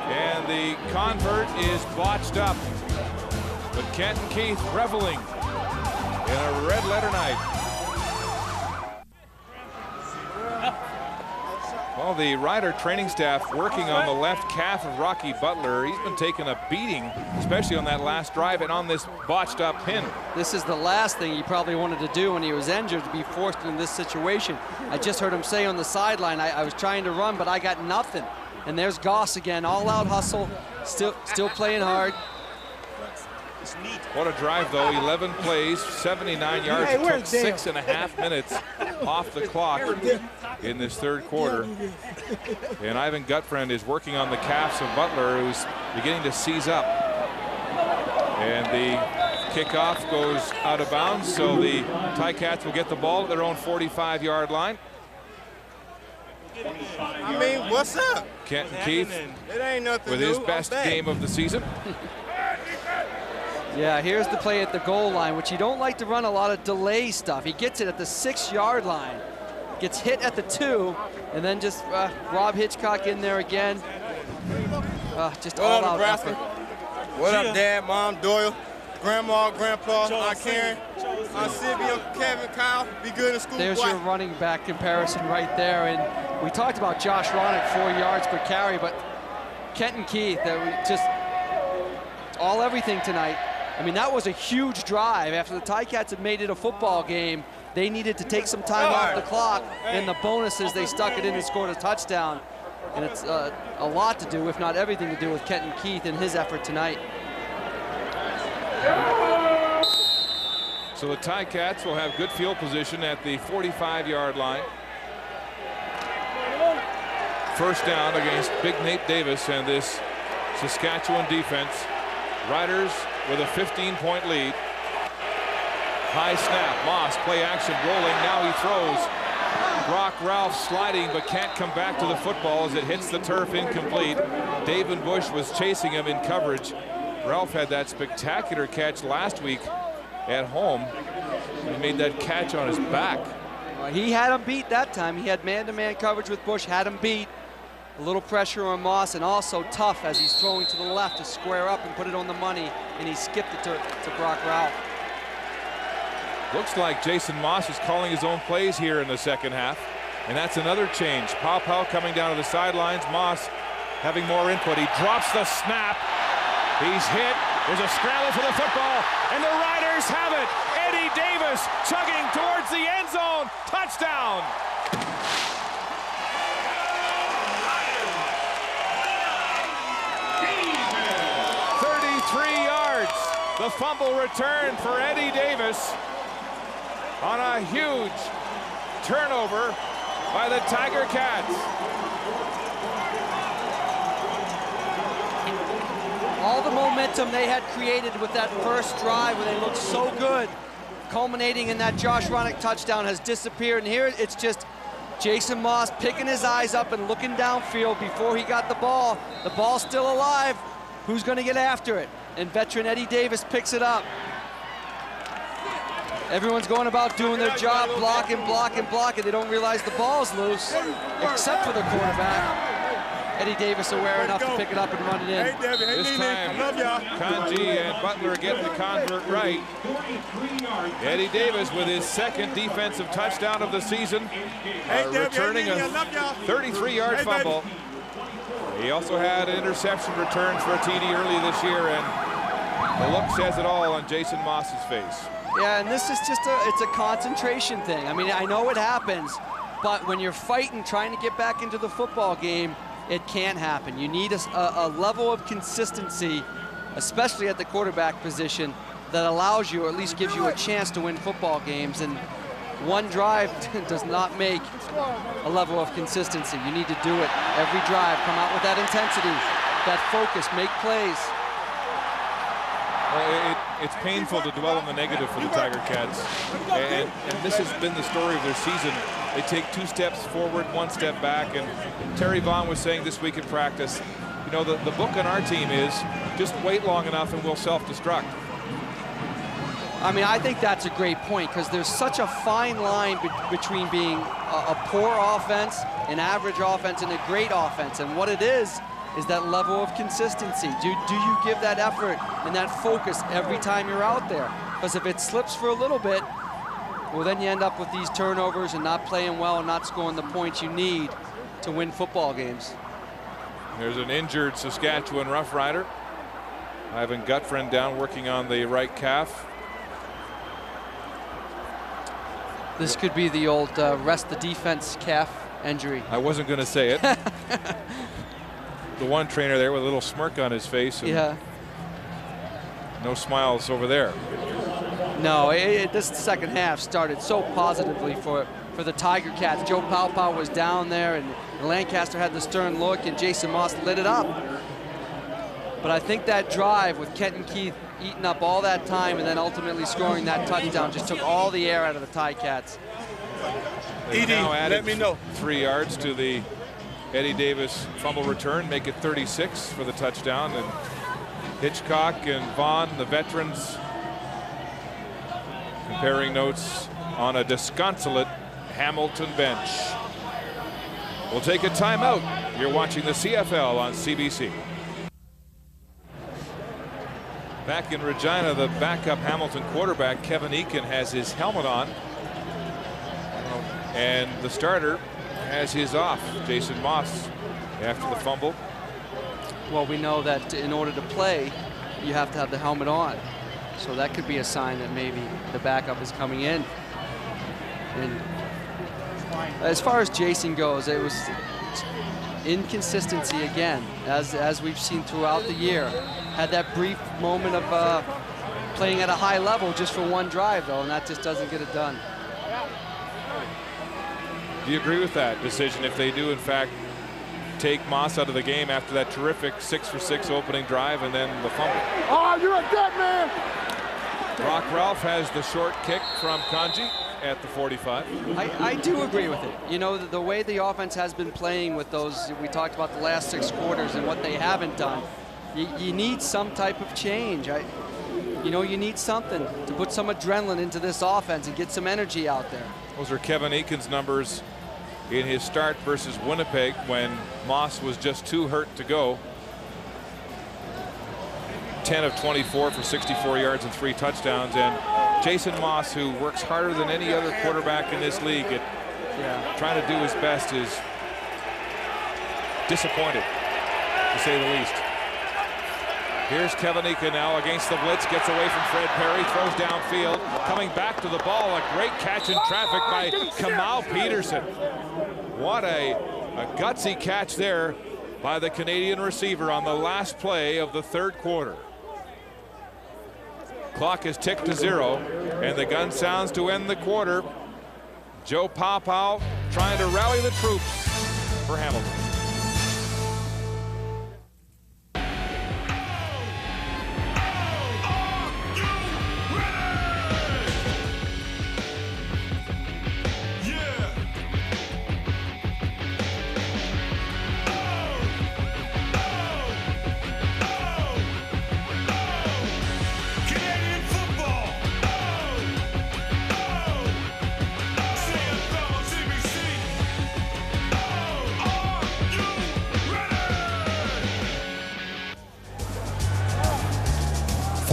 And the convert is botched up. But Canton Keith reveling in a red letter night. Well, the Rider training staff working on the left calf of Rocky Butler. He's been taking a beating, especially on that last drive and on this botched up pin. This is the last thing he probably wanted to do when he was injured, to be forced in this situation. I just heard him say on the sideline, I was trying to run, but I got nothing. And there's Goss again, all out hustle, still playing hard. What a drive, though. 11 plays, 79 yards. It took 6.5 minutes off the clock in this 3rd quarter. And Ivan Gutfriend is working on the calves of Butler, who's beginning to seize up. And the kickoff goes out of bounds, so the Ticats will get the ball at their own 45-yard line. I mean, what's up? Canton Keith It ain't nothing with his best game of the season. Yeah, here's the play at the goal line, which you don't like to run a lot of delay stuff. He gets it at the 6-yard line, gets hit at the 2, and then just Rob Hitchcock in there again. Just all out effort. What up, Dad, Mom, Doyle, Grandma, Grandpa, Aunt Karen, Aunt Sylvia, Uncle Kevin, Kyle. Be good in school. There's your running back comparison right there. And we talked about Josh Ronick, 4 yards per carry, but Kenton Keith, just all everything tonight. I mean, that was a huge drive. After the Ticats had made it a football game, they needed to take some time off the clock. In the bonuses, they stuck it in and scored a touchdown. And it's a lot to do, if not everything to do, with Kenton Keith and his effort tonight. So the Ticats will have good field position at the 45-yard line. 1st down against Big Nate Davis and this Saskatchewan defense. Riders with a 15-point lead. High snap. Moss, play action, rolling. Now he throws. Brock Ralph sliding, but can't come back to the football as it hits the turf, incomplete. David Bush was chasing him in coverage. Ralph had that spectacular catch last week at home. He made that catch on his back. He had him beat that time. He had man-to-man coverage with Bush, had him beat. A little pressure on Moss, and also tough as he's throwing to the left to square up and put it on the money, and he skipped it to Brock Ralph. Looks like Jason Moss is calling his own plays here in the 2nd half, and that's another change. Powell coming down to the sidelines. Moss having more input. He drops the snap. He's hit. There's a scramble for the football, and the Riders have it. Eddie Davis chugging towards the end zone. Touchdown. 33 yards. The fumble return for Eddie Davis on a huge turnover by the Tiger Cats. All the momentum they had created with that first drive where they looked so good, culminating in that Josh Ronick touchdown, has disappeared. And here it's just Jason Moss picking his eyes up and looking downfield before he got the ball. The ball's still alive. Who's going to get after it? And veteran Eddie Davis picks it up. Everyone's going about doing their job, blocking. They don't realize the ball's loose, except for the quarterback. Eddie Davis aware enough to pick it up and run it in. This time, Kanji and Butler get the convert right. Eddie Davis with his second defensive touchdown of the season, returning a 33-yard fumble. He also had an interception return for a TD early this year, and the look says it all on Jason Moss's face. Yeah, and this is just it's a concentration thing. I mean, I know it happens, but when you're fighting, trying to get back into the football game, it can't happen. You need a level of consistency, especially at the quarterback position, that allows you, or at least gives you a chance to win football games. And one drive does not make a level of consistency. You need to do it every drive. Come out with that intensity, that focus, make plays. Well, it's painful to dwell on the negative for the Tiger Cats, and this has been the story of their season. They take 2 steps forward, 1 step back, and Terry Vaughn was saying this week in practice, you know, the book on our team is just wait long enough and we'll self-destruct. I mean, I think that's a great point, because there's such a fine line between being a poor offense, an average offense, and a great offense. And what it is that level of consistency. Do you give that effort and that focus every time you're out there? Because if it slips for a little bit, well, then you end up with these turnovers and not playing well and not scoring the points you need to win football games. There's an injured Saskatchewan Roughrider. Ivan Gutfriend down working on the right calf. This could be the old rest the defense calf injury. I wasn't going to say it. The one trainer there with a little smirk on his face. And yeah. No smiles over there. No, this second half started so positively for the Tiger Cats. Joe Paopao was down there, and Lancaster had the stern look, and Jason Moss lit it up. But I think that drive with Kenton Keith eating up all that time and then ultimately scoring that touchdown just took all the air out of the Ticats. They've now added let me know 3 yards to the Eddie Davis fumble return, make it 36 for the touchdown. And Hitchcock and Vaughn, the veterans, comparing notes on a disconsolate Hamilton bench. We'll take a timeout. You're watching the CFL on CBC. Back in Regina, the backup Hamilton quarterback, Kevin Eakin, has his helmet on. And the starter has his off, Jason Moss, after the fumble. Well, we know that in order to play, you have to have the helmet on. So that could be a sign that maybe the backup is coming in. And as far as Jason goes, it was inconsistency again, as we've seen throughout the year. Had that brief moment of playing at a high level just for one drive, though, and that just doesn't get it done. Do you agree with that decision if they do, in fact, take Moss out of the game after that terrific 6-for-6 opening drive and then the fumble? Oh, you're a dead man! Brock Ralph has the short kick from Kanji at the 45. I do agree with it. You know, the way the offense has been playing with those, we talked about the last 6 quarters and what they haven't done. You need some type of change. You know, you need something to put some adrenaline into this offense and get some energy out there. Those are Kevin Eakin's numbers in his start versus Winnipeg when Moss was just too hurt to go. 10 of 24 for 64 yards and 3 touchdowns. And Jason Moss, who works harder than any other quarterback in this league at trying to do his best, is disappointed, to say the least. Here's Kevin Eakin now against the blitz, gets away from Fred Perry, throws downfield, coming back to the ball, a great catch in traffic by Kamau Peterson. What a gutsy catch there by the Canadian receiver on the last play of the 3rd quarter. Clock is ticked to 0, and the gun sounds to end the quarter. Joe Paopao trying to rally the troops for Hamilton.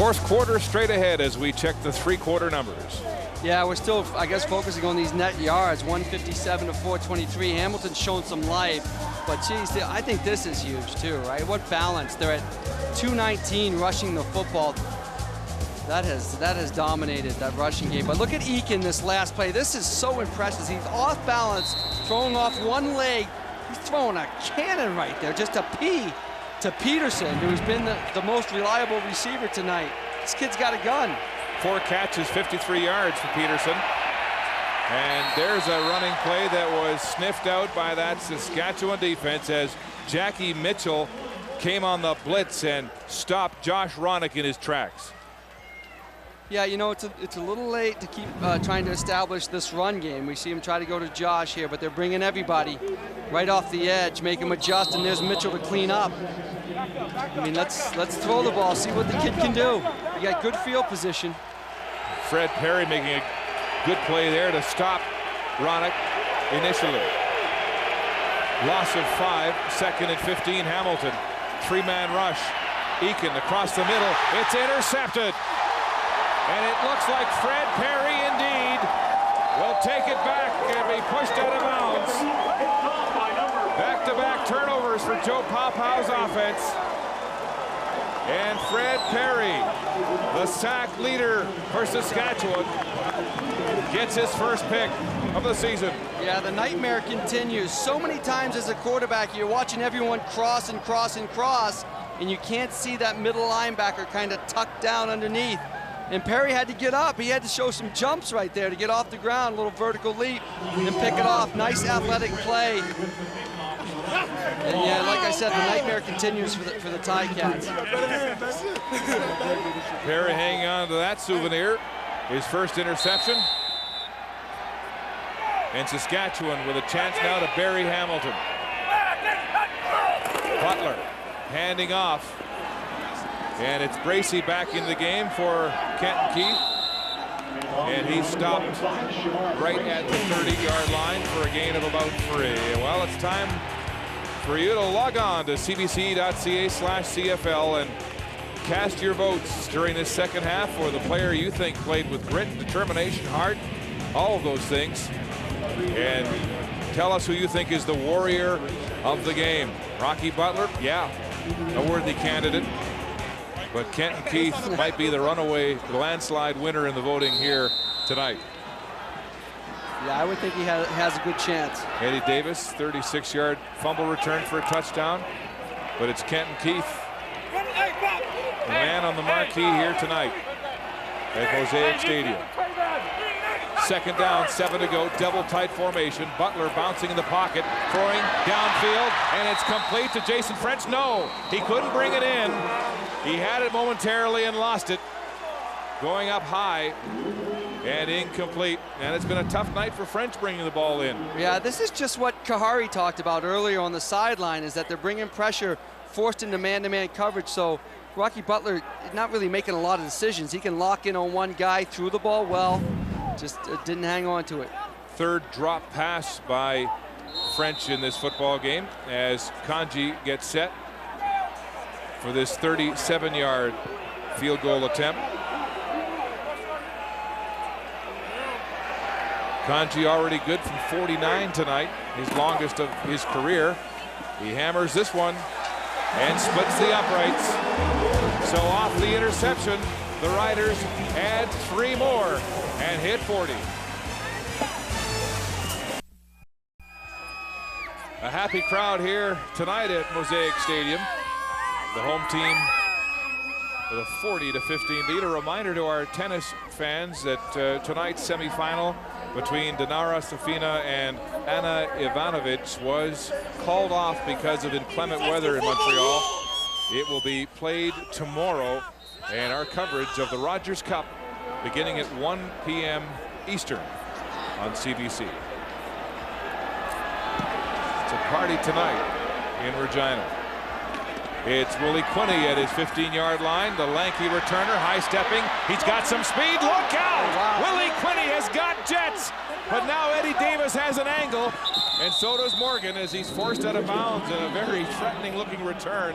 Fourth quarter straight ahead as we check the three-quarter numbers. Yeah, we're still, I guess, focusing on these net yards, 157 to 423. Hamilton's shown some life, but geez, I think this is huge too, right? What balance. They're at 219 rushing the football. That has dominated that rushing game. But look at Eakin this last play. This is so impressive. He's off balance, throwing off one leg. He's throwing a cannon right there, just a P to Peterson, who's been the most reliable receiver tonight. This kid's got a gun. 4 catches, 53 yards for Peterson. And there's a running play that was sniffed out by that Saskatchewan defense as Jackie Mitchell came on the blitz and stopped Josh Ronick in his tracks. Yeah, you know, it's a little late to keep trying to establish this run game. We see him try to go to Josh here, but they're bringing everybody right off the edge, make him adjust, and there's Mitchell to clean up. I mean, let's throw the ball, see what the kid can do. You got good field position. Fred Perry making a good play there to stop Ronick initially. Loss of 5, 2nd and 15, Hamilton. 3-man rush. Eakin across the middle. It's intercepted. And it looks like Fred Perry indeed will take it back and be pushed out of bounds. Back-to-back turnovers for Joe Papau's offense. And Fred Perry, the sack leader for Saskatchewan, gets his first pick of the season. Yeah, the nightmare continues. So many times as a quarterback, you're watching everyone cross and cross and cross, and you can't see that middle linebacker kind of tucked down underneath. And Perry had to get up. He had to show some jumps right there to get off the ground, a little vertical leap, and pick it off. Nice athletic play. And yeah, like I said, the nightmare continues for the Ticats. Perry hanging on to that souvenir. His first interception. And Saskatchewan with a chance now to bury Hamilton. Butler handing off. And it's Bracey back in the game for Kenton Keith. And he stopped right at the 30-yard line for a gain of about 3. Well, it's time for you to log on to cbc.ca/CFL and cast your votes during this second half for the player you think played with grit, determination, heart, all of those things. And tell us who you think is the warrior of the game. Rocky Butler, yeah, a worthy candidate. But Kenton Keith might be the runaway landslide winner in the voting here tonight. Yeah, I would think he has a good chance. Eddie Davis, 36-yard fumble return for a touchdown. But it's Kenton Keith, the man on the marquee here tonight at Mosaic Stadium. Second down, 7 to go, double tight formation. Butler bouncing in the pocket, throwing downfield, and it's complete to Jason French. No, he couldn't bring it in. He had it momentarily and lost it. Going up high and incomplete. And it's been a tough night for French bringing the ball in. Yeah, this is just what Kahari talked about earlier on the sideline, is that they're bringing pressure, forced into man-to-man coverage. So Rocky Butler not really making a lot of decisions. He can lock in on one guy, threw the ball well, just didn't hang on to it. Third drop pass by French in this football game as Kanji gets set for this 37-yard field goal attempt. Kanji already good from 49 tonight, his longest of his career. He hammers this one and splits the uprights. So off the interception, the Riders add 3 more and hit 40. A happy crowd here tonight at Mosaic Stadium. The home team with a 40-15 lead. A reminder to our tennis fans that tonight's semifinal between Dinara Safina and Anna Ivanovic was called off because of inclement weather in Montreal. It will be played tomorrow, and our coverage of the Rogers Cup beginning at 1 p.m. Eastern on CBC. It's a party tonight in Regina. It's Willie Quinney at his 15-yard line. The lanky returner, high-stepping. He's got some speed. Look out! Wow. Willie Quinney has got jets. But now Eddie Davis has an angle. And so does Morgan as he's forced out of bounds in a very threatening-looking return.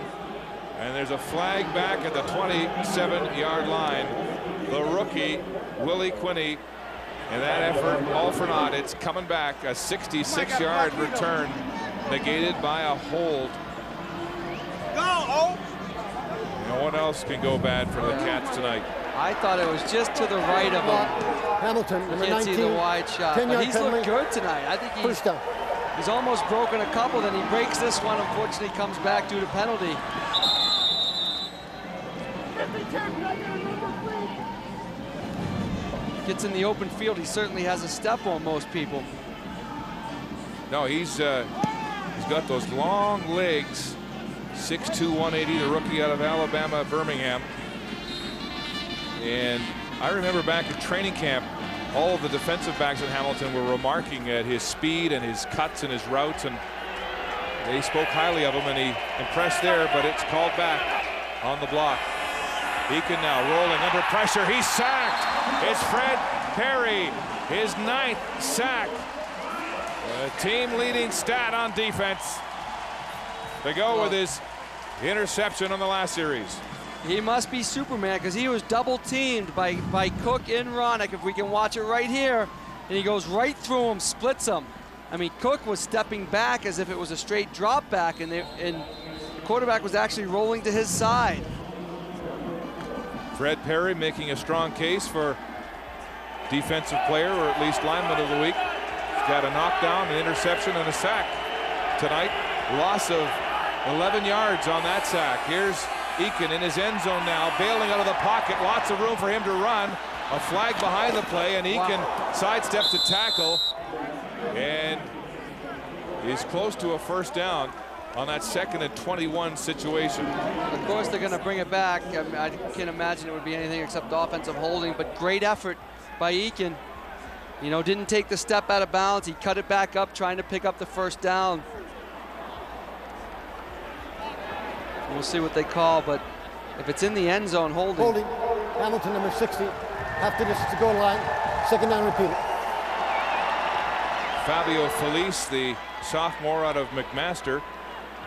And there's a flag back at the 27-yard line. The rookie, Willie Quinney, and that effort, all for naught. It's coming back, a 66-yard return, negated by a hold. No one else can go bad for the Cats tonight. I thought it was just to the right of him. Hamilton, number 19. Can't see the wide shot, but he's looked good tonight. I think he's almost broken a couple, then he breaks this one. Unfortunately, comes back due to penalty. Gets in the open field, he certainly has a step on most people. No, he's got those long legs. 6'2", 180, the rookie out of Alabama, Birmingham. And I remember back at training camp, all of the defensive backs at Hamilton were remarking at his speed and his cuts and his routes, and they spoke highly of him, and he impressed there, but it's called back on the block. Eakin now rolling under pressure. He's sacked. It's Fred Perry, his 9th sack. A team-leading stat on defense. To go with his interception on the last series. He must be Superman, because he was double teamed by Cook and Ronick, if we can watch it right here. And he goes right through him, splits him. I mean, Cook was stepping back as if it was a straight drop back, and the quarterback was actually rolling to his side. Fred Perry making a strong case for defensive player, or at least lineman of the week. He's got a knockdown, an interception, and a sack tonight. Loss of 11 yards on that sack. Here's Eakin in his end zone now, bailing out of the pocket. Lots of room for him to run. A flag behind the play, and Eakin sidesteps the tackle and is close to a first down on that 2nd and 21 situation. Of course, they're going to bring it back. I can't imagine it would be anything except offensive holding, but great effort by Eakin. You know, didn't take the step out of bounds. He cut it back up, trying to pick up the first down. We'll see what they call, but if it's in the end zone, holding. Holding. Hamilton, number 60. Half the distance to goal line. 2nd down, repeated. Fabio Felice, the sophomore out of McMaster,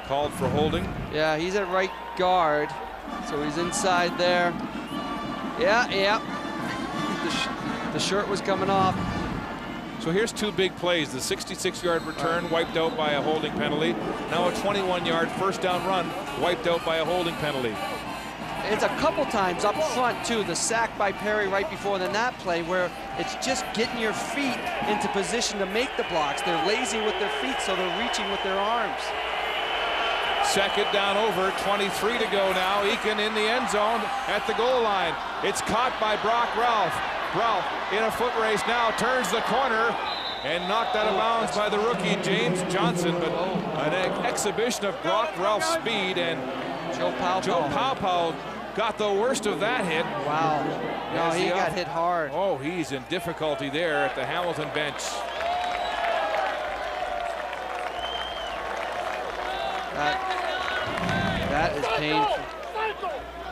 called for holding. Yeah, he's at right guard, so he's inside there. Yeah. The shirt was coming off. So here's 2 big plays. The 66-yard return wiped out by a holding penalty. Now a 21-yard first down run wiped out by a holding penalty. It's a couple times up front, too. The sack by Perry right before, and then that play where it's just getting your feet into position to make the blocks. They're lazy with their feet, so they're reaching with their arms. 2nd down over, 23 to go now. Eakin in the end zone at the goal line. It's caught by Brock Ralph. Ralph in a foot race now, turns the corner and knocked out of bounds by the rookie James Johnson. But an exhibition of Brock Ralph's speed, and Joe Paopao got the worst of that hit. Wow. No, he got hit hard. Oh, he's in difficulty there at the Hamilton bench. That is painful.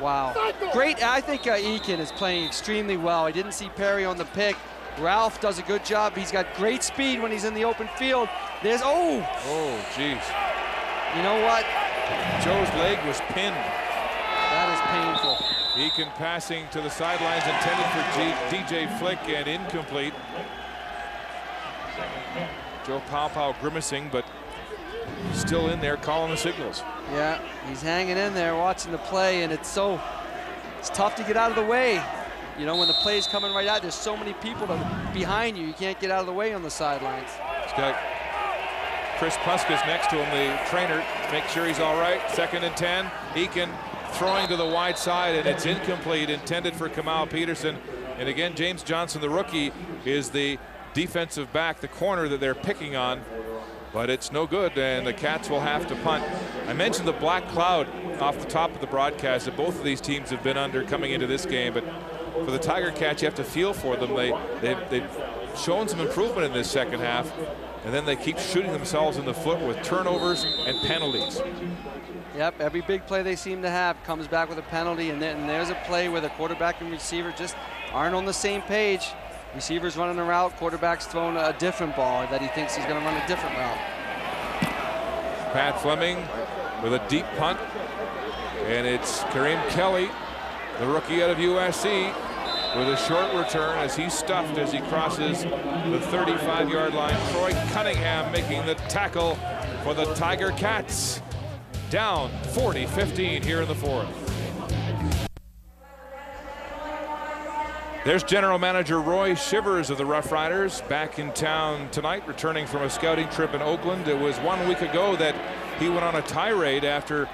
Wow. Great. I think Eakin is playing extremely well. I didn't see Perry on the pick. Ralph does a good job. He's got great speed when he's in the open field. There's, oh, geez. You know what? Joe's leg was pinned. That is painful. Eakin passing to the sidelines, intended for DJ Flick, and incomplete. Joe Paopao grimacing, but still in there calling the signals. Yeah, he's hanging in there watching the play, and it's tough to get out of the way. You know, when the play's coming right out, there's so many people behind you can't get out of the way on the sidelines. He's got Chris Puskas next to him, the trainer, make sure he's all right. 2nd and 10. Eakin throwing to the wide side, and it's incomplete, intended for Kamau Peterson. And again, James Johnson, the rookie, is the defensive back, the corner that they're picking on. But it's no good, and the Cats will have to punt. I mentioned the black cloud off the top of the broadcast that both of these teams have been under coming into this game, but for the Tiger Cats, you have to feel for them. They've shown some improvement in this 2nd half, and then they keep shooting themselves in the foot with turnovers and penalties. Yep, every big play they seem to have comes back with a penalty, and there's a play where the quarterback and receiver just aren't on the same page. Receiver's running a route, quarterback's throwing a different ball that he thinks he's going to run a different route. Pat Fleming with a deep punt. And it's Kareem Kelly, the rookie out of USC, with a short return as he's stuffed as he crosses the 35-yard line. Troy Cunningham making the tackle for the Tiger Cats. Down 40-15 here in the fourth. There's General Manager Roy Shivers of the Roughriders back in town tonight, returning from a scouting trip in Oakland. It was 1 week ago that he went on a tirade after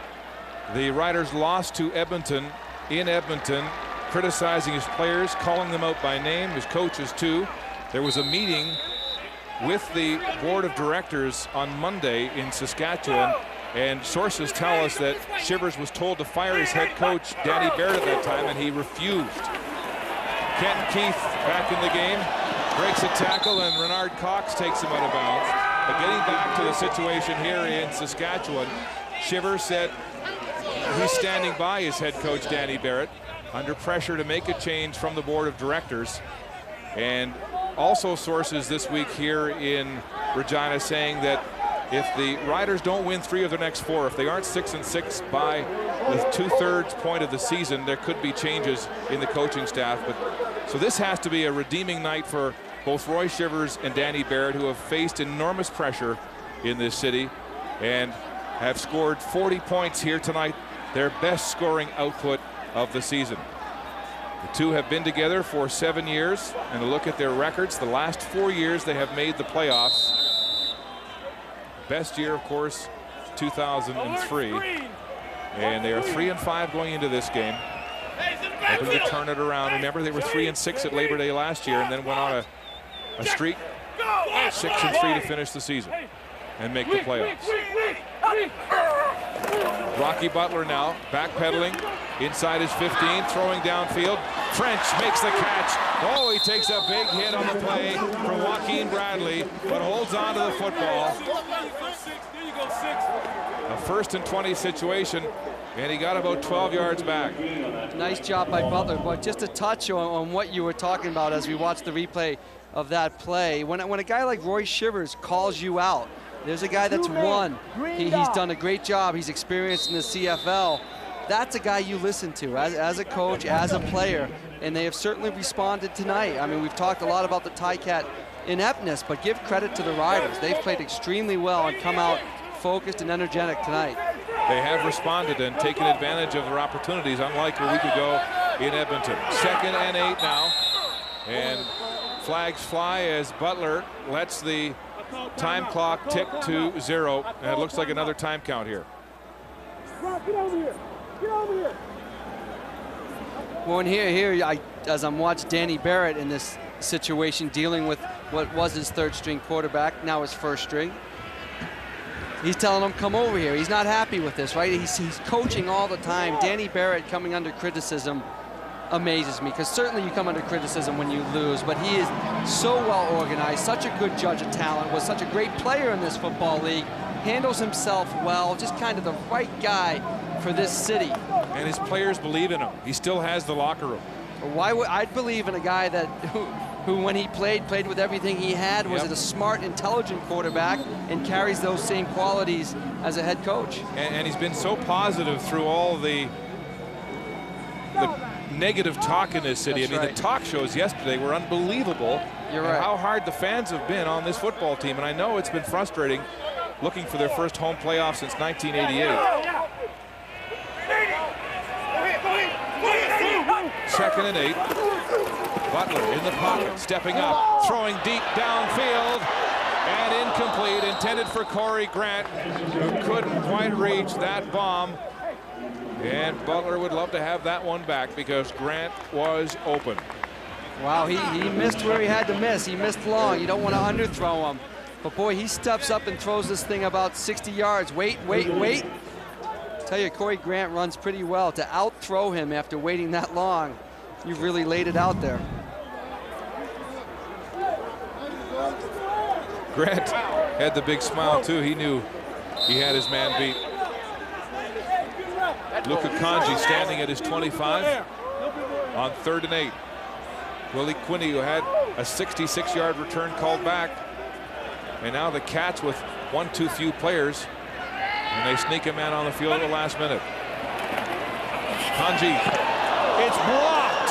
the Riders lost to Edmonton in Edmonton, criticizing his players, calling them out by name, his coaches too. There was a meeting with the board of directors on Monday in Saskatchewan, and sources tell us that Shivers was told to fire his head coach, Danny Barrett, at that time, and he refused. Kenton Keith back in the game, breaks a tackle, and Renard Cox takes him out of bounds. But getting back to the situation here in Saskatchewan, Shivers said he's standing by his head coach, Danny Barrett, under pressure to make a change from the board of directors. And also sources this week here in Regina saying that if the Riders don't win 3 of their next 4, if they aren't 6-6 by the 2/3 point of the season, there could be changes in the coaching staff. But so this has to be a redeeming night for both Roy Shivers and Danny Barrett, who have faced enormous pressure in this city and have scored 40 points here tonight, their best scoring output of the season. The two have been together for 7 years, and a look at their records, the last 4 years they have made the playoffs. Best year, of course, 2003, and they are 3-5 going into this game, hoping to turn it around. Remember, they were 3-6 at Labor Day last year, and then went on a streak, 6-3 to finish the season and make the playoffs. Rocky Butler now backpedaling inside his 15, throwing downfield. French makes the catch. Oh, he takes a big hit on the play from Joaquin Bradley, but holds on to the football. A 1st and 20 situation, and he got about 12 yards back. Nice job by Butler, but just a touch on what you were talking about as we watched the replay of that play. When a guy like Roy Shivers calls you out, there's a guy that's won. He's done a great job. He's experienced in the CFL. That's a guy you listen to as a coach, as a player, and they have certainly responded tonight. I mean, we've talked a lot about the Ticat ineptness, but give credit to the Riders. They've played extremely well and come out focused and energetic tonight. They have responded and taken advantage of their opportunities, unlike a week ago in Edmonton. 2nd and 8 now, and flags fly as Butler lets the time clock tick to 0, and it looks like another time count here. Get over here. Get over here. Well, and here, as I'm watching Danny Barrett in this situation, dealing with what was his 3rd-string quarterback, now his 1st string. He's telling him, come over here. He's not happy with this, right? He's coaching all the time. Danny Barrett coming under criticism amazes me, because certainly you come under criticism when you lose, but he is so well organized, such a good judge of talent, was such a great player in this football league, handles himself well, just kind of the right guy for this city. And his players believe in him. He still has the locker room. Why would I'd believe in a guy that who when he played with everything he had, was a smart, intelligent quarterback, and carries those same qualities as a head coach. And he's been so positive through all the negative talk in this city. That's I mean, right. the talk shows yesterday were unbelievable. You're and right. how hard the fans have been on this football team. And I know it's been frustrating looking for their first home playoff since 1988. 2nd and 8. Butler in the pocket, stepping up, throwing deep downfield, and incomplete, intended for Corey Grant, who couldn't quite reach that bomb. And Butler would love to have that one back because Grant was open. Wow, he missed where he had to miss. He missed long. You don't want to underthrow him. But boy, he steps up and throws this thing about 60 yards. Wait. Tell you, Corey Grant runs pretty well. To out-throw him after waiting that long, you've really laid it out there. Grant had the big smile too. He knew he had his man beat. Luka Kanji standing at his 25 on 3rd and 8. Willie Quinney, who had a 66-yard return called back. And now the Cats with one too few players And they sneak a man on the field at the last minute. Kanji, it's blocked.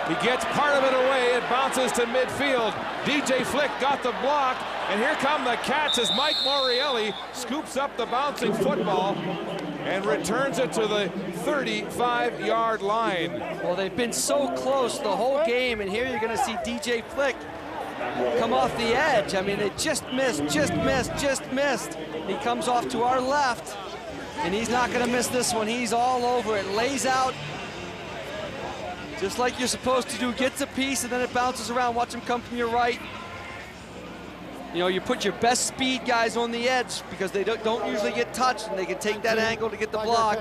He gets part of it away. It bounces to midfield. DJ Flick got the block, and here come the Cats as Mike Morielli scoops up the bouncing football and returns it to the 35-yard line. Well, they've been so close the whole game, and here you're going to see DJ Flick come off the edge. I mean, they just missed. He comes off to our left, and he's not going to miss this one. He's all over it, lays out just like you're supposed to do, gets a piece, and then it bounces around. Watch him come from your right. You know, you put your best speed guys on the edge because they don't usually get touched, and they can take that angle to get the block.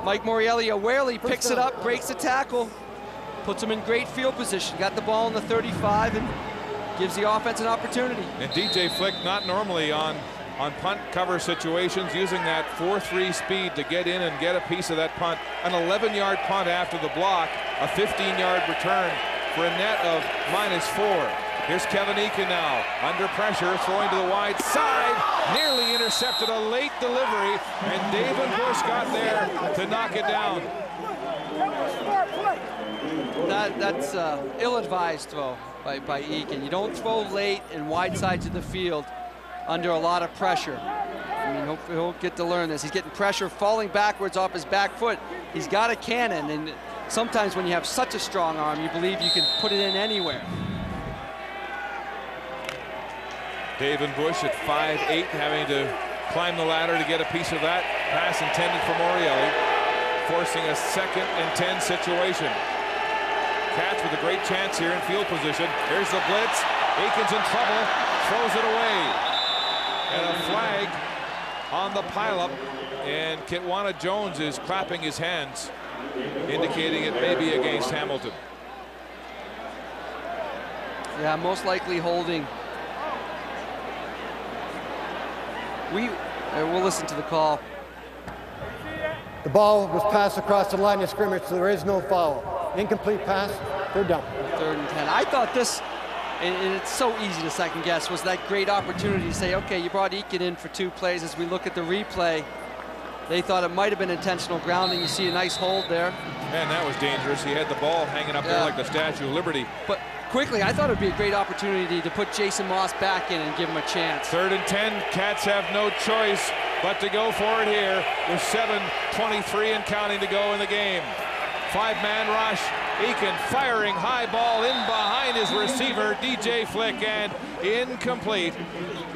Mike Morielli awarely picks it up, breaks the tackle, puts him in great field position. Got the ball in the 35 and gives the offense an opportunity. And DJ Flick not normally on punt cover situations, using that 4-3 speed to get in and get a piece of that punt. An 11-yard punt after the block, a 15-yard return for a net of -4. Here's Kevin Eakin now, under pressure, throwing to the wide side, nearly intercepted, a late delivery, and David Bush got there to knock it down. That's ill-advised throw by Eakin. You don't throw late and wide sides of the field under a lot of pressure. I mean, he'll get to learn this. He's getting pressure, falling backwards off his back foot. He's got a cannon, and sometimes when you have such a strong arm, you believe you can put it in anywhere. David Bush at 5'8", having to climb the ladder to get a piece of that pass intended for Morielli, forcing a 2nd and 10 situation. Cats with a great chance here in field position. Here's the blitz. Eakin's in trouble, throws it away. And a flag on the pileup, and Kitwana Jones is clapping his hands, indicating it may be against Hamilton. Yeah, most likely holding. We'll listen to the call. The ball was passed across the line of scrimmage, so there is no foul. Incomplete pass, 3rd down. 3rd and 10. I thought this, and it's so easy to second guess, was that great opportunity to say, okay, you brought Eakin in for 2 plays. As we look at the replay, they thought it might have been intentional grounding. You see a nice hold there. Man, that was dangerous. He had the ball hanging up there like the Statue of Liberty. But quickly, I thought it would be a great opportunity to put Jason Moss back in and give him a chance. 3rd and 10, Cats have no choice but to go for it here with 7:23 and counting to go in the game. 5-man rush. Eakin firing, high ball in behind his receiver, DJ Flick, and incomplete.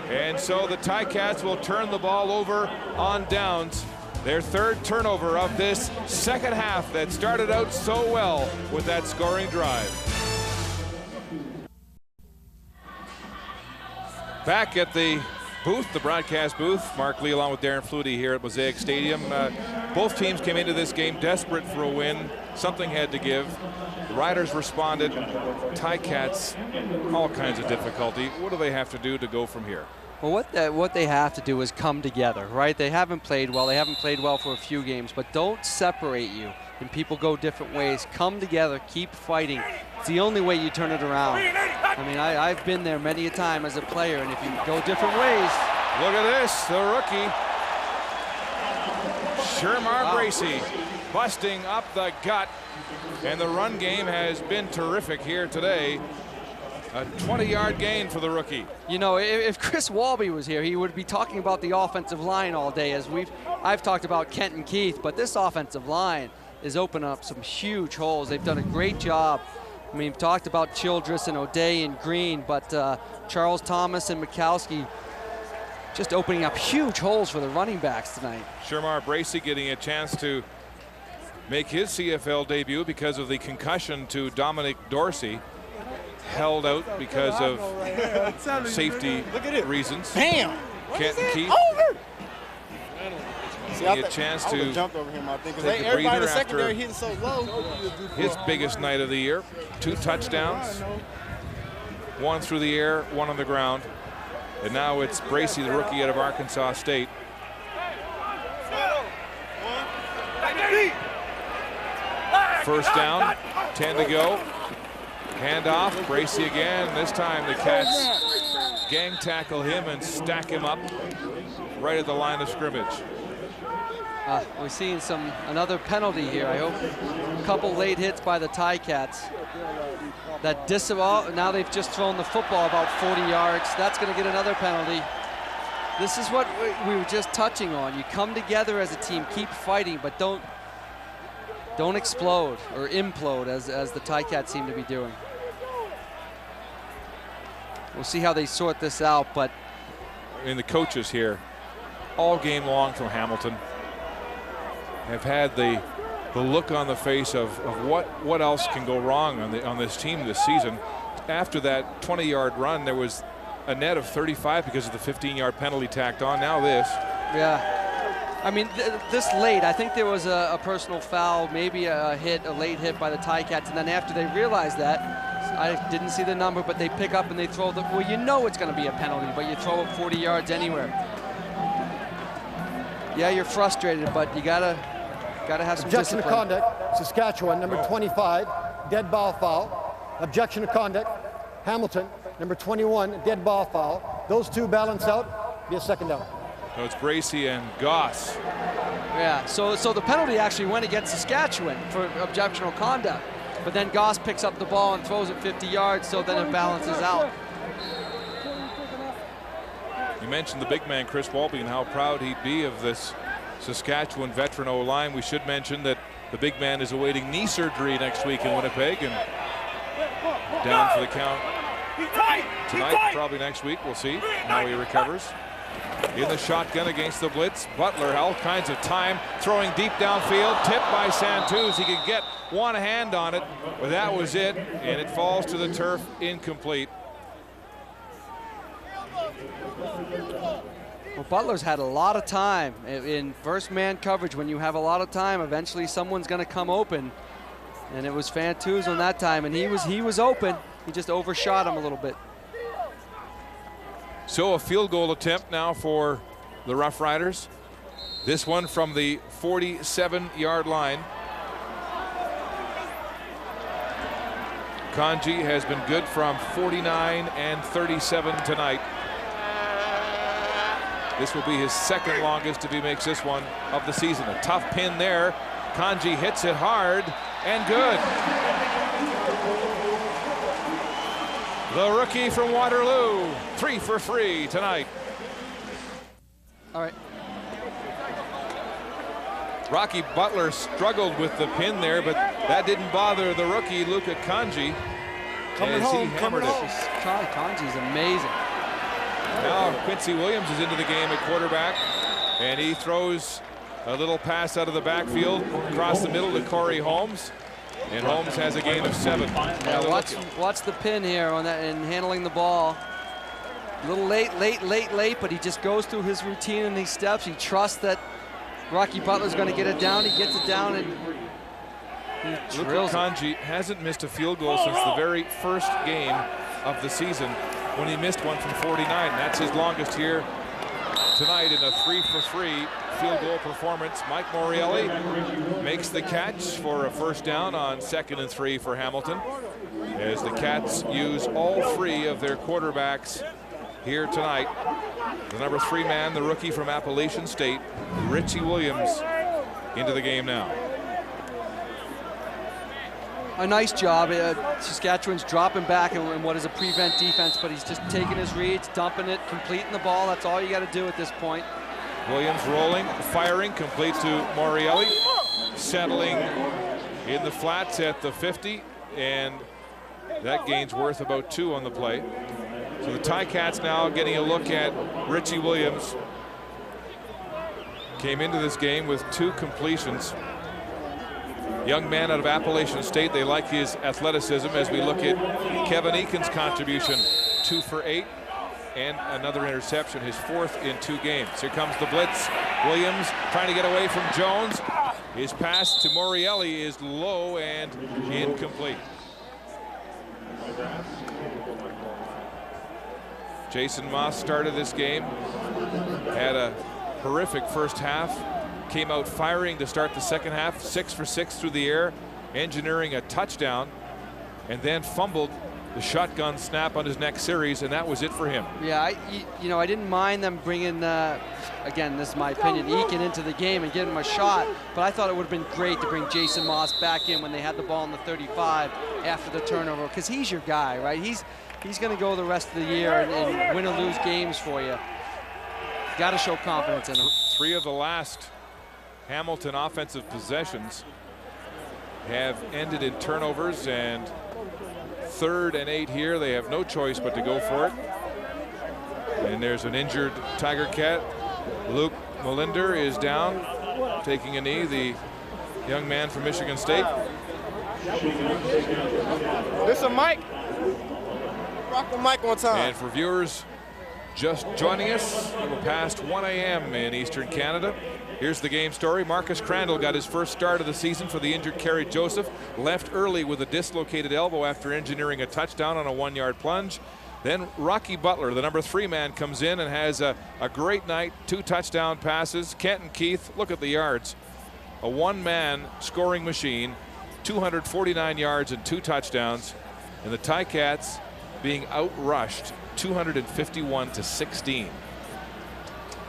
And so the Ticats will turn the ball over on downs. Their 3rd turnover of this 2nd half that started out so well with that scoring drive. Back at the booth, the broadcast booth, Mark Lee along with Darren Flutie here at Mosaic Stadium. Both teams came into this game desperate for a win. Something had to give. The Riders responded. Ticats, all kinds of difficulty. What do they have to do to go from here? Well, what they have to do is come together, right? They haven't played well. They haven't played well for a few games, but don't separate you. And people go different ways. Come together, keep fighting. It's the only way you turn it around. I mean, I've been there many a time as a player, and if you go different ways. Look at this, the rookie, Shermar Bracey, busting up the gut, and the run game has been terrific here today. A 20-yard gain for the rookie. You know, if Chris Walby was here, he would be talking about the offensive line all day, as I've talked about Kent and Keith, but this offensive line is opening up some huge holes. They've done a great job. I mean, we've talked about Childress and O'Day and Green, but Charles Thomas and Mikowski just opening up huge holes for the running backs tonight. Shermar Bracey getting a chance to make his CFL debut because of the concussion to Dominic Dorsey. Held out because of safety reasons. Bam! Kent and Keith a chance to jumped over him, I think, take a everybody in breather the secondary after hitting so low. his biggest night of the year. 2 touchdowns, 1 through the air, 1 on the ground. And now it's Bracey, the rookie out of Arkansas State. First down, 10 to go. Hand off, Bracey again. This time the Cats gang tackle him and stack him up. right at the line of scrimmage. We're seeing another penalty here. I hope a couple late hits by the Ticats. That disavow, now they've just thrown the football about 40 yards. That's going to get another penalty. This is what we were just touching on. You come together as a team, keep fighting, but don't explode or implode as the Ticats seem to be doing. We'll see how they sort this out, but the coaches here all game long from Hamilton have had the look on the face of what else can go wrong on this team this season. After that 20-yard run, there was a net of 35 because of the 15-yard penalty tacked on. Now this. Yeah. I mean, this late, I think there was a personal foul, maybe a late hit by the Ticats, and then after they realized that, I didn't see the number, but they pick up and they throw the, well, you know it's going to be a penalty, but you throw it 40 yards anywhere. Yeah, you're frustrated, but you gotta have some Objection discipline. to conduct, Saskatchewan, number 25, dead ball foul. Objection to conduct, Hamilton, number 21, dead ball foul. Those two balance out, be a second down. So it's Bracey and Goss. Yeah, so the penalty actually went against Saskatchewan for objectionable conduct, but then Goss picks up the ball and throws it 50 yards, so then it balances out. You mentioned the big man, Chris Walby, and how proud he'd be of this Saskatchewan veteran O-line. We should mention that the big man is awaiting knee surgery next week in Winnipeg and down for the count tonight, probably next week. We'll see how he recovers. In the shotgun against the blitz, Butler, all kinds of time, throwing deep downfield, tipped by Santus. He could get one hand on it, but that was it, and it falls to the turf, incomplete. Well, Butler's had a lot of time in first man coverage. When you have a lot of time, eventually someone's going to come open, and it was Fantus on that time, and he was open. He just overshot him a little bit. So a field goal attempt now for the Roughriders. This one from the 47-yard line. Kanji has been good from 49 and 37 tonight. This will be his second longest if he makes this one of the season. A tough pin there. Kanji hits it hard and good. The rookie from Waterloo, 3 for 3 tonight. All right. Rocky Butler struggled with the pin there, but that didn't bother the rookie, Luka Kanji. Coming home. Kanji's amazing. Now Quincy Williams is into the game at quarterback, and he throws a little pass out of the backfield across the middle to Corey Holmes. And Holmes has a gain of 7. Yeah, watch the pin here on that and handling the ball. A little late, but he just goes through his routine and he steps. He trusts that Rocky Butler's going to get it down. He gets it down and he drills it. Kanji hasn't missed a field goal since the very first game of the season when he missed one from 49. That's his longest here tonight in a 3 for 3 field goal performance. Mike Morelli makes the catch for a first down on 2nd and 3 for Hamilton, as the Cats use all 3 of their quarterbacks here tonight. The number 3 man, the rookie from Appalachian State, Richie Williams, into the game now. A nice job. Saskatchewan's dropping back in what is a prevent defense, but he's just taking his reads, dumping it, completing the ball. That's all you got to do at this point. Williams rolling, firing, complete to Morelli, settling in the flats at the 50, and that gain's worth about 2 on the play. So the Ticats now getting a look at Richie Williams. Came into this game with 2 completions. Young man out of Appalachian State. They like his athleticism as we look at Kevin Eakin's contribution. 2 for 8 and another interception, his 4th in 2 games. Here comes the blitz. Williams trying to get away from Jones. His pass to Morelli is low and incomplete. Jason Moss started this game, had a horrific first half, came out firing to start the second half, 6 for 6 through the air, engineering a touchdown, and then fumbled the shotgun snap on his next series, and that was it for him. Yeah, I didn't mind them bringing, again, this is my opinion, Eakin into the game and giving him a shot, but I thought it would have been great to bring Jason Moss back in when they had the ball in the 35 after the turnover, because he's your guy, right? He's going to go the rest of the year and win or lose games for you. Got to show confidence in him. 3 of the last Hamilton offensive possessions have ended in turnovers, and 3rd and 8 here. They have no choice but to go for it. And there's an injured Tiger Cat. Luke Molinder is down, taking a knee, the young man from Michigan State. This a mic. Rock the mic one time. And for viewers just joining us, a little past 1 a.m. in Eastern Canada. Here's the game story. Marcus Crandall got his first start of the season for the injured Kerry Joseph. Left early with a dislocated elbow after engineering a touchdown on a 1-yard plunge. Then Rocky Butler, the number 3 man, comes in and has a great night. 2 touchdown passes. Kenton Keith, look at the yards. A 1-man scoring machine, 249 yards and 2 touchdowns. And the Ticats being outrushed 251-16.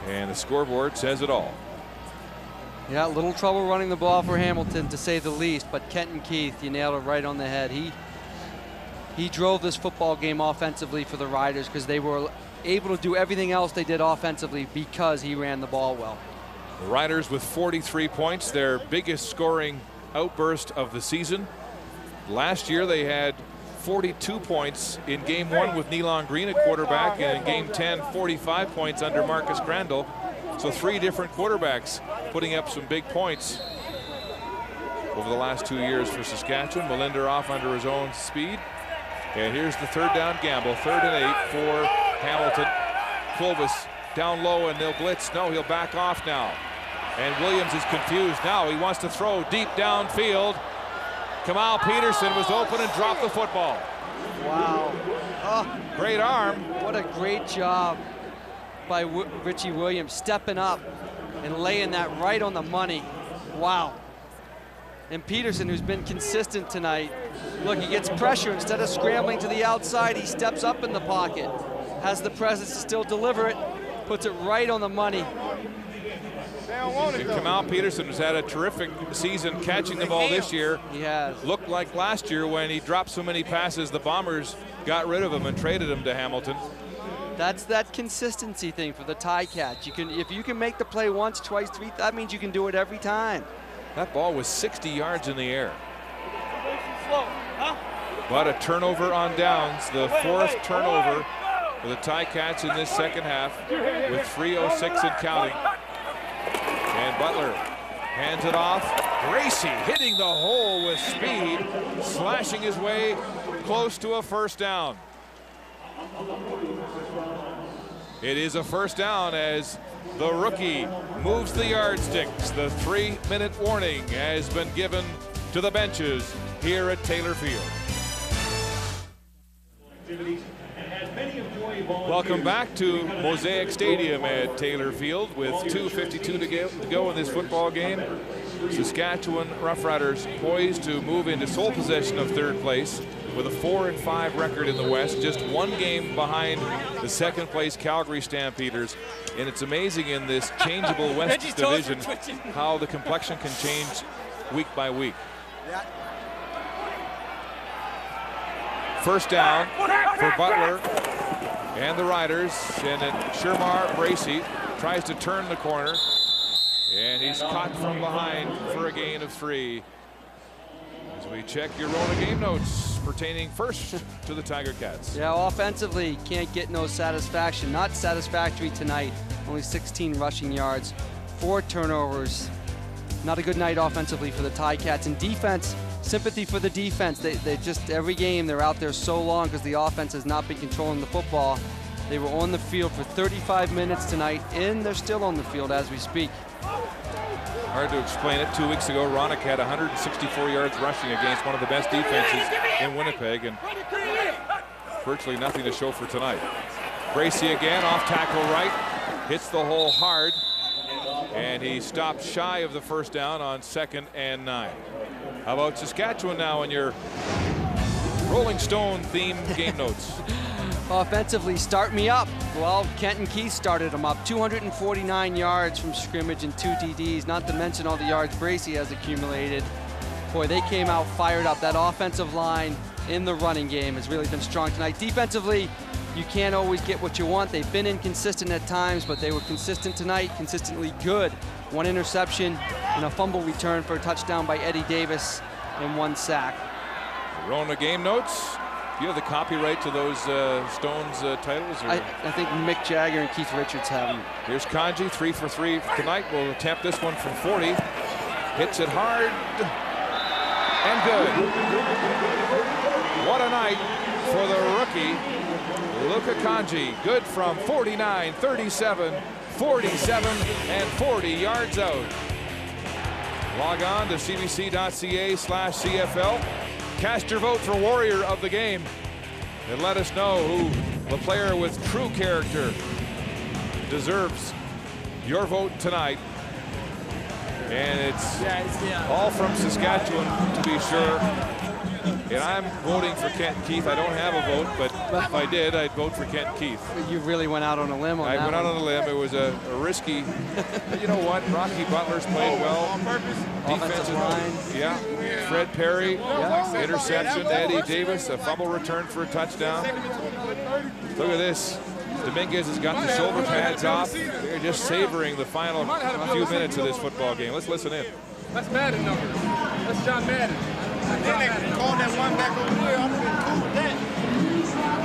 And the scoreboard says it all. Yeah, a little trouble running the ball for Hamilton, to say the least, but Kenton Keith, you nailed it right on the head. He drove this football game offensively for the Riders, because they were able to do everything else they did offensively because he ran the ball well. The Riders with 43 points, their biggest scoring outburst of the season. Last year they had 42 points in game 1 with Nealon Green at quarterback, and in game 10, 45 points under Marcus Crandall. So 3 different quarterbacks putting up some big points over the last 2 years for Saskatchewan. Molinder off under his own speed. And here's the 3rd down gamble. 3rd and 8 for Hamilton. Clovis down low, and they'll blitz. No, he'll back off now. And Williams is confused now. He wants to throw deep downfield. Kamal Peterson was open and dropped the football. Wow. Oh, great arm. What a great job by Richie Williams, stepping up and laying that right on the money. Wow. And Peterson, who's been consistent tonight, look, he gets pressure. Instead of scrambling to the outside, he steps up in the pocket, has the presence to still deliver it, puts it right on the money. And Kamal Peterson has had a terrific season catching the ball this year. He has. Looked like last year when he dropped so many passes, the Bombers got rid of him and traded him to Hamilton. That's that consistency thing for the Ticats. If you can make the play once, twice, 3, that means you can do it every time. That ball was 60 yards in the air. But a turnover on downs, the 4th turnover for the Ticats in this second half, with 3:06 and counting. And Butler hands it off. Gracie hitting the hole with speed, slashing his way close to a first down. It is a first down as the rookie moves the yardsticks. The 3-minute warning has been given to the benches here at Taylor Field. Welcome back to Mosaic Stadium at Taylor Field with 2:52 to go in this football game. Saskatchewan Roughriders poised to move into sole possession of 3rd place with a 4-5 record in the West, just 1 game behind the 2nd place Calgary Stampeders. And it's amazing in this changeable West division how the complexion can change week by week. First down for Butler and the Riders, and then Shermar Bracey tries to turn the corner, and he's caught from behind for a gain of 3. As we check your Rona game notes pertaining first to the Tiger Cats. Yeah, offensively, can't get no satisfaction. Not satisfactory tonight. Only 16 rushing yards, 4 turnovers. Not a good night offensively for the Ticats. And defense, sympathy for the defense. They just, every game, they're out there so long because the offense has not been controlling the football. They were on the field for 35 minutes tonight, and they're still on the field as we speak. Hard to explain it. 2 weeks ago, Ronick had 164 yards rushing against one of the best defenses in Winnipeg, and virtually nothing to show for tonight. Bracey again, off tackle right, hits the hole hard, and he stopped shy of the first down on 2nd and 9. How about Saskatchewan now in your Rolling Stone theme game notes. Offensively, start me up. Well, Kenton Keith started him up. 249 yards from scrimmage and 2 TDs, not to mention all the yards Bracey has accumulated. Boy, they came out fired up. That offensive line in the running game has really been strong tonight. Defensively, you can't always get what you want. They've been inconsistent at times, but they were consistent tonight, consistently good. 1 interception and a fumble return for a touchdown by Eddie Davis and 1 sack. Rona game notes. Do you have the copyright to those Stones titles? Or? I think Mick Jagger and Keith Richards have them. Here's Kanji, 3 for 3 tonight. We'll attempt this one from 40. Hits it hard and good. What a night for the rookie, Luka Kanji. Good from 49, 37, 47, and 40 yards out. Log on to cbc.ca/CFL. Cast your vote for Warrior of the Game and let us know who the player with true character deserves your vote tonight. And it's all from Saskatchewan, to be sure. And I'm voting for Kenton Keith. I don't have a vote, but if I did, I'd vote for Kenton Keith. You really went out on a limb on that. I went out on a limb. It was a risky. But you know what? Rocky Butler's played well. Defensive line. Yeah. Fred Perry. Interception. Eddie Davis. A fumble return for a touchdown. Look at this. Dominguez has got the shoulder pads off. They're just savoring the final few minutes of this football game. Let's listen in. That's Madden number. That's John Madden. And then they called that one back over here. I'm pretty cool with that.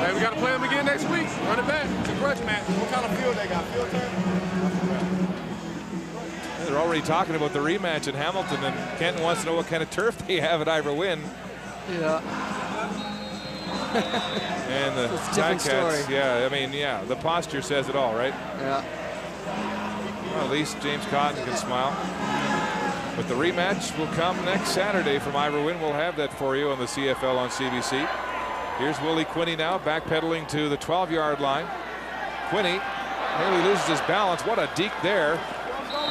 Hey, we got to play them again next week. Run it back. It's a grudge match. What kind of field they got? Field turn? They're already talking about the rematch in Hamilton, and Kenton wants to know what kind of turf they have at Ivor Wynn. Yeah. And the Ticats, yeah, I mean, yeah, the posture says it all, right? Yeah. Well, at least James Cotton can smile. But the rematch will come next Saturday from Ivor Wynn. We'll have that for you on the CFL on CBC. Here's Willie Quinney now, backpedaling to the 12-yard line. Quinney nearly loses his balance. What a deke there.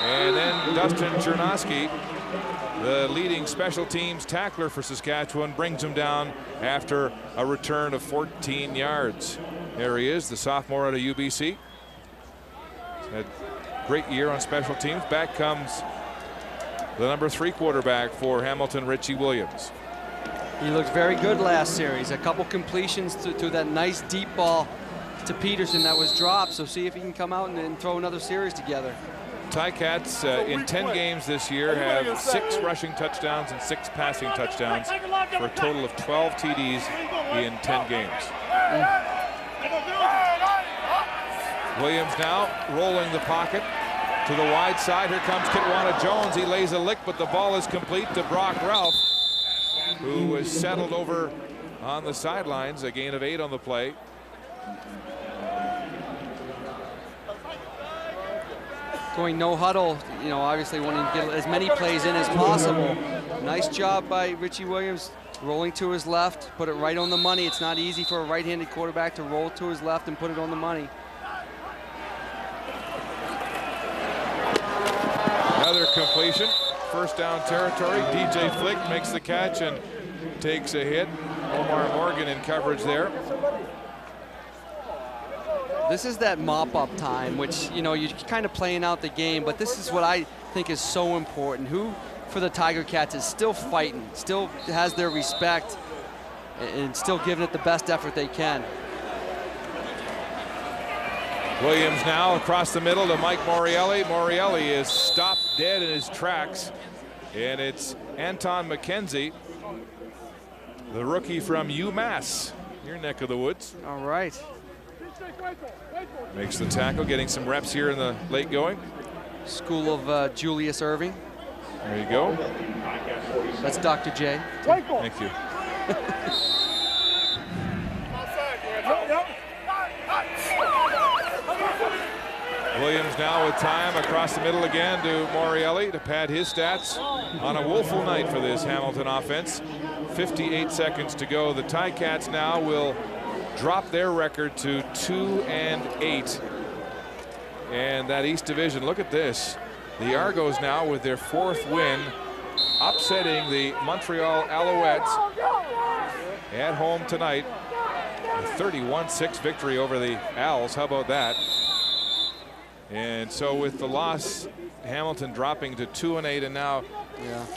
And then Dustin Chernosky, the leading special teams tackler for Saskatchewan, brings him down after a return of 14 yards. There he is, the sophomore out of UBC. Had a great year on special teams. Back comes the number 3 quarterback for Hamilton, Richie Williams. He looked very good last series. A couple completions to that nice deep ball to Peterson that was dropped. So see if he can come out and throw another series together. Ticats in 10 games this year have 6 rushing touchdowns and 6 passing touchdowns for a total of 12 TDs in 10 games. Williams now rolling the pocket to the wide side. Here comes Kitwana Jones. He lays a lick, but the ball is complete to Brock Ralph, who was settled over on the sidelines. A gain of 8 on the play. Going no huddle, you know, obviously wanting to get as many plays in as possible. Nice job by Richie Williams, rolling to his left, put it right on the money. It's not easy for a right-handed quarterback to roll to his left and put it on the money. Another completion, first down territory. DJ Flick makes the catch and takes a hit. Omar Morgan in coverage there. This is that mop-up time, which, you know, you're kind of playing out the game, but this is what I think is so important. Who, for the Tiger Cats, is still fighting, still has their respect, and still giving it the best effort they can. Williams now across the middle to Mike Morielli. Morielli is stopped dead in his tracks, and it's Anton McKenzie, the rookie from UMass, your neck of the woods. All right. Makes the tackle, getting some reps here in the late going. School of Julius Irving. There you go. That's Dr. J. Thank you. Williams now with time across the middle again to Morielli to pad his stats on a woeful night for this Hamilton offense. 58 seconds to go. The Ticats now will drop their record to 2-8. And that East Division, look at this. The Argos now with their 4th win, upsetting the Montreal Alouettes. at home tonight. A 31-6 victory over the Owls. How about that? And so with the loss, Hamilton dropping to 2-8 and now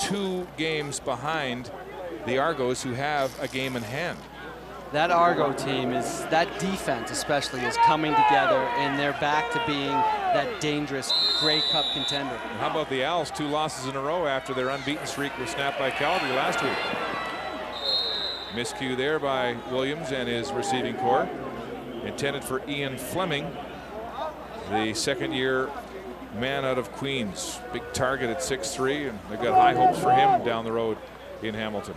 2 games behind the Argos, who have a game in hand. That Argo team that defense especially is coming together, and they're back to being that dangerous Grey Cup contender. And how about the Owls? 2 losses in a row after their unbeaten streak was snapped by Calgary last week. Miscue there by Williams and his receiving corps. Intended for Ian Fleming, the second-year man out of Queens. Big target at 6'3", and they've got high hopes for him down the road in Hamilton.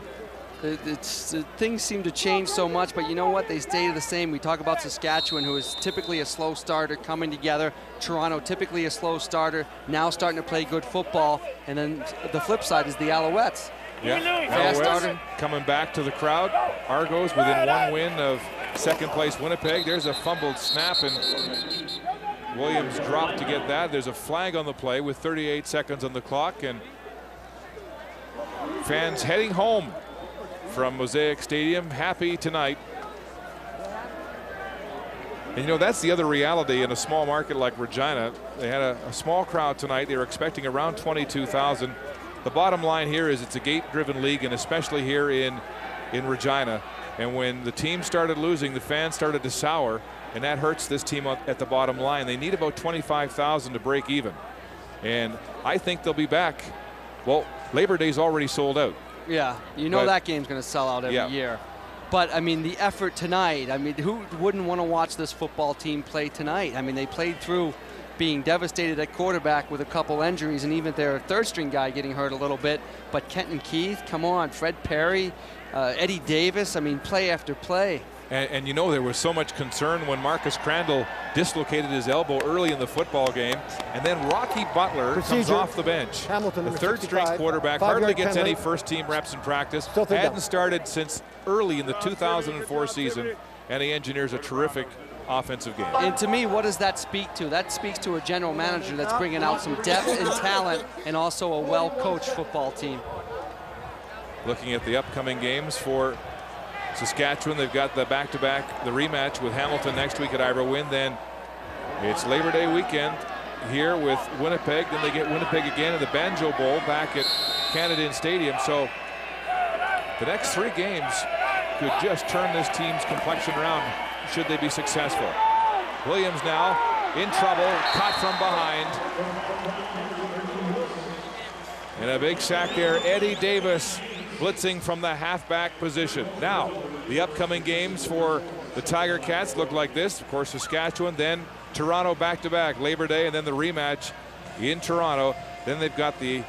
Things seem to change so much, but you know what? They stay the same. We talk about Saskatchewan, who is typically a slow starter, coming together. Toronto, typically a slow starter, now starting to play good football. And then the flip side is the Alouettes. Yeah, Fast starter. Coming back to the crowd. Argos within 1 win of second-place Winnipeg. There's a fumbled snap, and Williams dropped to get that. There's a flag on the play with 38 seconds on the clock, and fans heading home from Mosaic Stadium, happy tonight. And you know, that's the other reality in a small market like Regina. They had a small crowd tonight. They were expecting around 22,000. The bottom line here is it's a gate-driven league, and especially here in Regina. And when the team started losing, the fans started to sour, and that hurts this team at the bottom line. They need about 25,000 to break even. And I think they'll be back. Well, Labor Day's already sold out. Yeah, you know that game's going to sell out every year. But, I mean, the effort tonight, I mean, who wouldn't want to watch this football team play tonight? I mean, they played through being devastated at quarterback with a couple injuries, and even their third-string guy getting hurt a little bit. But Kenton Keith, come on, Fred Perry, Eddie Davis, I mean, play after play. And you know, there was so much concern when Marcus Crandall dislocated his elbow early in the football game, and then Rocky Butler comes off the bench. Hamilton, the third-string quarterback, hardly gets any first-team reps in practice. Hadn't started since early in the 2004 season, and he engineers a terrific offensive game. And to me, what does that speak to? That speaks to a general manager that's bringing out some depth and talent, and also a well-coached football team. Looking at the upcoming games for Saskatchewan, they've got the back-to-back, the rematch with Hamilton next week at Ivor Wynn. Then it's Labor Day weekend here with Winnipeg. Then they get Winnipeg again in the Banjo Bowl back at Canada Stadium. So the next 3 games could just turn this team's complexion around should they be successful. Williams now in trouble, caught from behind. And a big sack there, Eddie Davis blitzing from the halfback position. Now, the upcoming games for the Tiger Cats look like this. Of course, Saskatchewan, then Toronto back-to-back, Labor Day, and then the rematch in Toronto. Then they've got the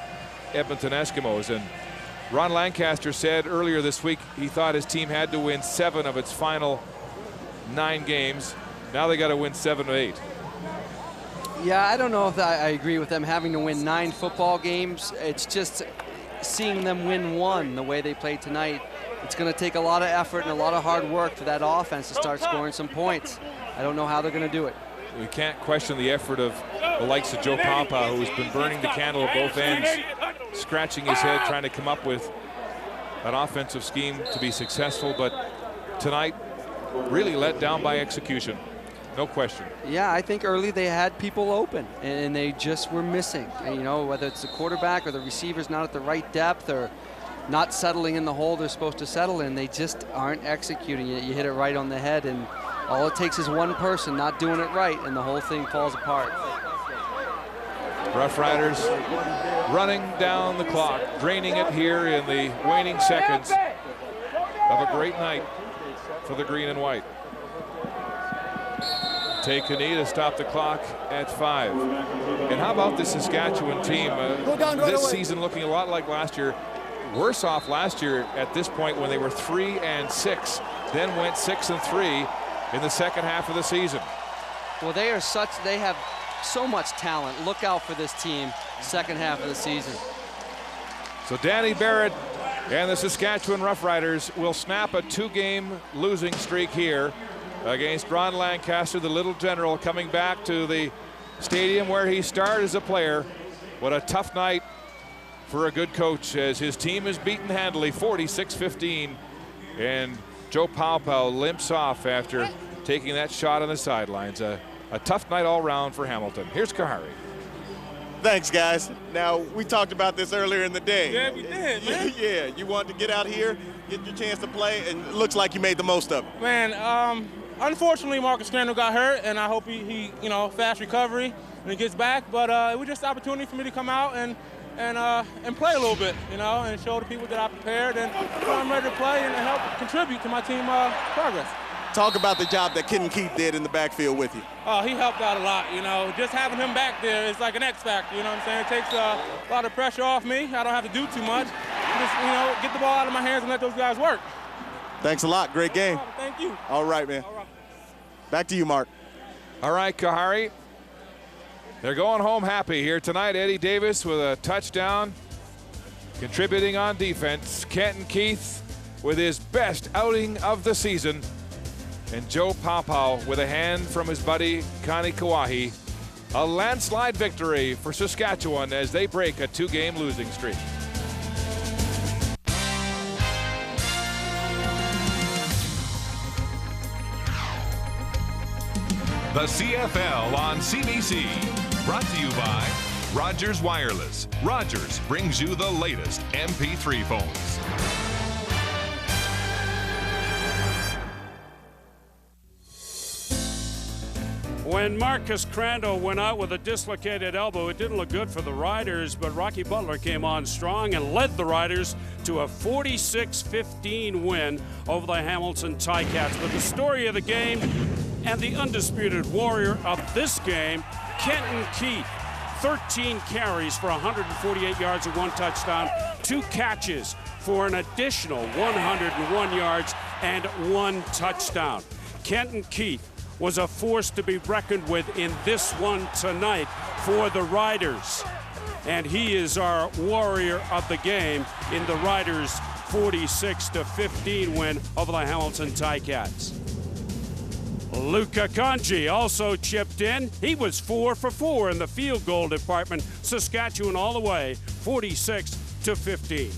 Edmonton Eskimos. And Ron Lancaster said earlier this week he thought his team had to win 7 of its final 9 games. Now they got to win 7 of 8. Yeah, I don't know if I agree with them having to win 9 football games. It's just seeing them win 1 the way they played tonight. It's going to take a lot of effort and a lot of hard work for that offense to start scoring some points. I don't know how they're going to do it. We can't question the effort of the likes of Joe Pampa, who's been burning the candle at both ends, scratching his head, trying to come up with an offensive scheme to be successful. But tonight, really let down by execution. No question. Yeah, I think early they had people open, and they just were missing. And, you know, whether it's the quarterback or the receivers not at the right depth or not settling in the hole they're supposed to settle in, they just aren't executing it. You hit it right on the head, and all it takes is one person not doing it right, and the whole thing falls apart. Roughriders running down the clock, draining it here in the waning seconds of a great night for the green and white. Take a knee to stop the clock at 5. And how about the Saskatchewan team? This season looking a lot like last year. Worse off last year at this point when they were 3-6, then went 6-3 in the second half of the season. Well, they have so much talent. Look out for this team second half of the season. So Danny Barrett and the Saskatchewan Roughriders will snap a 2-game losing streak here against Ron Lancaster, the Little General, coming back to the stadium where he started as a player. What a tough night for a good coach as his team is beaten handily 46-15, and Joe Paopao limps off after taking that shot on the sidelines. A tough night all round for Hamilton. Here's Kahari. Thanks, guys. Now, we talked about this earlier in the day. Yeah, we did, man. Yeah, you wanted to get out here, get your chance to play, and it looks like you made the most of it. Man, unfortunately, Marcus Crandall got hurt, and I hope he fast recovery when he gets back. But it was just an opportunity for me to come out and play a little bit, and show the people that I prepared, and I'm ready to play and help contribute to my team progress. Talk about the job that Kenton Keith did in the backfield with you. Oh, he helped out a lot, Just having him back there is like an X factor, you know what I'm saying? It takes a lot of pressure off me. I don't have to do too much. Just, get the ball out of my hands and let those guys work. Thanks a lot. Great game. Thank you. All right, man. All right. Back to you, Mark. All right, Kahari. They're going home happy here tonight. Eddie Davis with a touchdown, contributing on defense. Kenton Keith with his best outing of the season. And Joe Paopao with a hand from his buddy Connie Kawahi. A landslide victory for Saskatchewan as they break a 2-game losing streak. The CFL on CBC. Brought to you by Rogers Wireless. Rogers brings you the latest MP3 phones. When Marcus Crandall went out with a dislocated elbow, it didn't look good for the Riders, but Rocky Butler came on strong and led the Riders to a 46-15 win over the Hamilton Ticats. But the story of the game and the undisputed warrior of this game, Kenton Keith. 13 carries for 148 yards and 1 touchdown, 2 catches for an additional 101 yards and 1 touchdown. Kenton Keith was a force to be reckoned with in this one tonight for the Riders. And he is our warrior of the game in the Riders' 46-15 win over the Hamilton Ticats. Luka Kanji also chipped in. He was 4 for 4 in the field goal department. Saskatchewan all the way, 46-15.